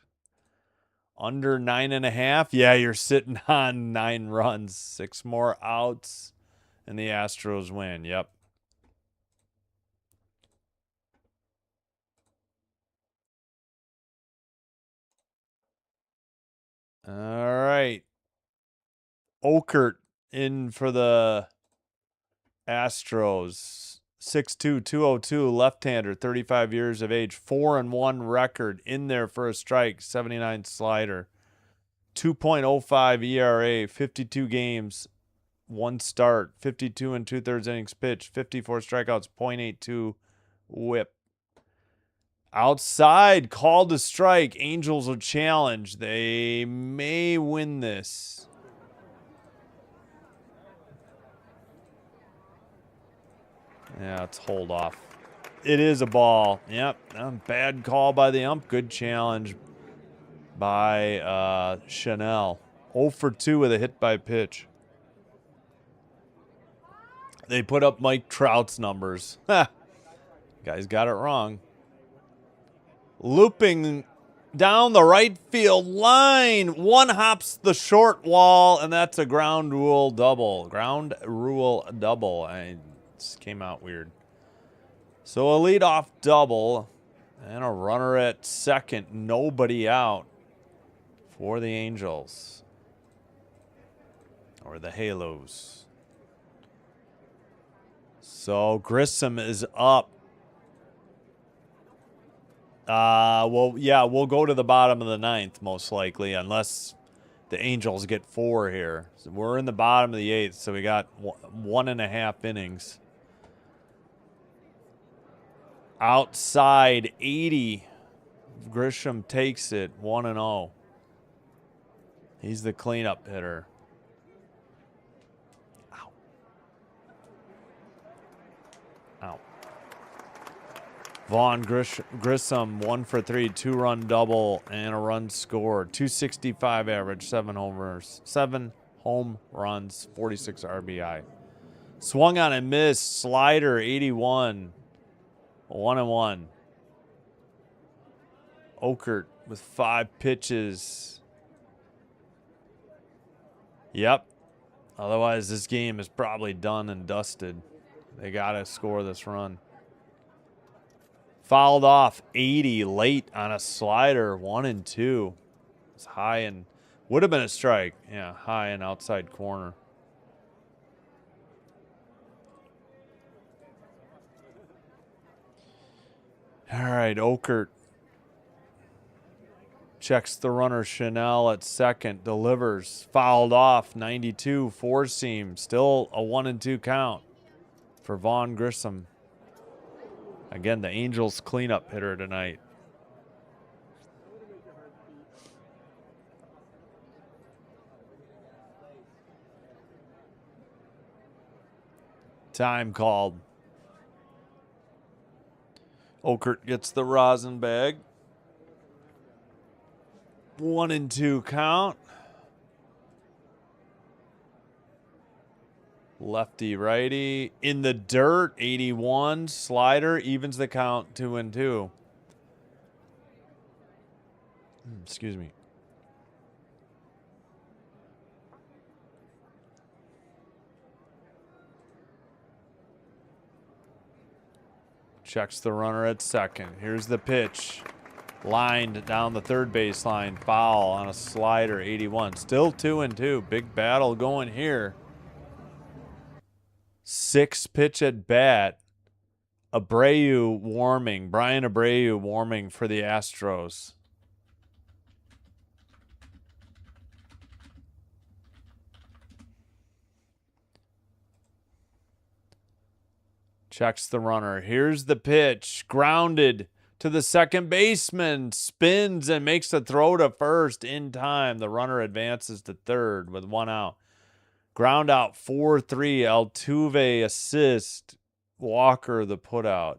Under 9.5. Yeah, you're sitting on 9 runs. 6 more outs, and the Astros win. Yep. All right. Okert in for the Astros. 6'2", 202, left-hander, 35 years of age, 4-1 record in there for a strike, 79 slider, 2.05 ERA, 52 games, 1 start, 52 2/3 innings pitched, 54 strikeouts, .82 whip. Outside, called to strike. Angels will challenge. They may win this. Yeah, it's hold off. It is a ball. Yep. Bad call by the ump. Good challenge by Chanel. 0 for 2 with a hit by pitch. They put up Mike Trout's numbers. Guys got it wrong. Looping down the right field line. One hops the short wall, and that's a ground rule double. Ground rule double. This came out weird. So a leadoff double and a runner at second. Nobody out for the Angels. Or the Halos. So Grissom is up. Well, yeah, we'll go to the bottom of the 9th, most likely, unless the Angels get 4 here. So we're in the bottom of the 8th, so we got 1.5 innings. Outside, 80. Grisham takes it, 1-0. He's the cleanup hitter. Ow. Ow. Vaughn Grissom, 1 for 3, 2-run double, and a run scored. 265 average, 7 homers, 7 home runs, 46 RBI. Swung on and missed, slider, 81. 1-1. Okert with 5 pitches. Yep. Otherwise, this game is probably done and dusted. They got to score this run. Fouled off 80 late on a slider, 1-2. It's high and would have been a strike. Yeah, high and outside corner. All right, Okert checks the runner Chanel at second, delivers, fouled off, 92, 4-seam, still a 1-2 count for Vaughn Grissom. Again, the Angels cleanup hitter tonight. Time called. Okert gets the rosin bag. 1-2 count. Lefty righty in the dirt. 81 slider evens the count. 2-2. Excuse me. Checks the runner at second. Here's the pitch. Lined down the third baseline. Foul on a slider. 81. Still 2-2. Big battle going here. 6 pitch at bat. Abreu warming. Brian Abreu warming for the Astros. Checks the runner. Here's the pitch. Grounded to the second baseman. Spins and makes the throw to first in time. The runner advances to third with 1 out. Ground out 4-3. Altuve assist. Walker the putout.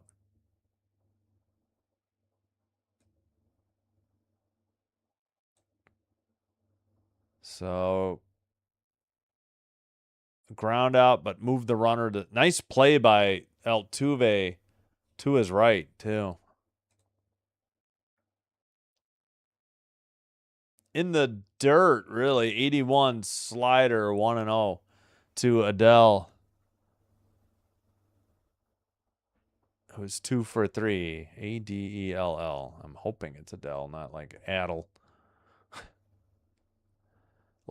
So ground out, but move the runner to nice play by Altuve to his right, too. In the dirt, really. 81 slider, 1-0 to Adele, who's 2 for 3. Adell. I'm hoping it's Adele, not like Adel.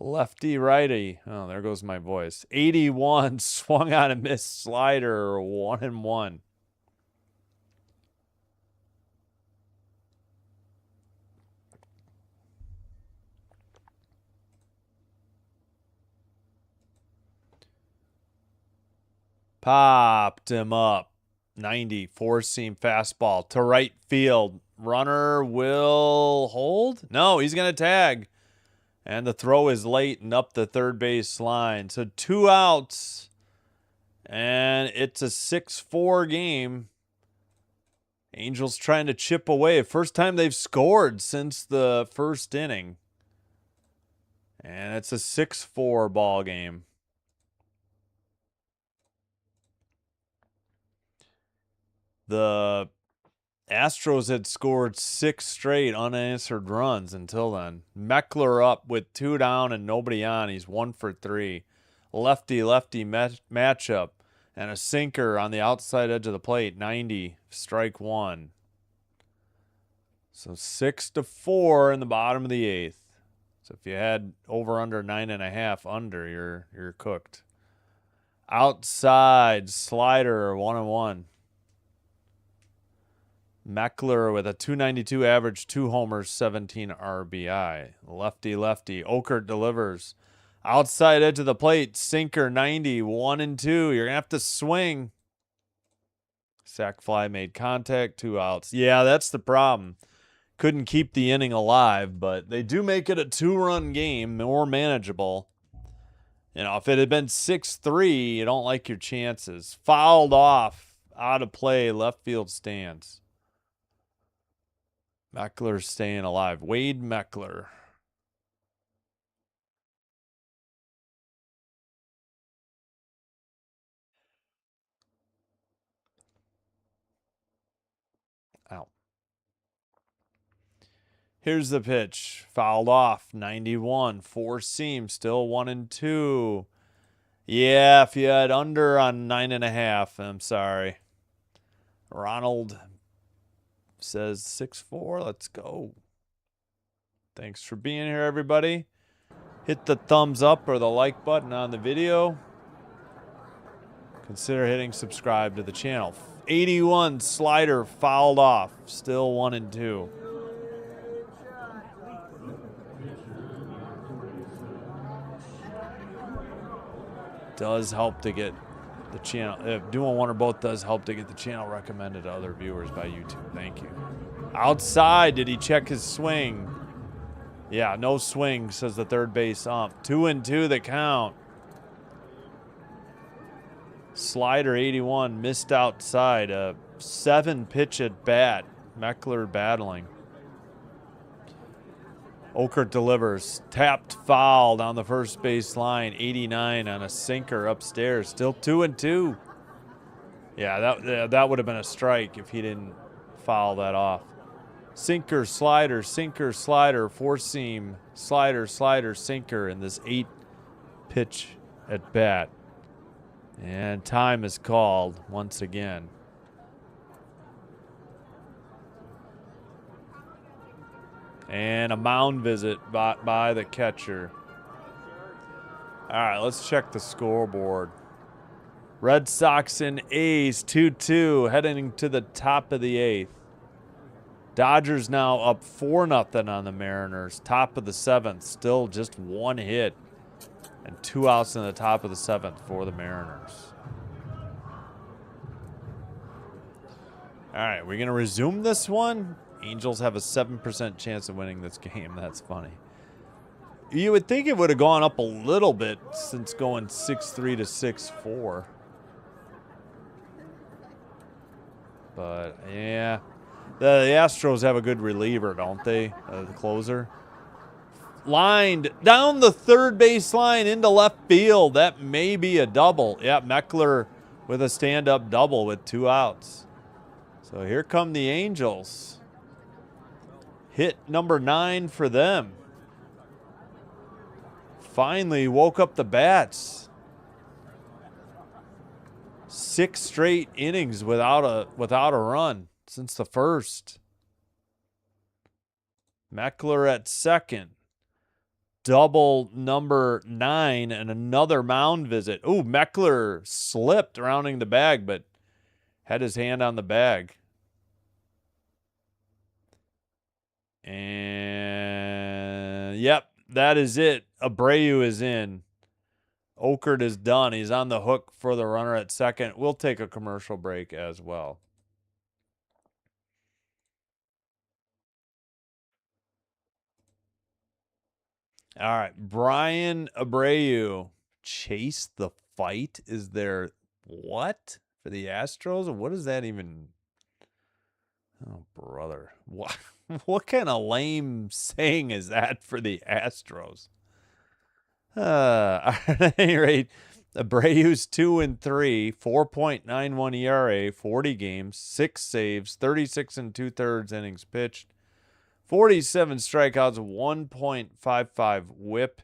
Lefty righty. Oh, there goes my voice. 81 swung on a missed slider, 1-1. Popped him up. 90, four-seam fastball to right field. Runner will hold? No, he's going to tag. And the throw is late and up the third base line. So 2 outs. And it's a 6-4 game. Angels trying to chip away. First time they've scored since the first inning. And it's a 6-4 ball game. The Astros had scored 6 straight unanswered runs until then. Meckler up with 2 down and nobody on. He's 1 for 3. Lefty-lefty matchup. And a sinker on the outside edge of the plate. 90, strike 1. So 6-4 in the bottom of the 8th. So if you had over under 9.5 under, you're cooked. Outside slider 1-1. Meckler with a 292 average, 2 homers, 17 RBI. Lefty-lefty. Okert delivers. Outside edge of the plate. Sinker 90, 1-2. You're going to have to swing. Sac fly made contact, 2 outs. Yeah, that's the problem. Couldn't keep the inning alive, but they do make it a 2-run game, more manageable. You know, if it had been 6-3, you don't like your chances. Fouled off, out of play, left field stands. Meckler staying alive. Wade Meckler. Out. Here's the pitch. Fouled off. 91. 4-seam. Still 1-2. Yeah, if you had under on 9.5, I'm sorry. Ronald says 6-4. Let's go. Thanks for being here, everybody. Hit the thumbs up or the like button on the video. Consider hitting subscribe to the channel. 81 slider fouled off. Still 1-2. Does help to get the channel. Doing one or both does help to get the channel recommended to other viewers by YouTube. Thank you. Outside, did he check his swing? Yeah, no swing, says the third base ump. 2-2 the count. Slider 81 missed outside. A 7-pitch at bat. Meckler battling. Okert delivers. Tapped foul down the first base line. 89 on a sinker upstairs. Still 2-2. Yeah, that would have been a strike if he didn't foul that off. Sinker, slider, 4-seam, slider, sinker in this 8-pitch at bat. And time is called once again. And a mound visit by the catcher. All right, let's check the scoreboard. Red Sox and A's 2-2 heading to the top of the 8th. Dodgers now up 4-0 on the Mariners. Top of the 7th, still just 1 hit. And 2 outs in the top of the 7th for the Mariners. All right, we're going to resume this one. Angels have a 7% chance of winning this game. That's funny. You would think it would have gone up a little bit since going 6-3 to 6-4. But, yeah. The Astros have a good reliever, don't they? The closer. Lined down the third base line into left field. That may be a double. Yeah, Meckler with a stand-up double with 2 outs. So here come the Angels. Hit number 9 for them. Finally woke up the bats. 6 straight innings without a run since the first. Meckler at second. Double number 9 and another mound visit. Ooh, Meckler slipped rounding the bag, but had his hand on the bag. And yep, that is it. Abreu is in. Okert is done. He's on the hook for the runner at second. We'll take a commercial break as well. All right, Brian Abreu. Chase the fight is there. What? For the Astros? What does that even... Oh, brother. What kind of lame saying is that for the Astros? At any rate, Abreu's 2-3, 4.91 ERA, 40 games, 6 saves, 36 2/3 innings pitched, 47 strikeouts, 1.55 WHIP.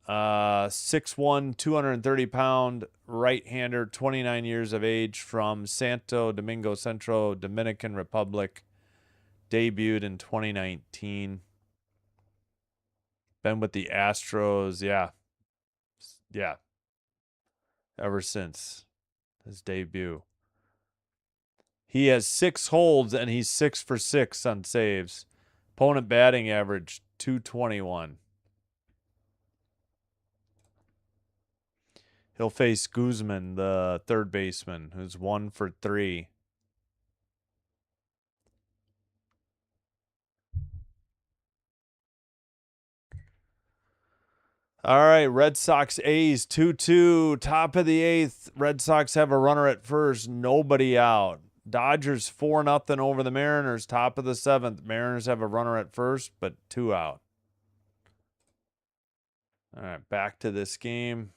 6'1", 230-pound right-hander, 29 years of age, from Santo Domingo Centro, Dominican Republic. Debuted in 2019. Been with the Astros, yeah, ever since his debut. He has 6 holds, and he's 6 for 6 on saves. Opponent batting average, .221. He'll face Guzman, the third baseman, who's 1 for 3. All right, Red Sox A's 2-2, top of the 8th. Red Sox have a runner at first, nobody out. Dodgers 4-0 over the Mariners, top of the 7th. Mariners have a runner at first, but 2 out. All right, back to this game.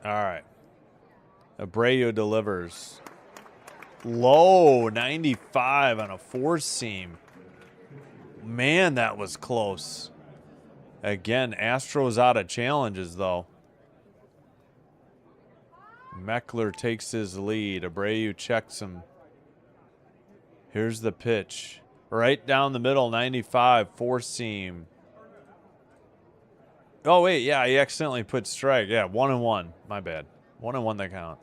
All right. Abreu delivers. Low, 95 on a 4-seam. Man, that was close. Again, Astros out of challenges, though. Meckler takes his lead. Abreu checks him. Here's the pitch. Right down the middle, 95, 4-seam. Oh, wait, yeah, he accidentally put strike. Yeah, 1-1. My bad. 1-1 the count.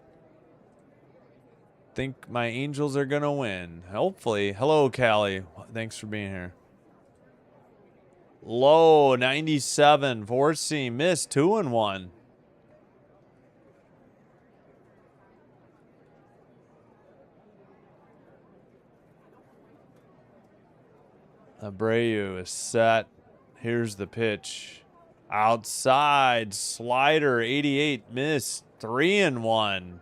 Think my Angels are going to win. Hopefully. Hello, Callie. Thanks for being here. Low, 97, 4-seam. Missed, 2-1. Abreu is set. Here's the pitch. Outside, slider, 88, missed, 3-1.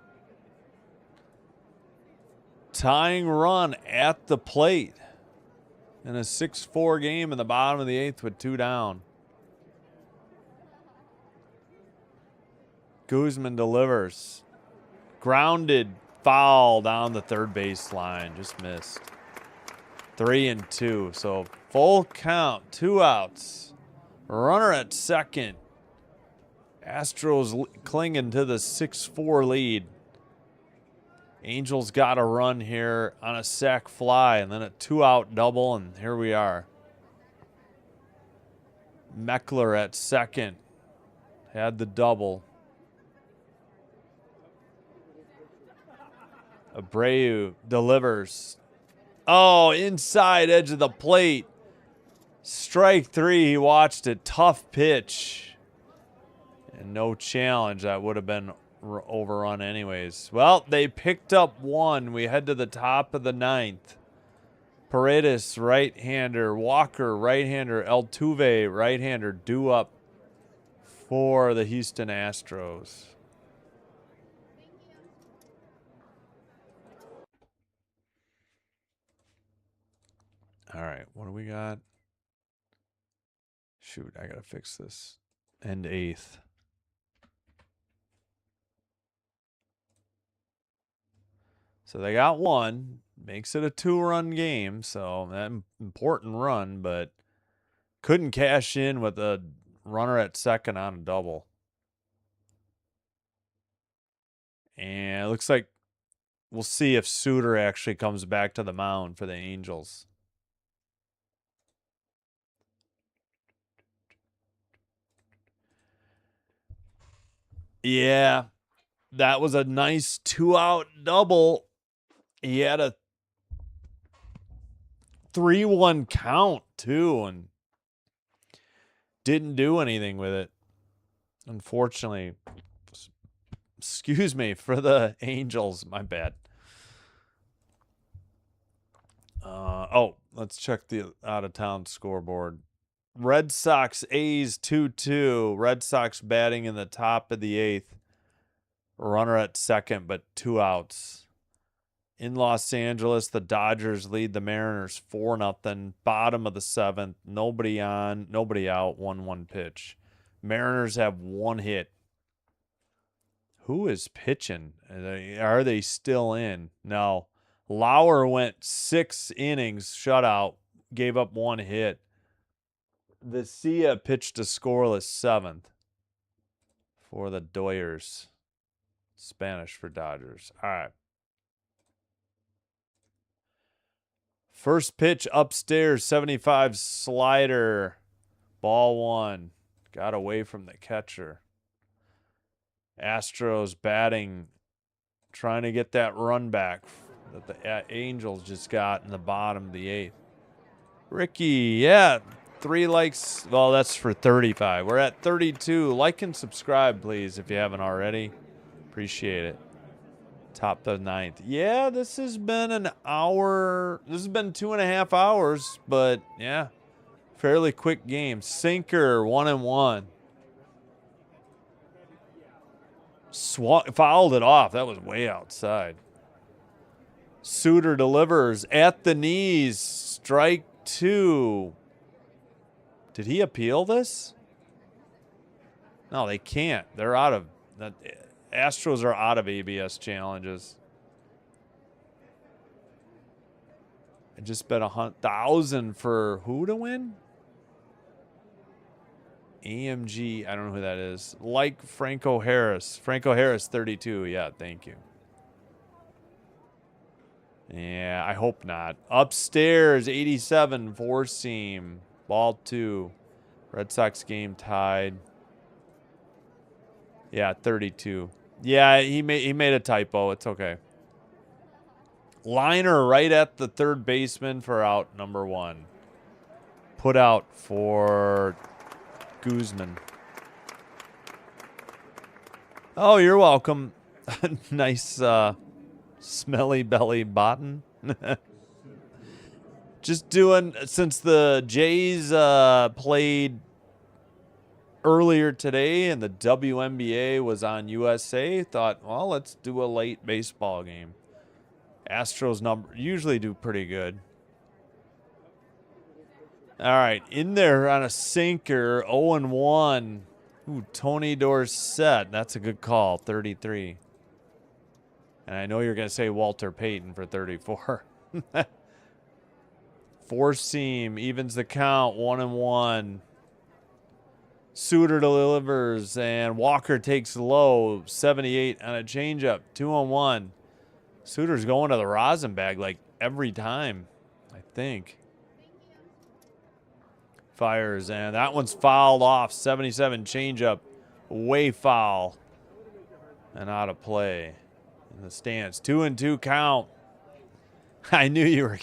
Tying run at the plate in a 6-4 game in the bottom of the 8th with 2 down. Guzman delivers. Grounded foul down the third base line. Just missed. 3-2. So full count. 2 outs. Runner at second. Astros clinging to the 6-4 lead. Angels got a run here on a sac fly and then a 2-out double, and here we are. Meckler at second. Had the double. Abreu delivers. Oh, inside edge of the plate. Strike 3. He watched it. Tough pitch. And no challenge. That would have been overrun anyways. Well, they picked up 1. We head to the top of the 9th. Paredes, right-hander. Walker, right-hander. Altuve, right-hander. Due up for the Houston Astros. All right, what do we got? Shoot, I got to fix this. End 8th. So they got 1. Makes it a 2-run game. So that important run, but couldn't cash in with a runner at second on a double. And it looks like we'll see if Suter actually comes back to the mound for the Angels. Yeah, that was a nice 2-out double. He had a 3-1 count, too, and didn't do anything with it. Unfortunately, excuse me, for the Angels. My bad. Oh, let's check the out-of-town scoreboard. Red Sox, A's 2-2. Red Sox batting in the top of the 8th. Runner at second, but 2 outs. In Los Angeles, the Dodgers lead the Mariners 4-0. Bottom of the 7th. Nobody on, nobody out. 1-1 pitch. Mariners have 1 hit. Who is pitching? Are they still in? No. Lauer went 6 innings, shutout, gave up 1 hit. Vesia pitched a scoreless 7th for the Doyers. Spanish for Dodgers. All right. First pitch upstairs, 75 slider. Ball 1. Got away from the catcher. Astros batting, trying to get that run back that the Angels just got in the bottom of the 8th. Ricky, yeah, 3 likes. Well, that's for 35. We're at 32. Like and subscribe, please, if you haven't already. Appreciate it. Top of the 9th. Yeah, this has been an hour. This has been 2.5 hours, but yeah, fairly quick game. Sinker, 1-1. Fouled it off. That was way outside. Suter delivers at the knees. Strike 2. Did he appeal this? No, they can't. They're out of that. Astros are out of ABS challenges. I just bet 100,000 for who to win? AMG, I don't know who that is. Like Franco Harris. Franco Harris, 32. Yeah, thank you. Yeah, I hope not. Upstairs, 87, 4-seam. Ball 2. Red Sox game tied. Yeah, 32. Yeah, he made a typo. It's okay. Liner right at the third baseman for out number 1. Put out for Guzman. Oh, you're welcome. Nice smelly belly bottom. Just doing, since the Jays played earlier today and the WNBA was on USA, thought, well, let's do a late baseball game. Astros usually do pretty good. All right, in there on a sinker, 0-1. Ooh, Tony Dorsett. That's a good call, 33. And I know you're going to say Walter Payton for 34. 4-seam, evens the count, 1-1. Suter delivers, and Walker takes low, 78 on a changeup, 2-1. Suter's going to the rosin bag like every time, I think. Fires, and that one's fouled off, 77 changeup, Way foul. And out of play. In the stands. 2-2 count. I knew you were.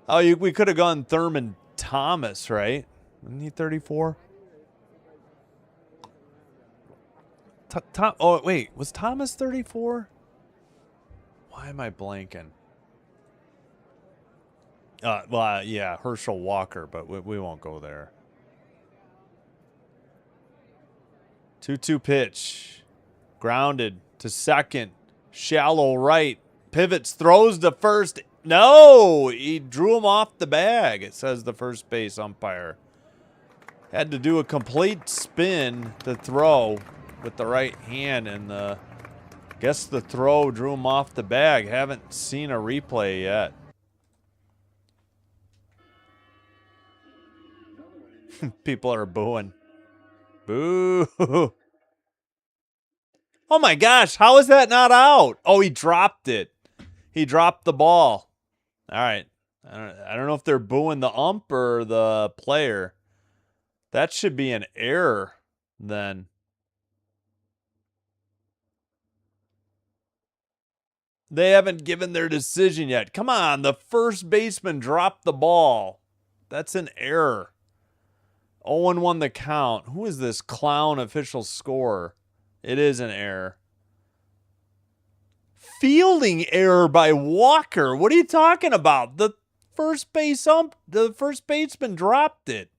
Oh, we could have gone Thurman Thomas, right? Isn't he 34? Oh, wait. Was Thomas 34? Why am I blanking? Well, yeah, Herschel Walker, but we won't go there. 2-2 pitch. Grounded to second. Shallow right. Pivots, throws to first. No! He drew him off the bag, it says the first base umpire. Had to do a complete spin to throw with the right hand, and guess the throw drew him off the bag. Haven't seen a replay yet. People are booing. Boo! Oh my gosh, how is that not out? Oh, he dropped it. He dropped the ball. All right. I don't know if they're booing the ump or the player. That should be an error then. They haven't given their decision yet. Come on, the first baseman dropped the ball. That's an error. 0-1 the count. Who is this clown official scorer? It is an error. Fielding error by Walker. What are you talking about? The first baseman dropped it.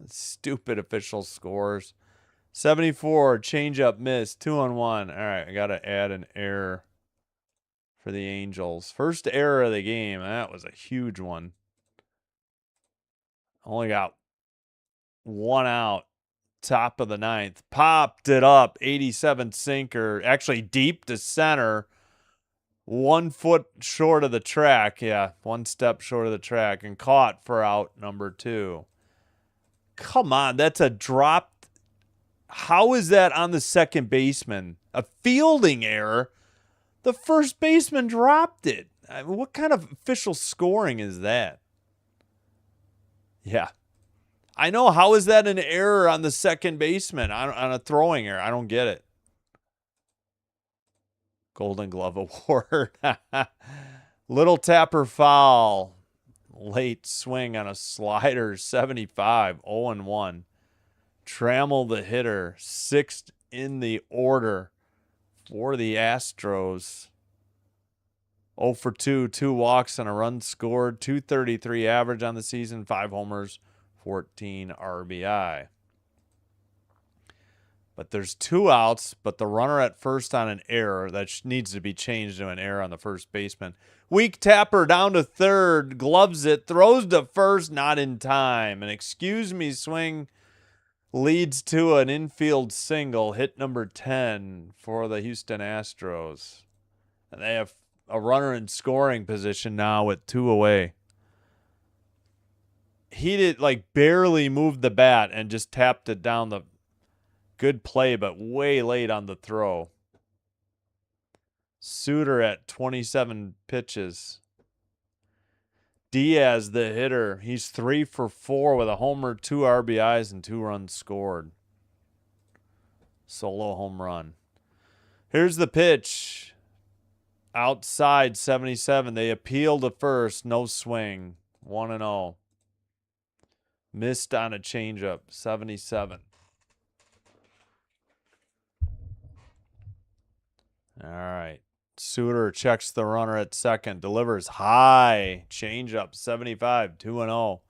Stupid official scores. 74, changeup miss, 2-1. All right, I got to add an error for the Angels. First error of the game. That was a huge one. Only got one out. Top of the ninth. Popped it up. 87 sinker. Actually deep to center. 1 foot short of the track. Yeah, 1 step short of the track. And caught for out number 2. Come on, that's a drop. How is that on the second baseman? A fielding error? The first baseman dropped it. I mean, what kind of official scoring is that? Yeah. I know. How is that an error on the second baseman on a throwing error? I don't get it. Golden Glove Award. Little tapper foul. Late swing on a slider. 75. 0-1. Trammell the hitter. 6th in the order for the Astros. 0 for 2. 2 walks and a run scored. 233 average on the season. 5 homers. 14 RBI. But there's 2 outs, but the runner at first on an error. That needs to be changed to an error on the first baseman. Weak tapper down to third. Gloves it. Throws to first. Not in time. An excuse me swing leads to an infield single. Hit number 10 for the Houston Astros. And they have a runner in scoring position now with 2 away. He did barely move the bat and just tapped it down the good play, but way late on the throw. Suter at 27 pitches. Diaz, the hitter, he's 3 for 4 with a homer, 2 RBIs, and 2 runs scored. Solo home run. Here's the pitch. Outside 77. They appeal to first. No swing. 1-0. Missed on a changeup. 77. All right. Suter checks the runner at second. Delivers high. Changeup. 75. 2-0.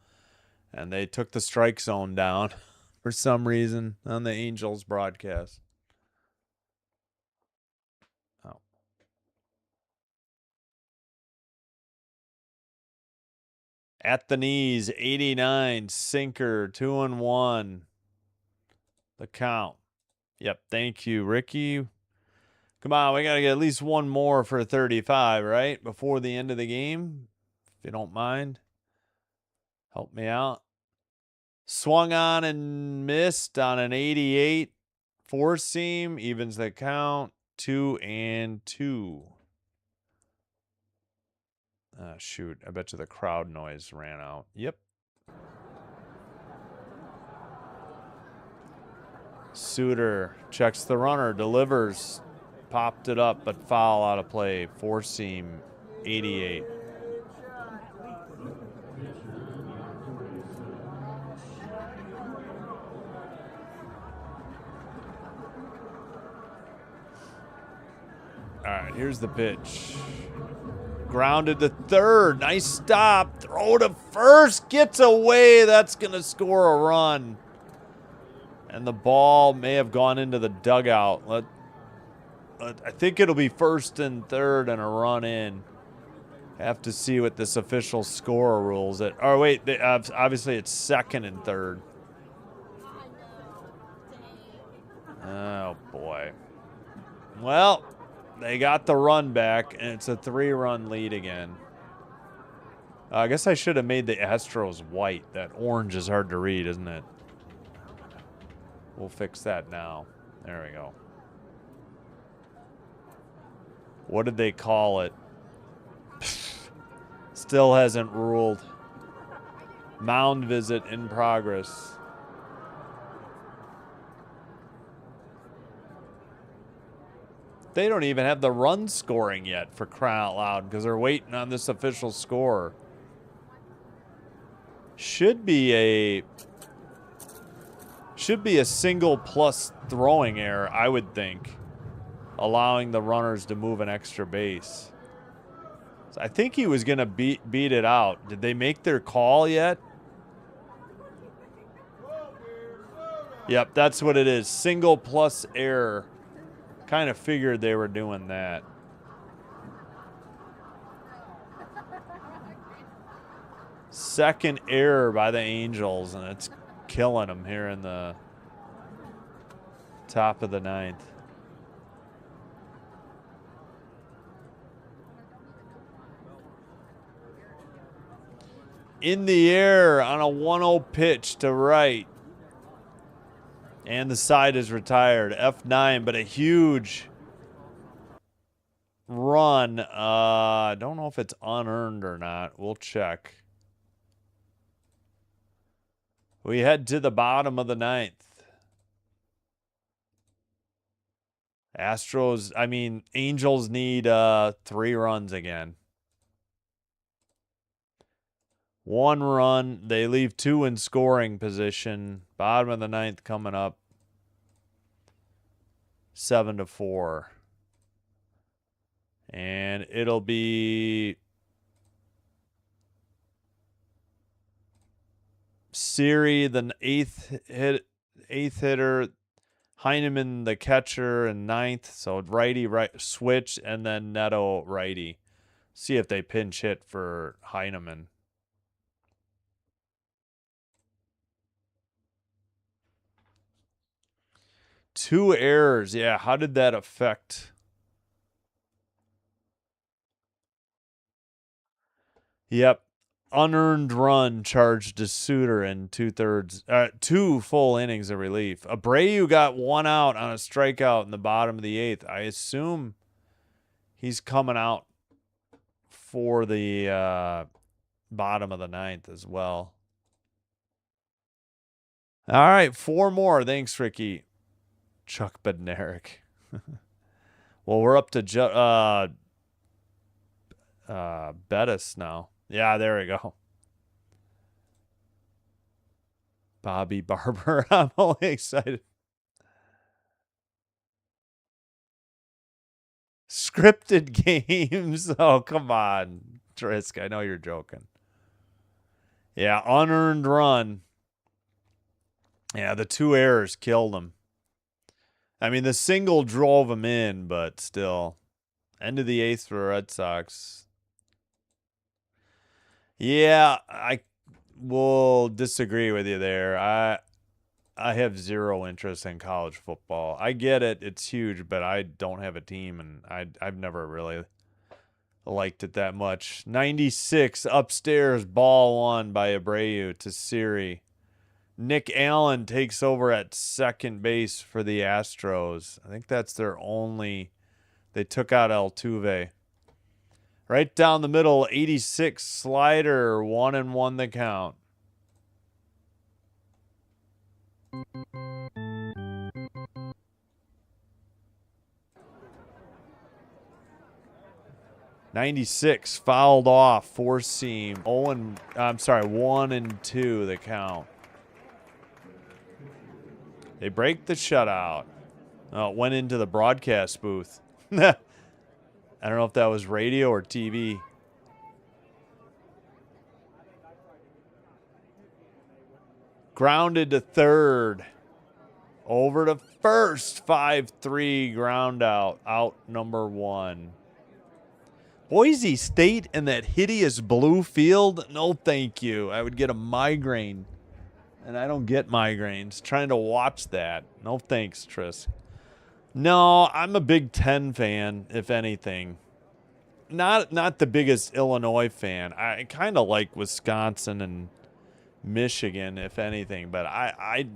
And they took the strike zone down for some reason on the Angels broadcast. Oh. At the knees, 89, sinker, 2-1. The count. Yep, thank you, Ricky. Come on, we got to get at least one more for 35, right? Before the end of the game, if you don't mind. Help me out. Swung on and missed on an 88. 4-seam, evens the count, 2-2. Shoot, I bet you the crowd noise ran out. Yep. Suter checks the runner, delivers, popped it up, but foul out of play. Four seam, 88. All right, here's the pitch. Grounded to third. Nice stop. Throw to first. Gets away. That's going to score a run. And the ball may have gone into the dugout. I think it'll be first and third and a run in. Have to see what this official score rules it. Oh, wait. Obviously, it's second and third. Oh, boy. Well, they got the run back, and it's a 3-run lead again. I guess I should have made the Astros white. That orange is hard to read, isn't it? We'll fix that now. There we go. What did they call it? Still hasn't ruled. Mound visit in progress. They don't even have the run scoring yet, for crying out loud, because they're waiting on this official score. Should be a single plus throwing error, I would think, allowing the runners to move an extra base. So I think he was going to beat it out. Did they make their call yet? Yep, that's what it is. Single plus error. Kind of figured they were doing that. Second error by the Angels, and it's killing them here in the top of the ninth. In the air on a 1-0 pitch to right. And the side is retired. F9, but a huge run. Don't know if it's unearned or not. We'll check. We head to the bottom of the ninth. Angels need 3 runs again. 1 run. They leave 2 in scoring position. Bottom of the ninth coming up. 7-4. And it'll be Siri, the eighth hitter, Heineman, the catcher, and ninth. So righty, right switch, and then Neto righty. See if they pinch hit for Heineman. Two errors. Yeah, how did that affect? Yep. Unearned run charged to Suter in 2 full innings of relief. Abreu got 1 out on a strikeout in the bottom of the 8th. I assume he's coming out for the bottom of the 9th as well. All right, 4 more. Thanks, Ricky. Chuck Bednarik. Well, we're up to Bettis now. Yeah, there we go. Bobby Barber. I'm only excited. Scripted games. Oh, come on, Trisk. I know you're joking. Yeah, unearned run. Yeah, the 2 errors killed him. I mean, the single drove him in, but still. End of the 8th for the Red Sox. Yeah, I will disagree with you there. I have 0 interest in college football. I get it. It's huge, but I don't have a team, and I've never really liked it that much. 96 upstairs, ball 1 by Abreu to Siri. Nick Allen takes over at second base for the Astros. I think that's their only. They took out Altuve. Right down the middle, 86 slider, 1-1 the count. 96 fouled off, four seam. 1 and 2 the count. They break the shutout. Oh, it went into the broadcast booth. I don't know if that was radio or TV. Grounded to third. Over to first. 5-3 ground out. Out number 1. Boise State in that hideous blue field? No, thank you. I would get a migraine. And I don't get migraines. Trying to watch that. No thanks, Tris. No, I'm a Big Ten fan, if anything. Not the biggest Illinois fan. I kind of like Wisconsin and Michigan, if anything. But I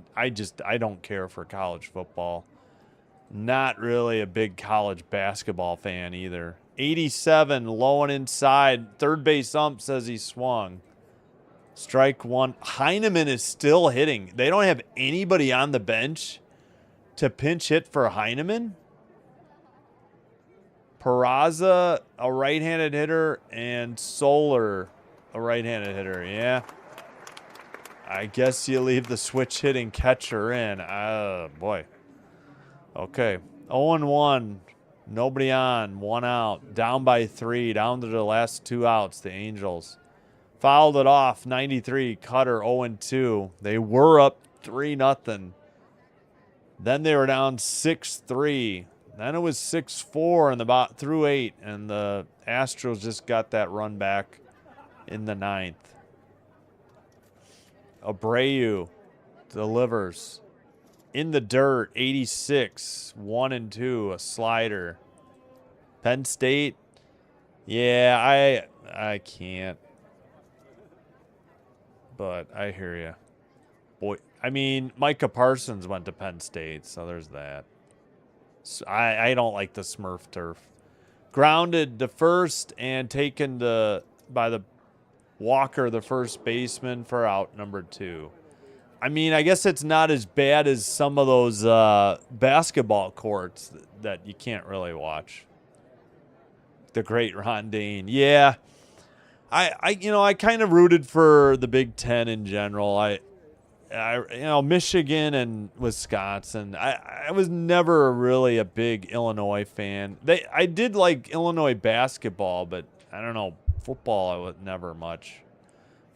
don't care for college football. Not really a big college basketball fan either. 87, low and inside. Third base ump says he swung. Strike 1. Heineman is still hitting. They don't have anybody on the bench to pinch hit for Heineman. Peraza, a right-handed hitter, and Soler, a right-handed hitter. Yeah. I guess you leave the switch hitting catcher in. Boy. Okay. 0-1. Nobody on. 1 out. Down by 3. Down to the last 2 outs, the Angels. Fouled it off. 93. Cutter 0-2. They were up 3-0. Then they were down 6-3. Then it was 6-4 in the through 8. And the Astros just got that run back in the 9th. Abreu delivers. In the dirt, 86, 1-2, a slider. Penn State, yeah, I can't. But I hear you. Boy, I mean, Micah Parsons went to Penn State, so there's that. So I don't like the Smurf turf. Grounded to first and taken by the Walker, the first baseman, for out number 2. I mean, I guess it's not as bad as some of those basketball courts that you can't really watch. The great Rondane. Yeah. I kind of rooted for the Big Ten in general. Michigan and Wisconsin. I was never really a big Illinois fan. I did like Illinois basketball, but I don't know, football I was never much.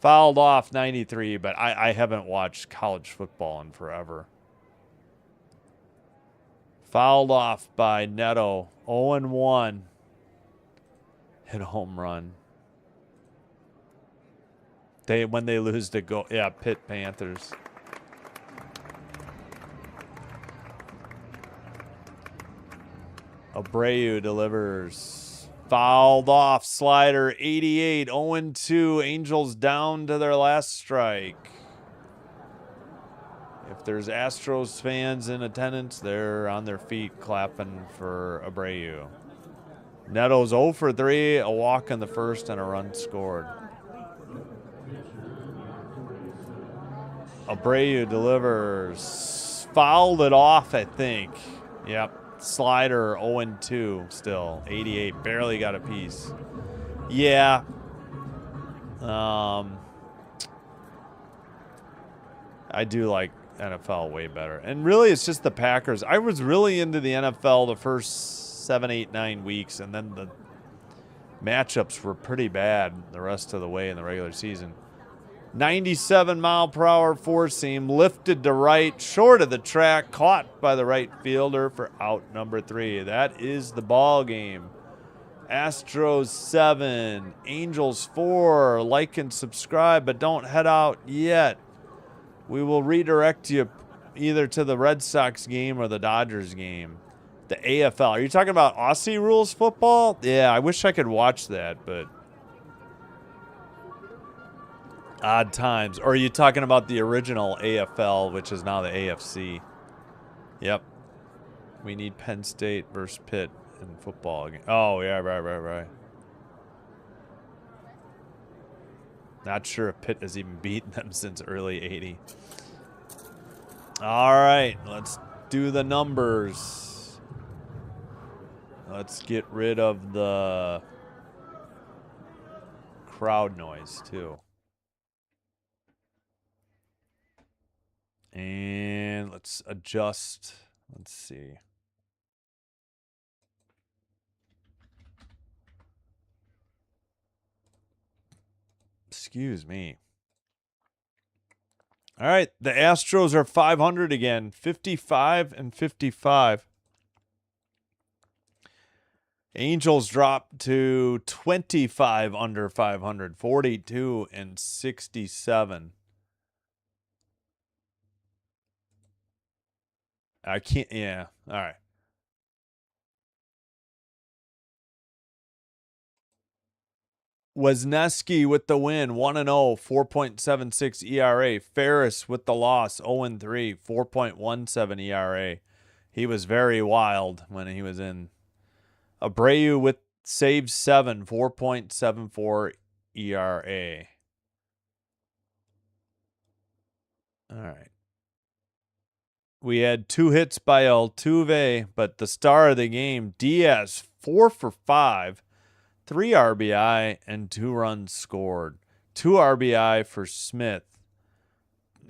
Fouled off 93, but I haven't watched college football in forever. Fouled off by Neto. 0-1. Hit a home run. When they lose to Pitt Panthers. Abreu delivers. Fouled off, slider, 88, 0-2. Angels down to their last strike. If there's Astros fans in attendance, they're on their feet clapping for Abreu. Neto's 0 for 3, a walk in the first and a run scored. Abreu delivers. Fouled it off, I think. Yep. Slider 0-2 still. 88. Barely got a piece. Yeah. I do like NFL way better. And really, it's just the Packers. I was really into the NFL the first 7, 8, 9 weeks, and then the matchups were pretty bad the rest of the way in the regular season. 97-mile-per-hour four-seam, lifted to right, short of the track, caught by the right fielder for out number 3. That is the ball game. Astros 7, Angels 4. Like and subscribe, but don't head out yet. We will redirect you either to the Red Sox game or the Dodgers game. The AFL. Are you talking about Aussie rules football? Yeah, I wish I could watch that, but odd times. Or are you talking about the original AFL, which is now the AFC? Yep. We need Penn State versus Pitt in football. Oh, yeah, right. Not sure if Pitt has even beaten them since early 80. All right, let's do the numbers. Let's get rid of the crowd noise too. And let's adjust. Let's see. Excuse me. All right, the Astros are 500 again, 55 and 55. Angels dropped to 25 under 500, 42 and 67. I can't, yeah. All right. Wisniewski with the win, 1-0, 4.76 ERA. Ferris with the loss, 0-3, 4.17 ERA. He was very wild when he was in. Abreu with save 7, 4.74 ERA. All right. We had 2 hits by Altuve, but the star of the game, Diaz, 4 for 5, 3 RBI, and 2 runs scored. 2 RBI for Smith.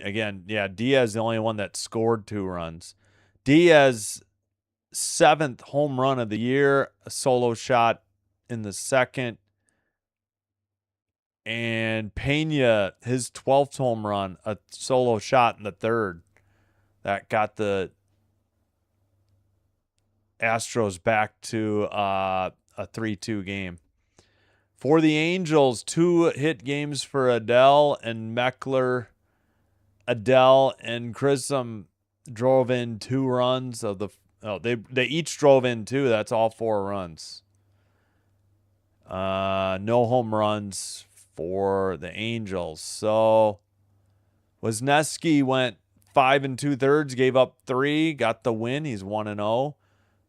Again, yeah, Diaz the only one that scored 2 runs. Diaz, 7th home run of the year, a solo shot in the second. And Pena, his 12th home run, a solo shot in the third. That got the Astros back to a 3-2 game. For the Angels, 2 hit games for Adele and Meckler. Adele and Grissom drove in 2 runs of the. Oh, they each drove in 2. That's all 4 runs. No home runs for the Angels. So Wisniewski went 5 2/3, gave up 3, got the win. He's 1-0.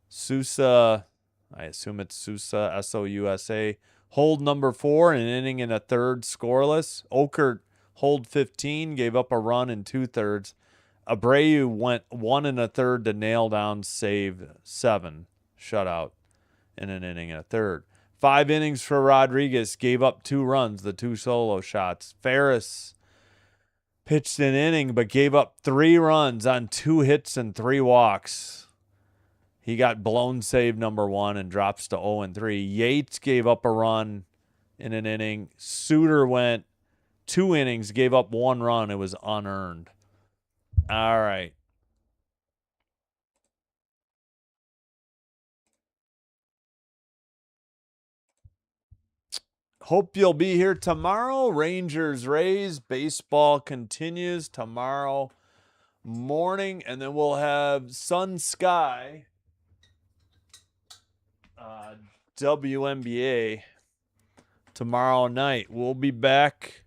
Sousa, I assume it's Sousa, S-O-U-S-A, hold number 4, an inning and a third scoreless. Okert, hold 15, gave up a run in 2/3. Abreu went 1 1/3 to nail down save 7, shutout in an inning and a third. 5 innings for Rodriguez, gave up 2 runs, the 2 solo shots. Ferris pitched an inning but gave up 3 runs on 2 hits and 3 walks. He got blown save number 1 and drops to 0-3. Yates gave up a run in an inning. Suter went 2 innings, gave up 1 run. It was unearned. All right. Hope you'll be here tomorrow. Rangers, Rays, baseball continues tomorrow morning, and then we'll have Sun Sky, WNBA tomorrow night. We'll be back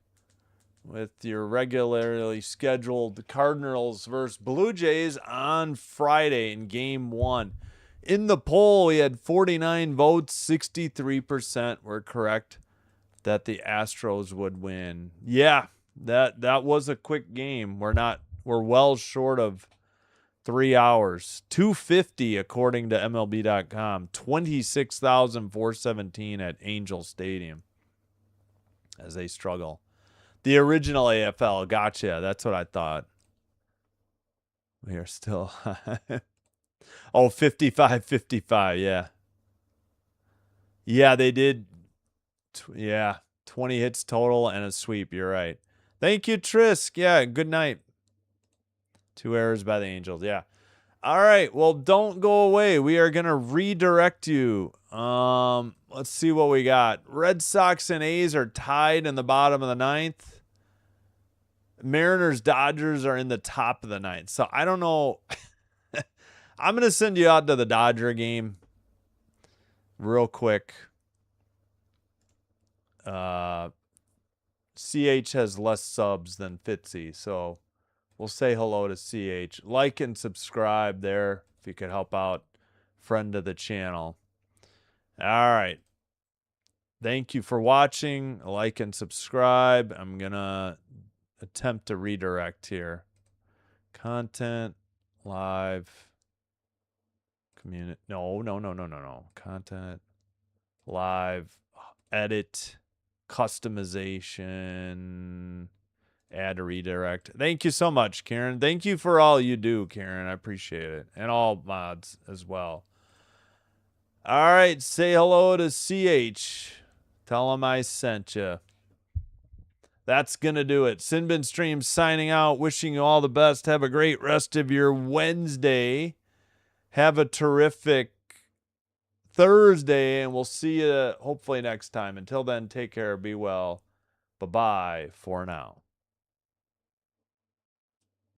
with your regularly scheduled Cardinals versus Blue Jays on Friday in Game 1. In the poll, we had 49 votes, 63% were correct that the Astros would win. Yeah, that was a quick game. We're well short of 3 hours. 250 according to MLB.com. 26,417 at Angel Stadium as they struggle. The original AFL, gotcha. That's what I thought. We are still 55-55, yeah. Yeah, they did. Yeah, 20 hits total and a sweep. You're right. Thank you, Trisk. Yeah, good night. 2 errors by the Angels. Yeah. All right. Well, don't go away. We are going to redirect you. Let's see what we got. Red Sox and A's are tied in the bottom of the 9th. Mariners, Dodgers are in the top of the 9th. So I don't know. I'm going to send you out to the Dodger game real quick. CH has less subs than Fitzy, so we'll say hello to CH. Like and subscribe there if you could help out. Friend of the channel. All right. Thank you for watching. Like and subscribe. I'm going to attempt to redirect here. Content, live, community. No. Content, live, edit. customization, add a redirect. Thank you so much, Karen. Thank you for all you do, Karen. I appreciate it. And all mods as well. All right, say hello to CH. Tell him I sent you. That's going to do it. Sinbin Stream signing out. Wishing you all the best. Have a great rest of your Wednesday. Have a terrific Thursday, and we'll see you hopefully next time. Until then, take care. Be well. Bye-bye for now.